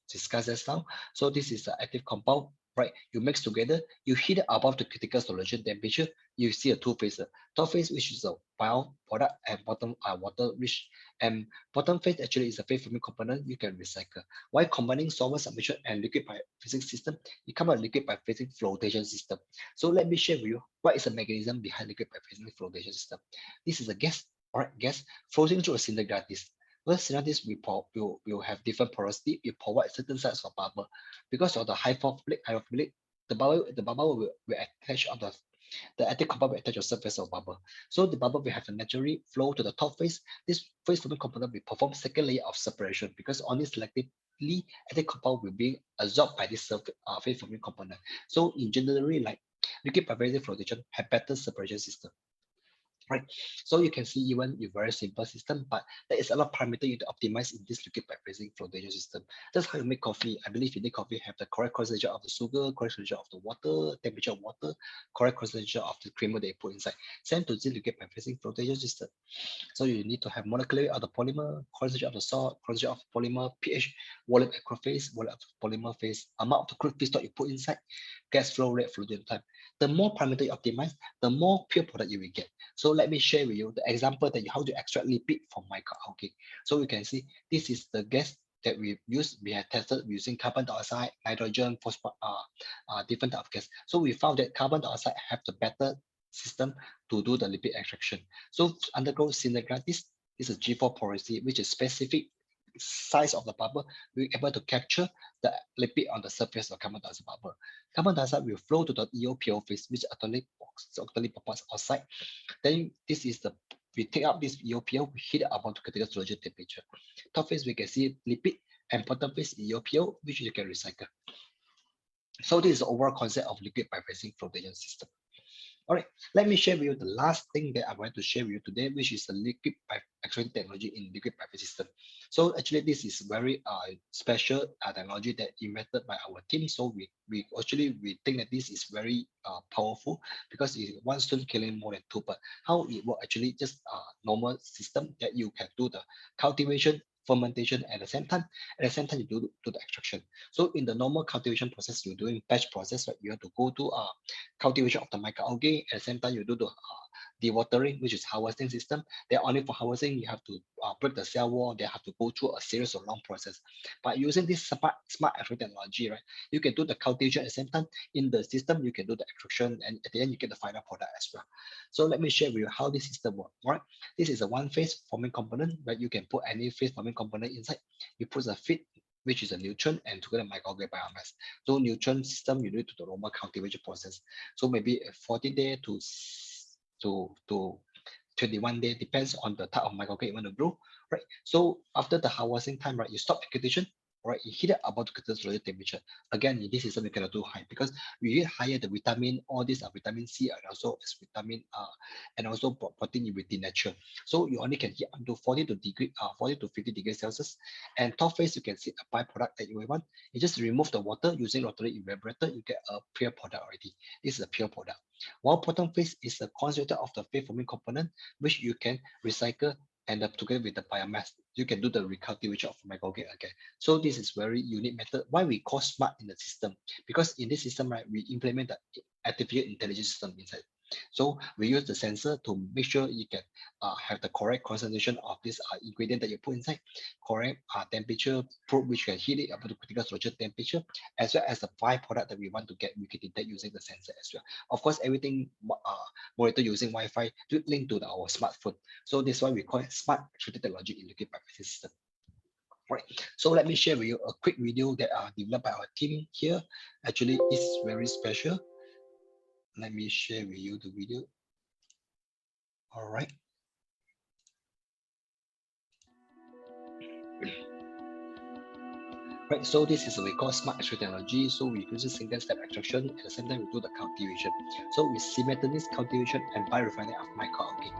discussed just now. So this is the active compound. Right, you mix together, you heat it above the critical solution temperature, you see a two phases. Top phase, which is a bio product, and bottom water rich. And bottom phase actually is a phase forming component you can recycle. While combining solvent submission and liquid pipetting system, you come a liquid pipetting flotation system. So let me share with you what is the mechanism behind liquid pipetting flotation system. This is a gas, all right, gas floating through a cylinder gratis. Well, synthesis will have different porosity. It provide certain size of bubble. Because of the hydrophilic, the bubble will attach on the active compound will attach to the surface of bubble. So the bubble will have a naturally flow to the top phase. This phase forming component will perform second layer of separation because only selectively active compound will be absorbed by this phase forming component. So in generally, like liquid pipetting flotation have better separation system. right? So you can see even with very simple system, but there is a lot of parameter you to optimize in this liquid pipe phasing flotation system. That's how you make coffee. I believe you need coffee have the correct concentration of the sugar, correct concentration of the water, temperature of water, correct concentration of the creamer they put inside. Same to this liquid pipe phasing flotation system. So you need to have molecular of the polymer, concentration of the salt, concentration of the polymer, pH, volume aqua phase, volume of the polymer phase, amount of the crude feedstock you put inside, gas flow rate, fluid time. The more parameter you optimize, the more pure product you will get. So let me share with you the example that how to extract lipid from microalgae. So you can see this is the gas that we use. We have tested using carbon dioxide, nitrogen, phosphorus, different type of gas. So we found that carbon dioxide have the better system to do the lipid extraction. So undergo synergitis is a G4 porosity, which is specific size of the bubble. We're able to capture the lipid on the surface of carbon dioxide bubble. Carbon dioxide will flow to the EOPO phase, which actually pulse outside. Then this is the we take up this EOPO, we heat it above to critical storage temperature. Top phase we can see lipid, and bottom phase EOPO, which you can recycle. So this is the overall concept of liquid pipe phasing flotation system. All right, let me share with you the last thing that I want to share with you today, which is the liquid pipe extraction technology in liquid pipe system. So actually, this is very special technology that invented by our team. So we think that this is very powerful because it one stone killing more than two birds. How it work actually just a normal system that you can do the cultivation, fermentation at the same time. At the same time, you do the extraction. So in the normal cultivation process, you're doing batch process, right? You have to go to cultivation of the microalgae. At the same time, you do the dewatering, which is harvesting system. Then only for harvesting, you have to break the cell wall. They have to go through a series of long process. But using this smart technology, right, you can do the cultivation at the same time. In the system, you can do the extraction, and at the end, you get the final product as well. So let me share with you how this system works. Right, this is a one-phase forming component where you can put any phase forming component inside. You put a feed, which is a nutrient, and together microalgae biomass. So nutrient system you need to the normal cultivation process. So maybe 40 day to 21 day depends on the type of microalgae you want to grow, right? So after the harvesting time, right, you stop activation, right? You heat it about critical storage temperature. Again, in this system you cannot do high because we heat higher the vitamin, all these are vitamin C and also as vitamin and also protein will denature. So you only can heat up to 40 to 50 degrees Celsius. And top phase you can see a byproduct that you want. You just remove the water using rotary evaporator, you get a pure product already. This is a pure product. While bottom phase is the concentrator of the phase forming component, which you can recycle and together with the biomass, you can do the recultivation of microalgae again. So this is very unique method. Why we call smart in the system? Because in this system, right, we implement the artificial intelligence system inside. So we use the sensor to make sure you can have the correct concentration of this ingredient that you put inside, correct temperature probe, which can heat it up to critical storage temperature, as well as the byproduct that we want to get, we can detect using the sensor as well. Of course, everything monitor using Wi-Fi to link to our smartphone. So this is why we call it smart technology in liquid pipe system. Right. So let me share with you a quick video that are developed by our team here. Actually, it's very special. Let me share with you the video. All right. Right, so this is what we call smart extraction technology. So we use a single step extraction, at the same time we do the cultivation. So we simultaneous cultivation and biorefining of microalgae.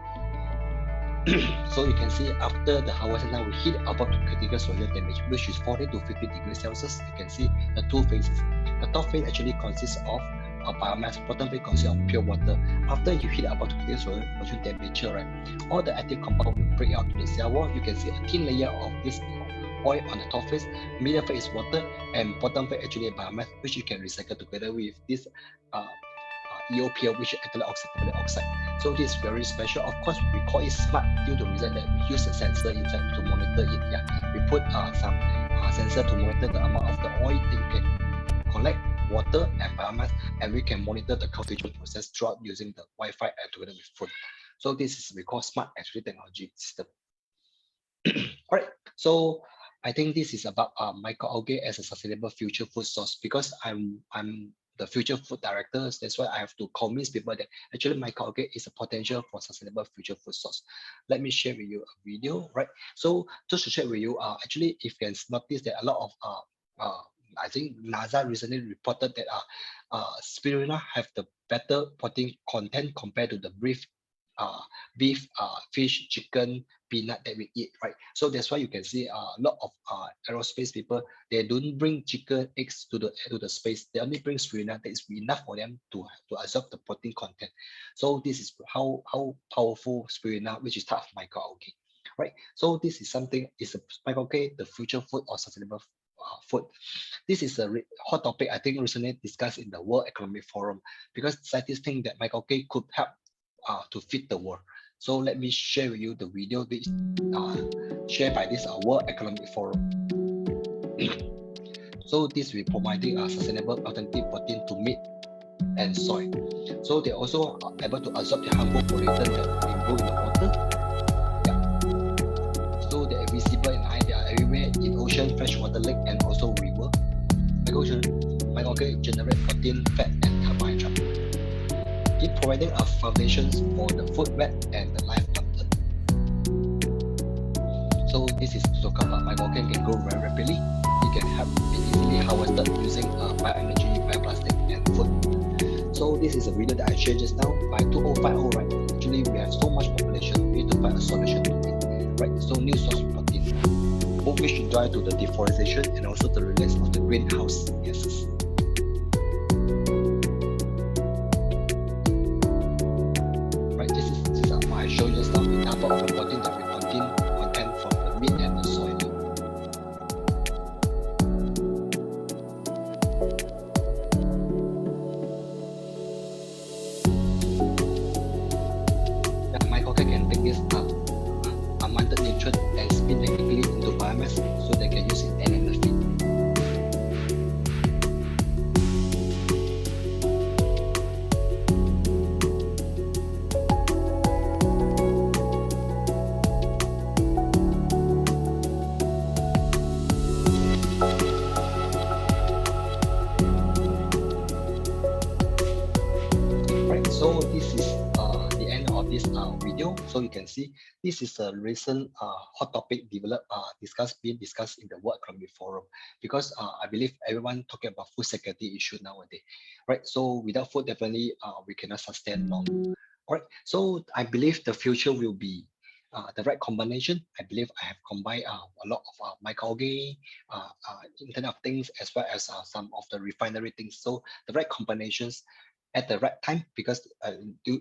So you can see after the harvest now we heat above the critical storage temperature, which is 40 to 50 degrees Celsius. You can see the two phases. The top phase actually consists of a biomass, bottom phase consists of pure water. After you heat above the critical storage temperature, right, all the active compound will break out to the cell wall. You can see a thin layer of this oil on the top phase, middle phase is water, and bottom phase actually a biomass, which you can recycle together with this EOPL, which is ethylene oxide. So this is very special. Of course, we call it smart due to the reason that we use a sensor inside to monitor it. Yeah, we put some sensor to monitor the amount of the oil that you can collect, water and biomass, and we can monitor the cultivation process throughout using the Wi-Fi and together with phone. So this is we call smart extraction technology system. All right, so I think this is about microalgae as a sustainable future food source because I'm the future food director. That's why I have to convince people that actually microalgae is a potential for sustainable future food source. Let me share with you a video, right? So just to share with you, actually, if you can notice that a lot of I think NASA recently reported that spirulina have the better protein content compared to the beef beef, fish, chicken, peanut that we eat, right? So that's why you can see a lot of aerospace people, they don't bring chicken, eggs to the space. They only bring spirulina that is enough for them to absorb the protein content. So this is how powerful spirulina, which is type of microalgae, right? So this is something, is a microalgae the future food or sustainable food? This is a hot topic I think recently discussed in the World Economic Forum, because scientists think that microalgae could help to feed the world. So let me share with you the video which shared by this World Economic Forum. So this will providing a sustainable alternative protein to meat and soy. So they also are able to absorb the harmful pollutant that improve in the water. Yeah. So they are visible in eye, they are everywhere in ocean, freshwater lake, and also river. Microalgae generate protein, fat, and carbohydrate. It providing a foundations for the food web and the life on Earth. So this is to talk about microalgae can grow very rapidly. It can help be easily harvested using bioenergy, bioplastic, and food. So this is a video that I shared just now. By 2050, right? Actually, we have so much population. We need to find a solution to it, right? So new source of protein, both which should drive to the deforestation and also the release of the greenhouse gases. Right, this is what I showed just now. The number of the protein that we contain from the meat and the soy. The microalgae can take this unwanted nutrient and spin it quickly into biomass so they can use it in animal feed. Right, so this is the end of this video. So you can see this is a recent hot topic being discussed in the World Economic Forum, because I believe everyone talking about food security issue nowadays, right? So without food, definitely we cannot sustain long. All right, so I believe the future will be the right combination. I believe I have combined a lot of microalgae, Internet of Things, as well as some of the refinery things. So the right combinations at the right time, because due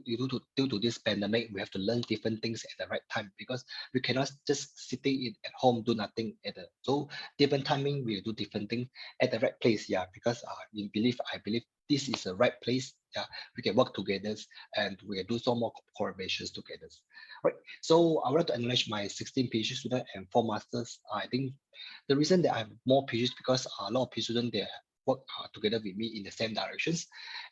to this pandemic, we have to learn different things at the right time, because we cannot just sitting at home do nothing so different timing we do different things at the right place. Yeah, because I believe this is the right place. Yeah, we can work together and we can do some more collaborations together. Right. So I would like to acknowledge my 16 PhD students and 4 masters. I think the reason that I have more PhDs because a lot of PhD students they work together with me in the same directions.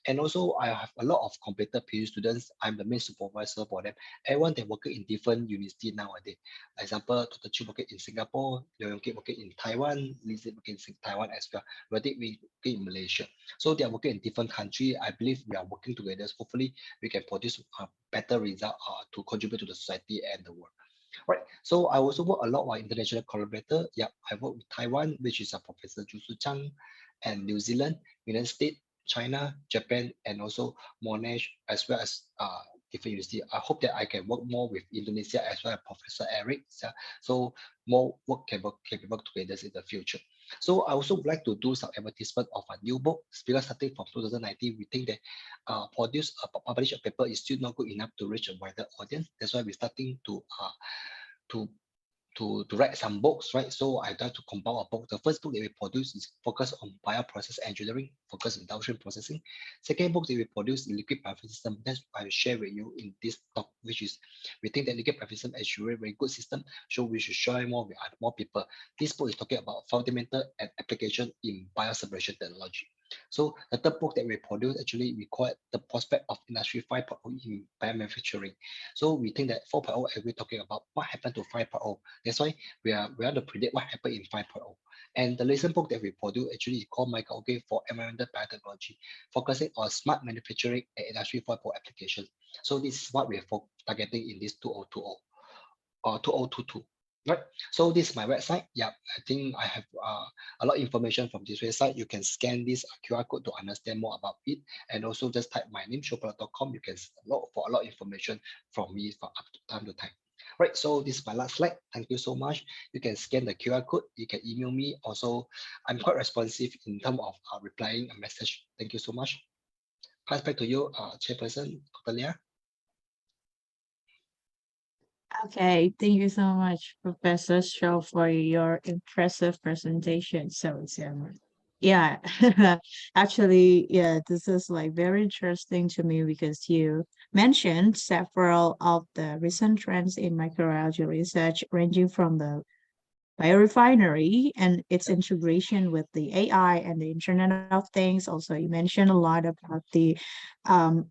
And also I have a lot of completed PhD students. I'm the main supervisor for them. Everyone they work in different universities nowadays. For example, Dr. Chu working in Singapore, Leon working in Taiwan, Lizzie working in Taiwan as well. Radik we working in Malaysia. So they are working in different countries. I believe we are working together. Hopefully we can produce a better result to contribute to the society and the world. Right. So I also work a lot with international collaborator. Yeah, I work with Taiwan, which is a Professor Ju Su Chang, and New Zealand, United States, China, Japan, and also Monash, as well as different university. I hope that I can work more with Indonesia as well as Professor Eric. So more work can be work together in the future. So I also would like to do some advertisement of a new book, because starting from 2019, we think that publish a paper is still not good enough to reach a wider audience. That's why we're starting to write some books, right? So I try to compile a book. The first book that we produce is focused on bioprocess engineering, focused on downstream processing. Second book that we produce is liquid biofilm system. That's I will share with you in this talk, which is we think that liquid biofilm system is a very, very good system. So we should share more with more people. This book is talking about fundamental and application in bioseparation technology. So the third book that we produce actually we call it the prospect of industry 5.0 in biomanufacturing. So we think that 4.0 and we're talking about what happened to 5.0. That's why we are to predict what happened in 5.0. And the recent book that we produce actually is called Microalgae for Environmental Biotechnology, focusing on smart manufacturing and industry 4.0 applications. So this is what we are targeting in this 2020 or 2022. Right. So this is my website. Yeah, I think I have a lot of information from this website. You can scan this QR code to understand more about it, and also just type my name shopala.com. You can look for a lot of information from me for up to time to time. Right. So this is my last slide. Thank you so much. You can scan the QR code. You can email me. Also, I'm quite responsive in terms of replying a message. Thank you so much. Pass back to you, Chairperson Dr. Leah. Okay, thank you so much, Professor Shaw, for your impressive presentation. So it's yeah, actually, yeah, this is like very interesting to me because you mentioned several of the recent trends in microbiology research, ranging from the biorefinery and its integration with the AI and the Internet of Things. Also, you mentioned a lot about the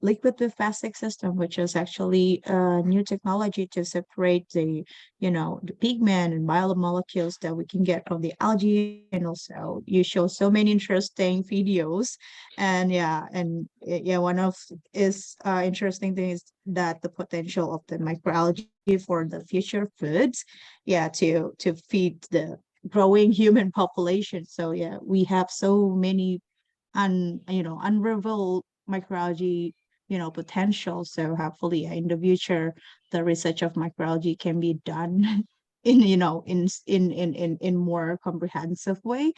liquid biphasic system, which is actually a new technology to separate the, the pigment and biomolecules that we can get from the algae. And also, you show so many interesting videos. And yeah, one of is interesting thing is that the potential of the microalgae for the future foods, to feed the growing human population. So yeah, we have so many unrevealed microalgae potential. So hopefully in the future the research of microalgae can be done in in more comprehensive way.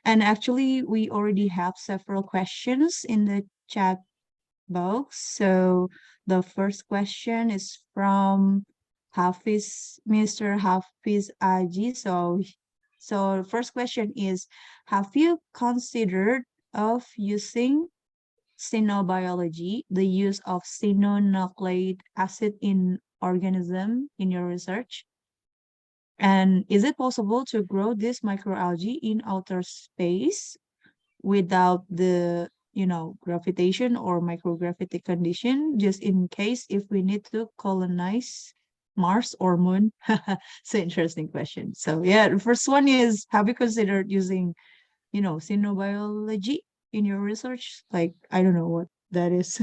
And actually we already have several questions in the chat box. So the first question is from Mr. Hafiz Aji. So first question is, have you considered of using xenobiology, the use of xenonucleic acid in organism in your research? And is it possible to grow this microalgae in outer space without the gravitation or microgravity condition, just in case if we need to colonize Mars or Moon? It's an interesting question. So yeah, the first one is, have you considered using xenobiology in your research? Like, I don't know what that is.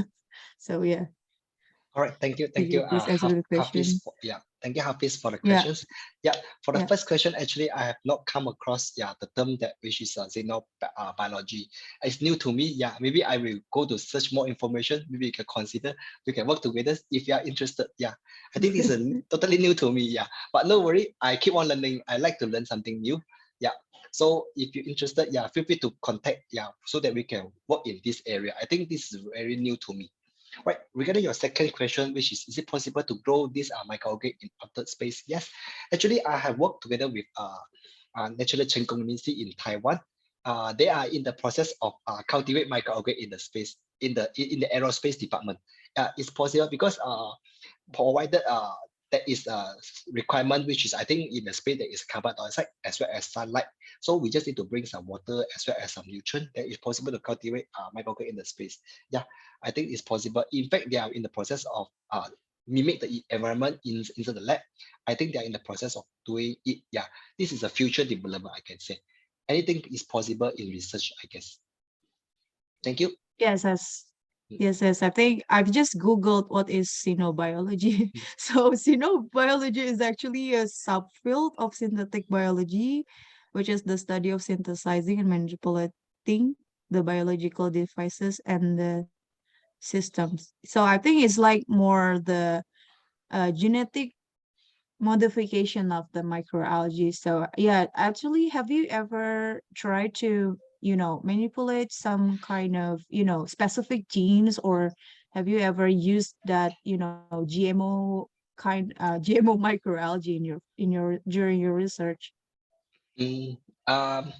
So yeah, All right, thank you, could thank you you, please answer the Hafiz. question? Yeah, thank you, Hafiz, for the Yeah, questions. Yeah, for the yeah. first question, actually, I have not come across the term that which is xenobiology. It's new to me. Yeah, maybe I will go to search more information. Maybe you can consider. We can work together if you are interested. Yeah, I think this is totally new to me. Yeah, but no worry, I keep on learning. I like to learn something new. Yeah. So if you're interested, yeah, feel free to contact, so that we can work in this area. I think this is very new to me. Right. Regarding your second question, which is it possible to grow this microalgae in altered space? Yes. Actually, I have worked together with Natural Chen Community in Taiwan. They are in the process of cultivate microalgae in the space, in the aerospace department. It's possible because provided there is a requirement, which is, I think, in the space there is carbon dioxide as well as sunlight. So we just need to bring some water as well as some nutrient. That is possible to cultivate microalgae in the space. Yeah, I think it's possible. In fact, they are in the process of mimic the environment into the lab. I think they are in the process of doing it. Yeah, this is a future development, I can say. Anything is possible in research, I guess. Thank you. Yes, yes. I think I've just Googled what is xenobiology. So xenobiology is actually a subfield of synthetic biology, which is the study of synthesizing and manipulating the biological devices and the systems. So I think it's like more the genetic modification of the microalgae. So yeah, actually, have you ever tried to, manipulate some kind of, specific genes, or have you ever used that, GMO GMO microalgae in your during your research? Mm,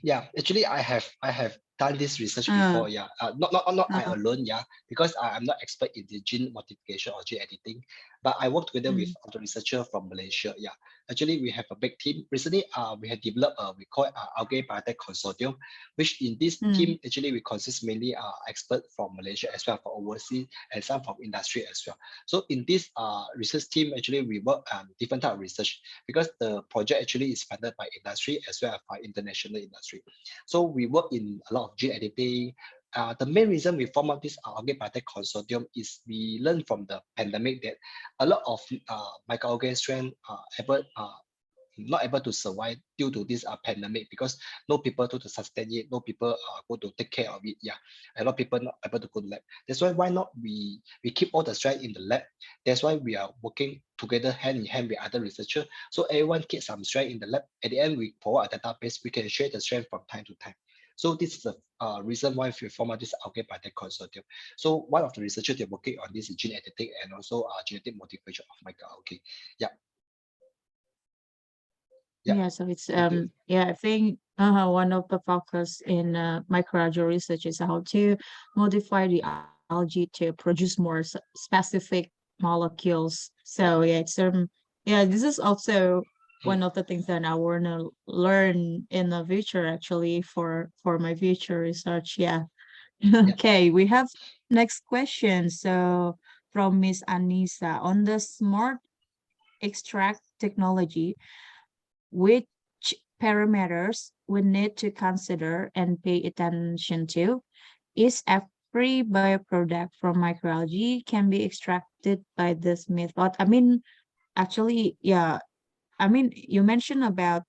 yeah, actually, I have done this research Uh, before. Yeah, not I uh, alone. Yeah, because I'm not expert in the gene modification or gene editing, but I work together with mm, other researcher from Malaysia. Yeah, actually, we have a big team. Recently, we have developed we call it Algae Biotech Consortium, which in this mm, team actually we consist mainly expert from Malaysia as well for overseas and some from industry as well. So in this research team, actually we work different type of research because the project actually is funded by industry as well as by international industry. So we work in a lot of gene editing. The main reason we form up this algae biotech consortium is we learned from the pandemic that a lot of microalgae strain able not able to survive due to this pandemic, because no people to sustain it, no people go to take care of it. Yeah, a lot of people not able to go to lab. That's why not we keep all the strength in the lab. That's why we are working together hand in hand with other researchers. So everyone keeps some strength in the lab. At the end, we provide a database. We can share the strength from time to time. So this is the reason why we form this algae biotech consortium. So one of the researchers they're working on this is gene editing and also genetic modification of microalgae. Yeah. Yeah. Yeah, so it's Thank you. yeah, I think one of the focus in microalgae research is how to modify the algae to produce more specific molecules. So yeah, it's yeah, this is also one of the things that I want to learn in the future, actually, for my future research. Yeah. Okay, we have next question. So from Miss Anissa on the smart extract technology, which parameters we need to consider and pay attention to? Is every bioproduct from microalgae can be extracted by this method? I mean, actually, yeah. I mean, you mentioned about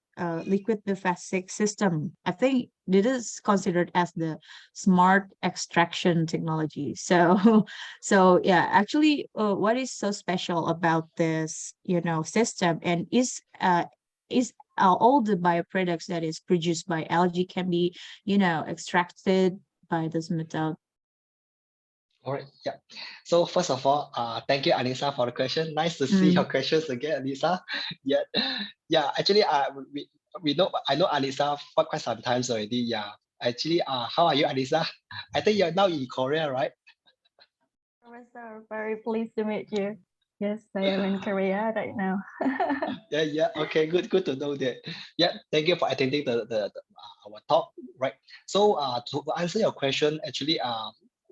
liquid biphasic system. I think this is considered as the smart extraction technology. So, so yeah, actually, what is so special about this, system? And is all the bioproducts that is produced by algae can be, extracted by this method? All right. Yeah. So first of all, thank you, Anissa, for the question. Nice to see your questions again, Anissa. Yeah. Yeah. Actually, we know I know Anissa for quite some times already. Yeah. Actually, how are you, Anissa? I think you're now in Korea, right? Professor, very pleased to meet you. Yes, I am in Korea right now. Yeah. Yeah. Okay. Good. Good to know that. Yeah. Thank you for attending our talk. Right. So, to answer your question, actually,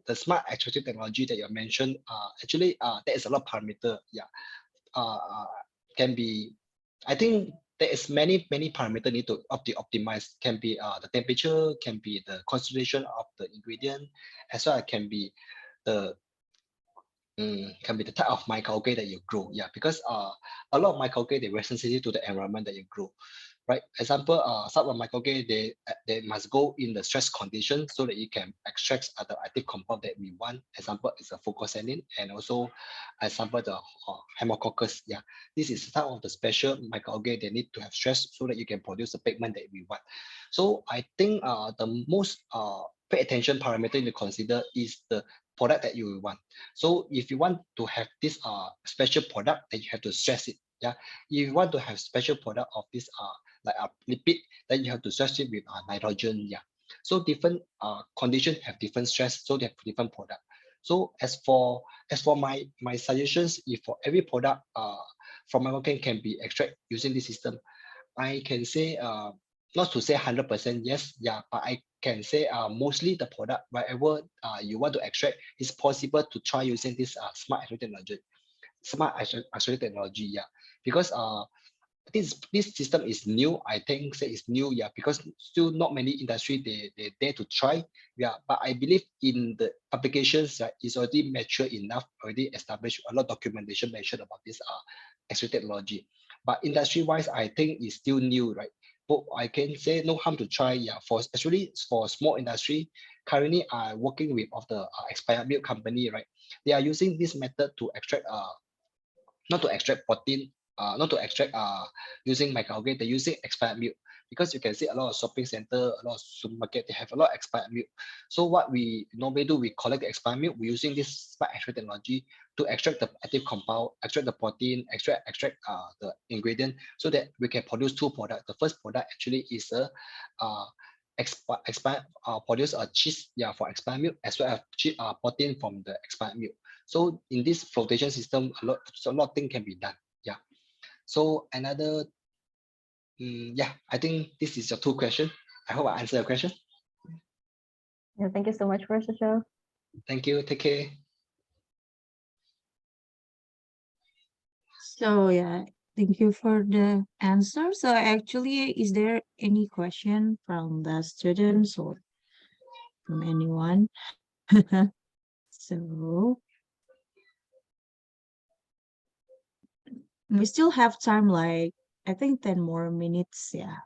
the smart extractive technology that you mentioned, actually, there is a lot of parameter. Yeah. Can be, I think there is many parameter need to optimize. Can be the temperature, can be the concentration of the ingredient, as well as can be the can be the type of microalgae that you grow. Yeah, because a lot of microalgae they very sensitive to the environment that you grow. Right. Example, some of microalgae they must go in the stress condition so that you can extract the active compound that we want. Example is a fucosannin, and also example the hemococcus. Yeah, this is some of the special microalgae they need to have stress so that you can produce the pigment that we want. So I think the most pay attention parameter to consider is the product that you want. So if you want to have this special product, then you have to stress it. Yeah, if you want to have special product of this like a lipid, then you have to stress it with nitrogen. Yeah, so different conditions have different stress, so they have different product. So as for my suggestions, if for every product from my working can be extract using this system, I can say not to say 100% yes, yeah, but I can say mostly the product, whatever you want to extract, is possible to try using this smart extract technology, yeah, because this system is new. I think say it's new, yeah, because still not many industry they dare to try, yeah. But I believe in the applications that is already mature enough, already established, a lot of documentation mentioned about this extract technology. But industry wise, I think it's still new, right? But I can say no harm to try, yeah. For especially for small industry, currently I'm working with of the expired milk company, right? They are using this method to extract not to extract protein, not to extract using microalgae, they're using expired milk, because you can see a lot of shopping center, a lot of supermarket, they have a lot of expired milk. So what we normally do, we collect the expired milk, we're using this smart extract technology to extract the active compound, extract the protein, extract the ingredient, so that we can produce two products. The first product actually is a produce a cheese, yeah, for expired milk, as well as protein from the expired milk. So in this flotation system, a lot of things can be done. Yeah. So another, yeah, I think this is your two questions. I hope I answer your question. Yeah, thank you so much, Professor. Thank you. Take care. So yeah, thank you for the answer. So actually, is there any question from the students or from anyone? So we still have time, like I think 10 more minutes, yeah,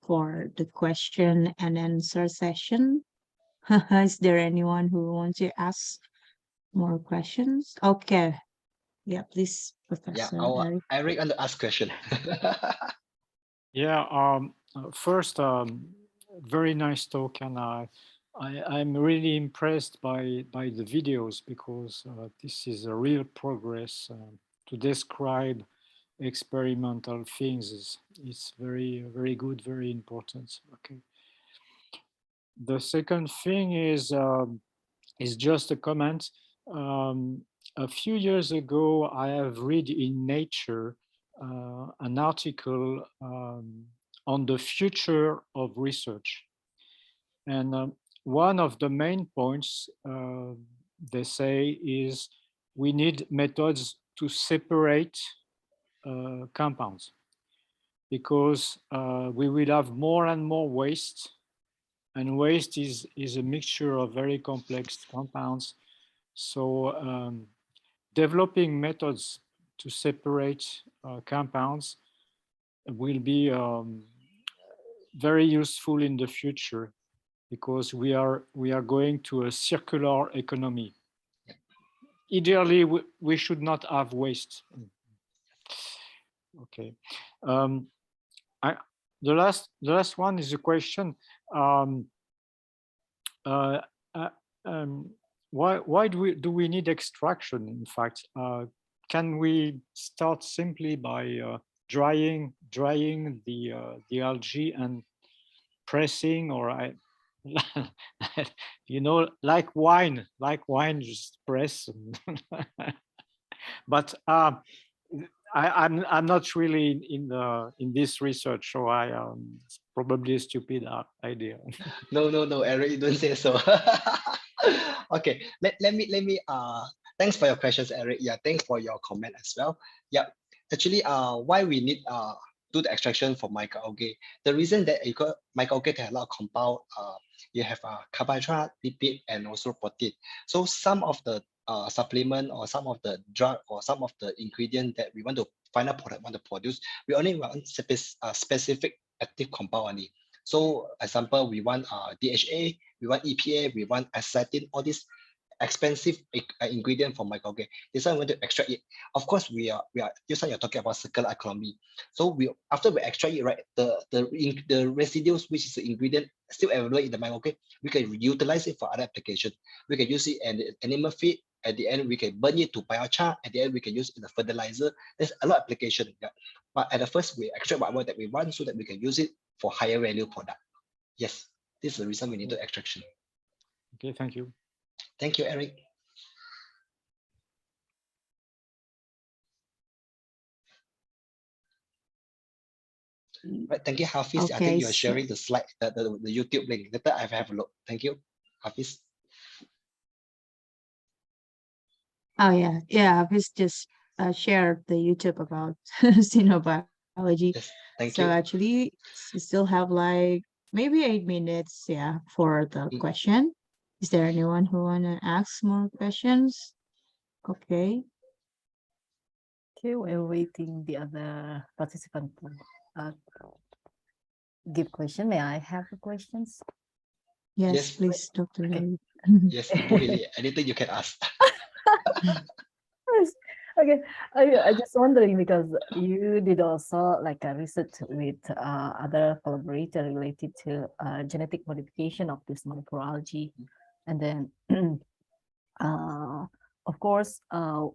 for the question and answer session. Is there anyone who wants to ask more questions? Okay. Yeah, please, Yeah, Professor our Eric. Eric want to ask question. Yeah. First, very nice talk, and I'm really impressed by the videos, because this is a real progress. To describe experimental things is very good, very important. Okay. The second thing is just a comment. A few years ago, I have read in Nature an article on the future of research. And one of the main points they say is we need methods to separate compounds, because we will have more and more waste, and waste is a mixture of very complex compounds. So developing methods to separate compounds will be very useful in the future, because we are going to a circular economy. Ideally, we should not have waste. Okay. The last one is a question. Why do we need extraction? In fact, can we start simply by drying the algae and pressing, or like wine, just press. But I'm not really in this research, so it's probably a stupid idea. No, Eric, you don't say so. Okay, let me thanks for your questions, Eric. Yeah, thanks for your comment as well. Yeah, actually why we need do the extraction for microalgae. The reason that you got microalgae have a lot of compound, you have carbohydrate, lipid, and also protein. So some of the supplement, or some of the drug, or some of the ingredient that we want to final product want to produce, we only want specific active compound only. So example, we want DHA, we want EPA, we want acetylene, all these expensive ingredient for microalgae. This one we want to extract it. Of course, we are this one you're talking about circular economy. So after we extract it, right, the residues, which is the ingredient still available in the microalgae, we can utilize it for other application. We can use it in animal feed. At the end, we can burn it to biochar. At the end, we can use it in the fertilizer. There's a lot of application. Yeah. But at the first, we extract whatever that we want so that we can use it for higher value product. Yes, this is the reason we need the extraction. Okay, thank you. Thank you, Eric. Right, thank you, Hafiz. I Okay, think you are so- sharing the slide, the YouTube link. Later I have a look. Thank you, Hafiz. Oh yeah, Hafiz just shared the YouTube about xenobiology. Yes, thank So you. actually, we still have like maybe 8 minutes, yeah, for the question. Is there anyone who wanna ask more questions? Okay. Okay, we're waiting the other participant to give question. May I have the questions? Yes, Yes. please, Dr. Okay. David. Yes, go ahead. Anything you can ask. Okay, I just wondering, because you did also like a research with other collaborator related to genetic modification of this microalgae, and then of course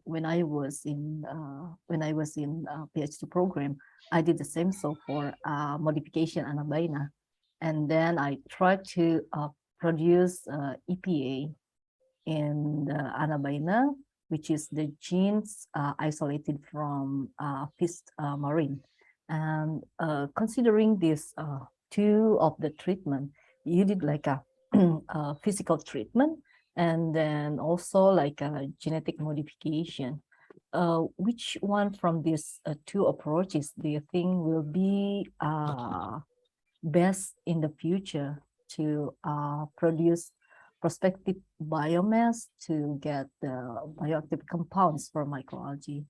when I was in PhD program, I did the same. So for modification anabaina, and then I tried to produce EPA in the anabaina, which is the genes isolated from fish marine. And considering this two of the treatment, you did like a, a physical treatment, and then also like a genetic modification. Which one from these two approaches do you think will be best in the future to produce prospective biomass to get the bioactive compounds for microalgae?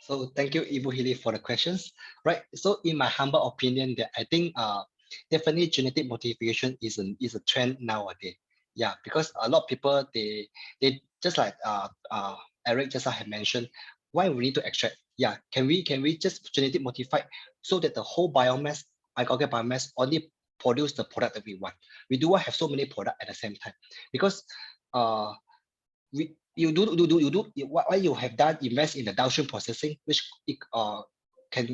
So thank you, Ibu Hili, for the questions. Right. So in my humble opinion, that I think definitely genetic modification is a trend nowadays. Yeah, because a lot of people they just like Eric just had mentioned, why we need to extract. Yeah, can we just genetic modify so that the whole biomass, microorganic biomass, only produce the product that we want. We do not have so many products at the same time because what you have done invest in the downstream processing, which can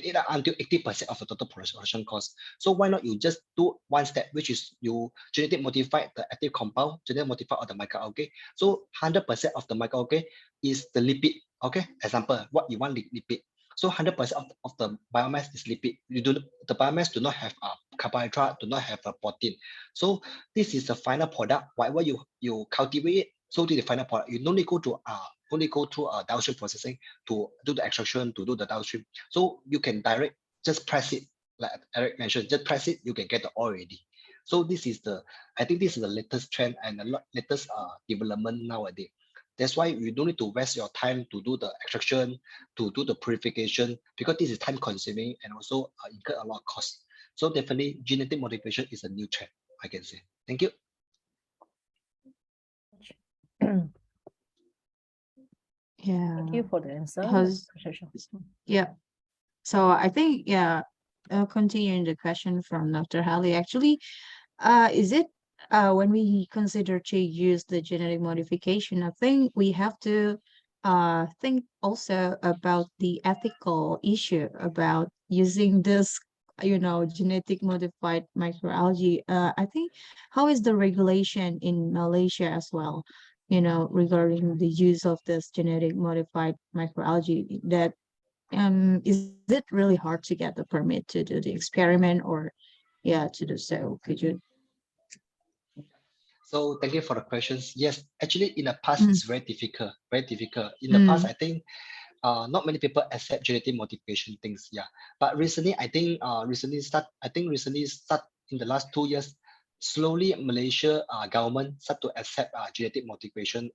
eat up until 80% of the total production cost. So why not you just do one step, which is you genetic modify the active compound, genetic modify all the microalgae. So 100% of the microalgae is the lipid. Okay, example, what you want lipid. So 100% of the biomass is lipid. The biomass do not have carbohydrate, do not have a protein. So this is the final product. Whatever you cultivate it, so to the final product, you don't need go to only go through downstream processing to do the extraction, to do the downstream. So you can direct, just press it, like Eric mentioned, just press it, you can get the oil already. So I think this is the latest trend and the latest development nowadays. That's why you don't need to waste your time to do the extraction, to do the purification, because this is time consuming and also incur a lot of cost. So definitely genetic modification is a new trend, I can say. Thank you. Yeah. Thank you for the answer. How's- Patricia. Yeah. So I think, yeah, continuing the question from Dr. Halley, actually, is it when we consider to use the genetic modification, I think we have to think also about the ethical issue about using this, genetic modified microalgae. I think how is the regulation in Malaysia as well, regarding the use of this genetic modified microalgae, that is it really hard to get the permit to do the experiment, or to do so? Could you? So thank you for the questions. Yes, actually in the past, it's very difficult, very difficult. In the past, I think not many people accept genetic modification things. Yeah, but recently, I think recently start in the last 2 years, slowly Malaysia government start to accept genetic modification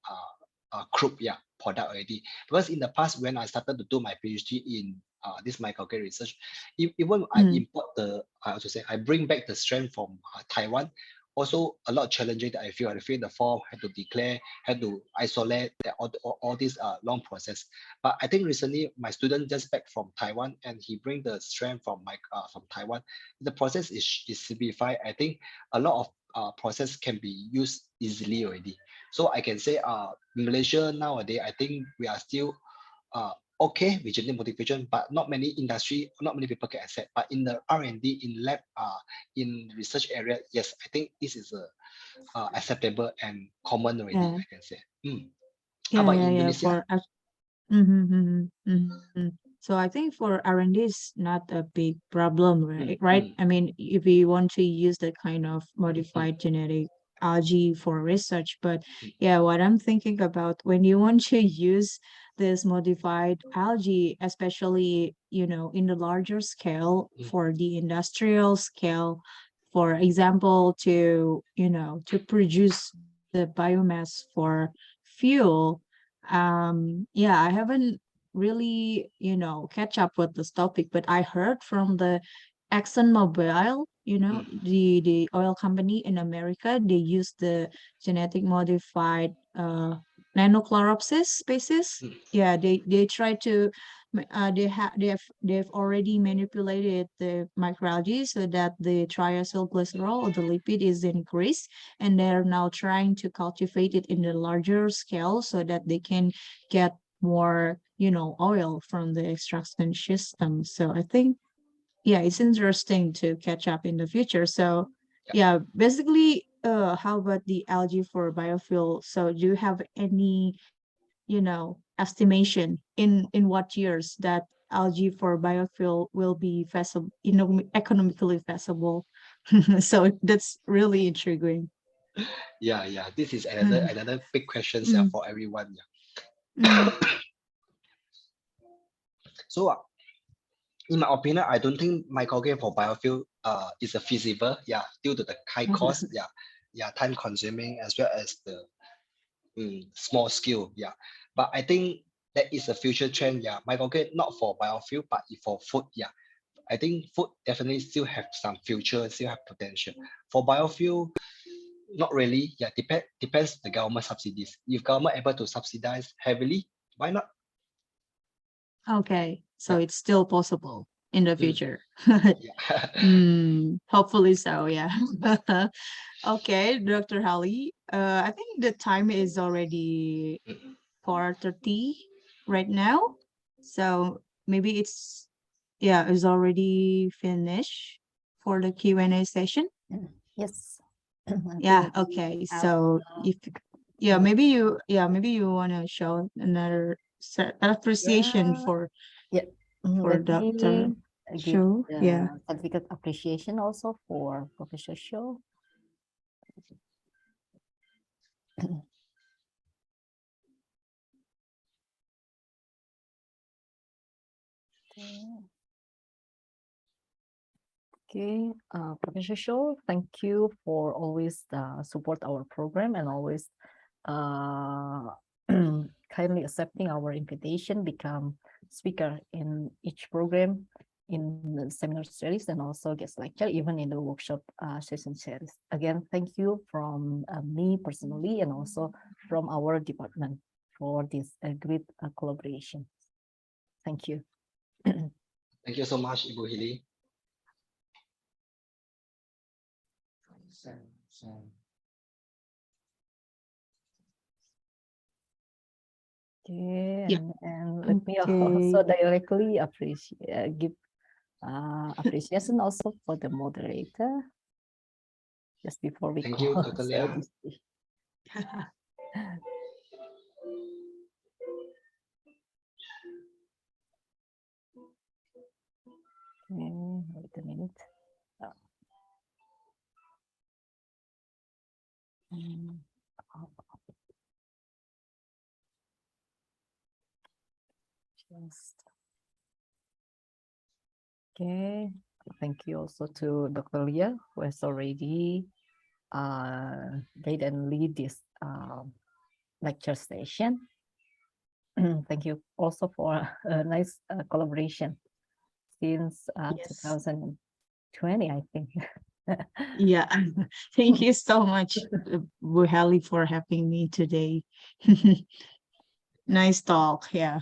group product already. Because in the past, when I started to do my PhD in this microalgae research, even I import I bring back the strain from Taiwan. Also, a lot of challenges that I feel in the form, had to declare, had to isolate all these long process. But I think recently my student just back from Taiwan and he bring the strength from Taiwan. The process is simplified. I think a lot of process can be used easily already. So I can say Malaysia nowadays, I think we are still okay with genetic modification, but not many people can accept. But in the R&D, in lab, in research area, yes, I think this is acceptable and common already, I can say. How about Indonesia? So I think for R&D is not a big problem, right? I mean, if we want to use that kind of modified genetic algae for research, but what I'm thinking about, when you want to use this modified algae, especially, in the larger scale, for the industrial scale, for example, to produce the biomass for fuel. I haven't really, catch up with this topic, but I heard from the ExxonMobil, the oil company in America, they use the genetic modified nanochloropsis species. They try to they've already manipulated the microalgae so that the triacylglycerol or the lipid is increased, and they're now trying to cultivate it in the larger scale so that they can get more oil from the extraction system. So I think it's interesting to catch up in the future. So basically, how about the algae for biofuel? So do you have any estimation in what years that algae for biofuel will be feasible, economically feasible? So that's really intriguing. This is another big question for everyone. So in my opinion, I don't think microalgae for biofuel is a feasible, due to the high cost, time consuming, as well as the small scale, but I think that is a future trend. Yeah, microgrid not for biofuel, but for food. Yeah, I think food definitely still have some future, still have potential. For biofuel, not really. Yeah, depends the government subsidies. If government able to subsidize heavily, why not? Okay, so Yeah. it's still possible in the Mm. future. Yeah. Hopefully so, yeah. Okay, Dr. Hali, I think the time is already 4:30 right now. So maybe it's already finished for the Q&A session. Yes. Yeah, okay. So if maybe you want to show another appreciation Yeah. for Yeah. for Let Dr. me give Show. Yeah. the certificate appreciation also for Professor Show. Okay, Professor Show, thank you for always support our program and always uh, kindly accepting our invitation, become speaker in each program in the seminar series and also guest lecture, even in the workshop session series. Again, thank you from me personally and also from our department for this great collaboration. Thank you. Thank you so much, Ibu Hili. Okay, Yeah. and let me Okay. also directly give appreciation also for the moderator. Just before we Thank you, close. Dr. Lia. Okay, wait a minute. Mm, Just okay. Thank you also to Dr. Lia, who has already guide and lead this lecture session. Thank you also for a nice collaboration since Yes. 2020, I think. Yeah. Thank you so much, Buhali, for having me today. Nice talk. Yeah.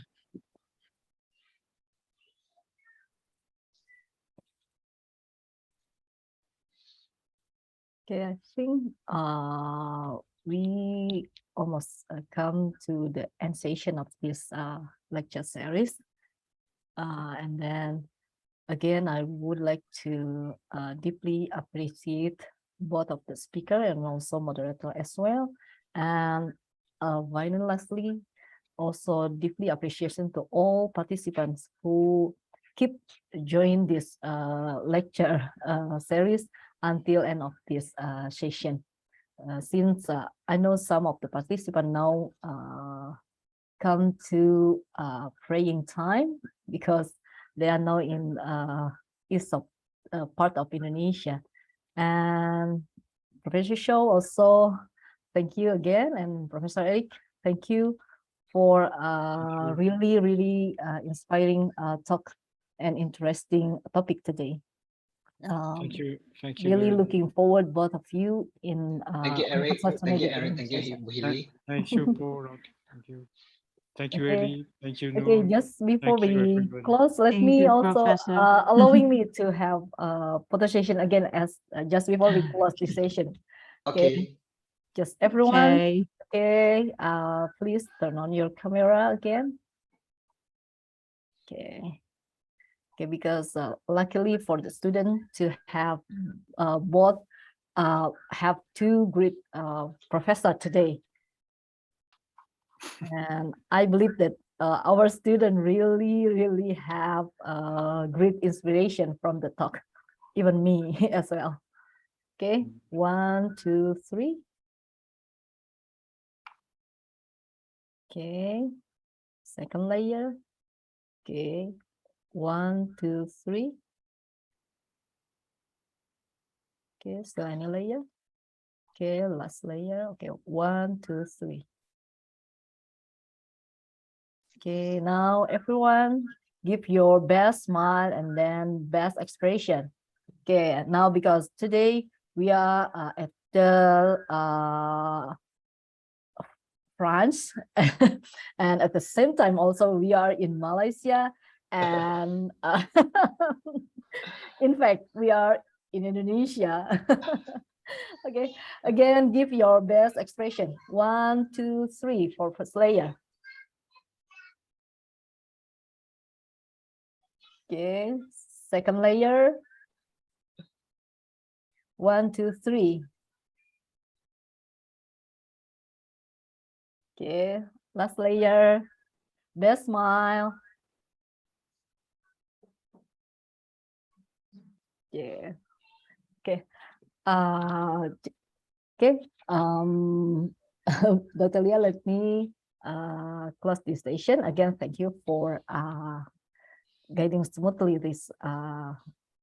Okay, I think we almost come to the end session of this lecture series. And then again, I would like to deeply appreciate both of the speaker and also moderator as well. And finally, lastly, also deeply appreciation to all participants who keep join this lecture series until end of this session. Since I know some of the participants now come to praying time because they are now in east of part of Indonesia. And Professor Show also, thank you again, and Professor Eric, thank you for really inspiring talk and interesting topic today. Thank you. Thank you. Really very much. looking forward, both of you, in Thank you, Eric. Thank you, unfortunately Eric. Thank you, session. Ibu Hili. Thank you, Paul. Thank you. Thank you, Okay. Eli. Thank you, Okay, Noor. just before Thank you, we everybody. close, let Thank me you, also Professor. allowing me to have photo session again as just before we close this session. Okay. Just everyone. Okay. Okay, please turn on your camera again. Okay. Okay, because luckily for the student to have both have two great professor today. And I believe that our student really have great inspiration from the talk, even me as well. Okay, 1, 2, 3. Okay, second layer. Okay, 1, 2, 3. Okay, so any layer. Okay, last layer. Okay, 1, 2, 3. Okay, now everyone give your best smile and then best expression. Okay, now because today we are at the France and at the same time also we are in Malaysia and in fact we are in Indonesia. Okay, again give your best expression. 1, 2, 3 for first layer. Okay, second layer. 1, 2, 3. Okay, last layer. Best smile. Yeah. Okay. Okay. Dr. Leah, let me close this session. Again, thank you for guiding smoothly this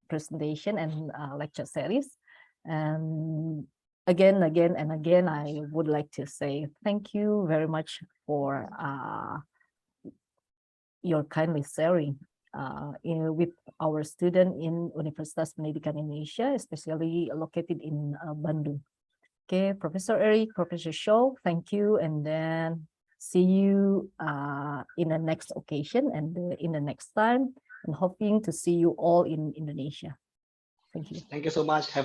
presentation and lecture series. And again, I would like to say thank you very much for your kindly sharing with our student in Universitas Pendidikan Indonesia, especially located in Bandung. Okay, Professor Eric, Professor Shaw, thank you, and then see you in the next occasion and in the next time, and hoping to see you all in Indonesia. Thank you. Thank you so much. Have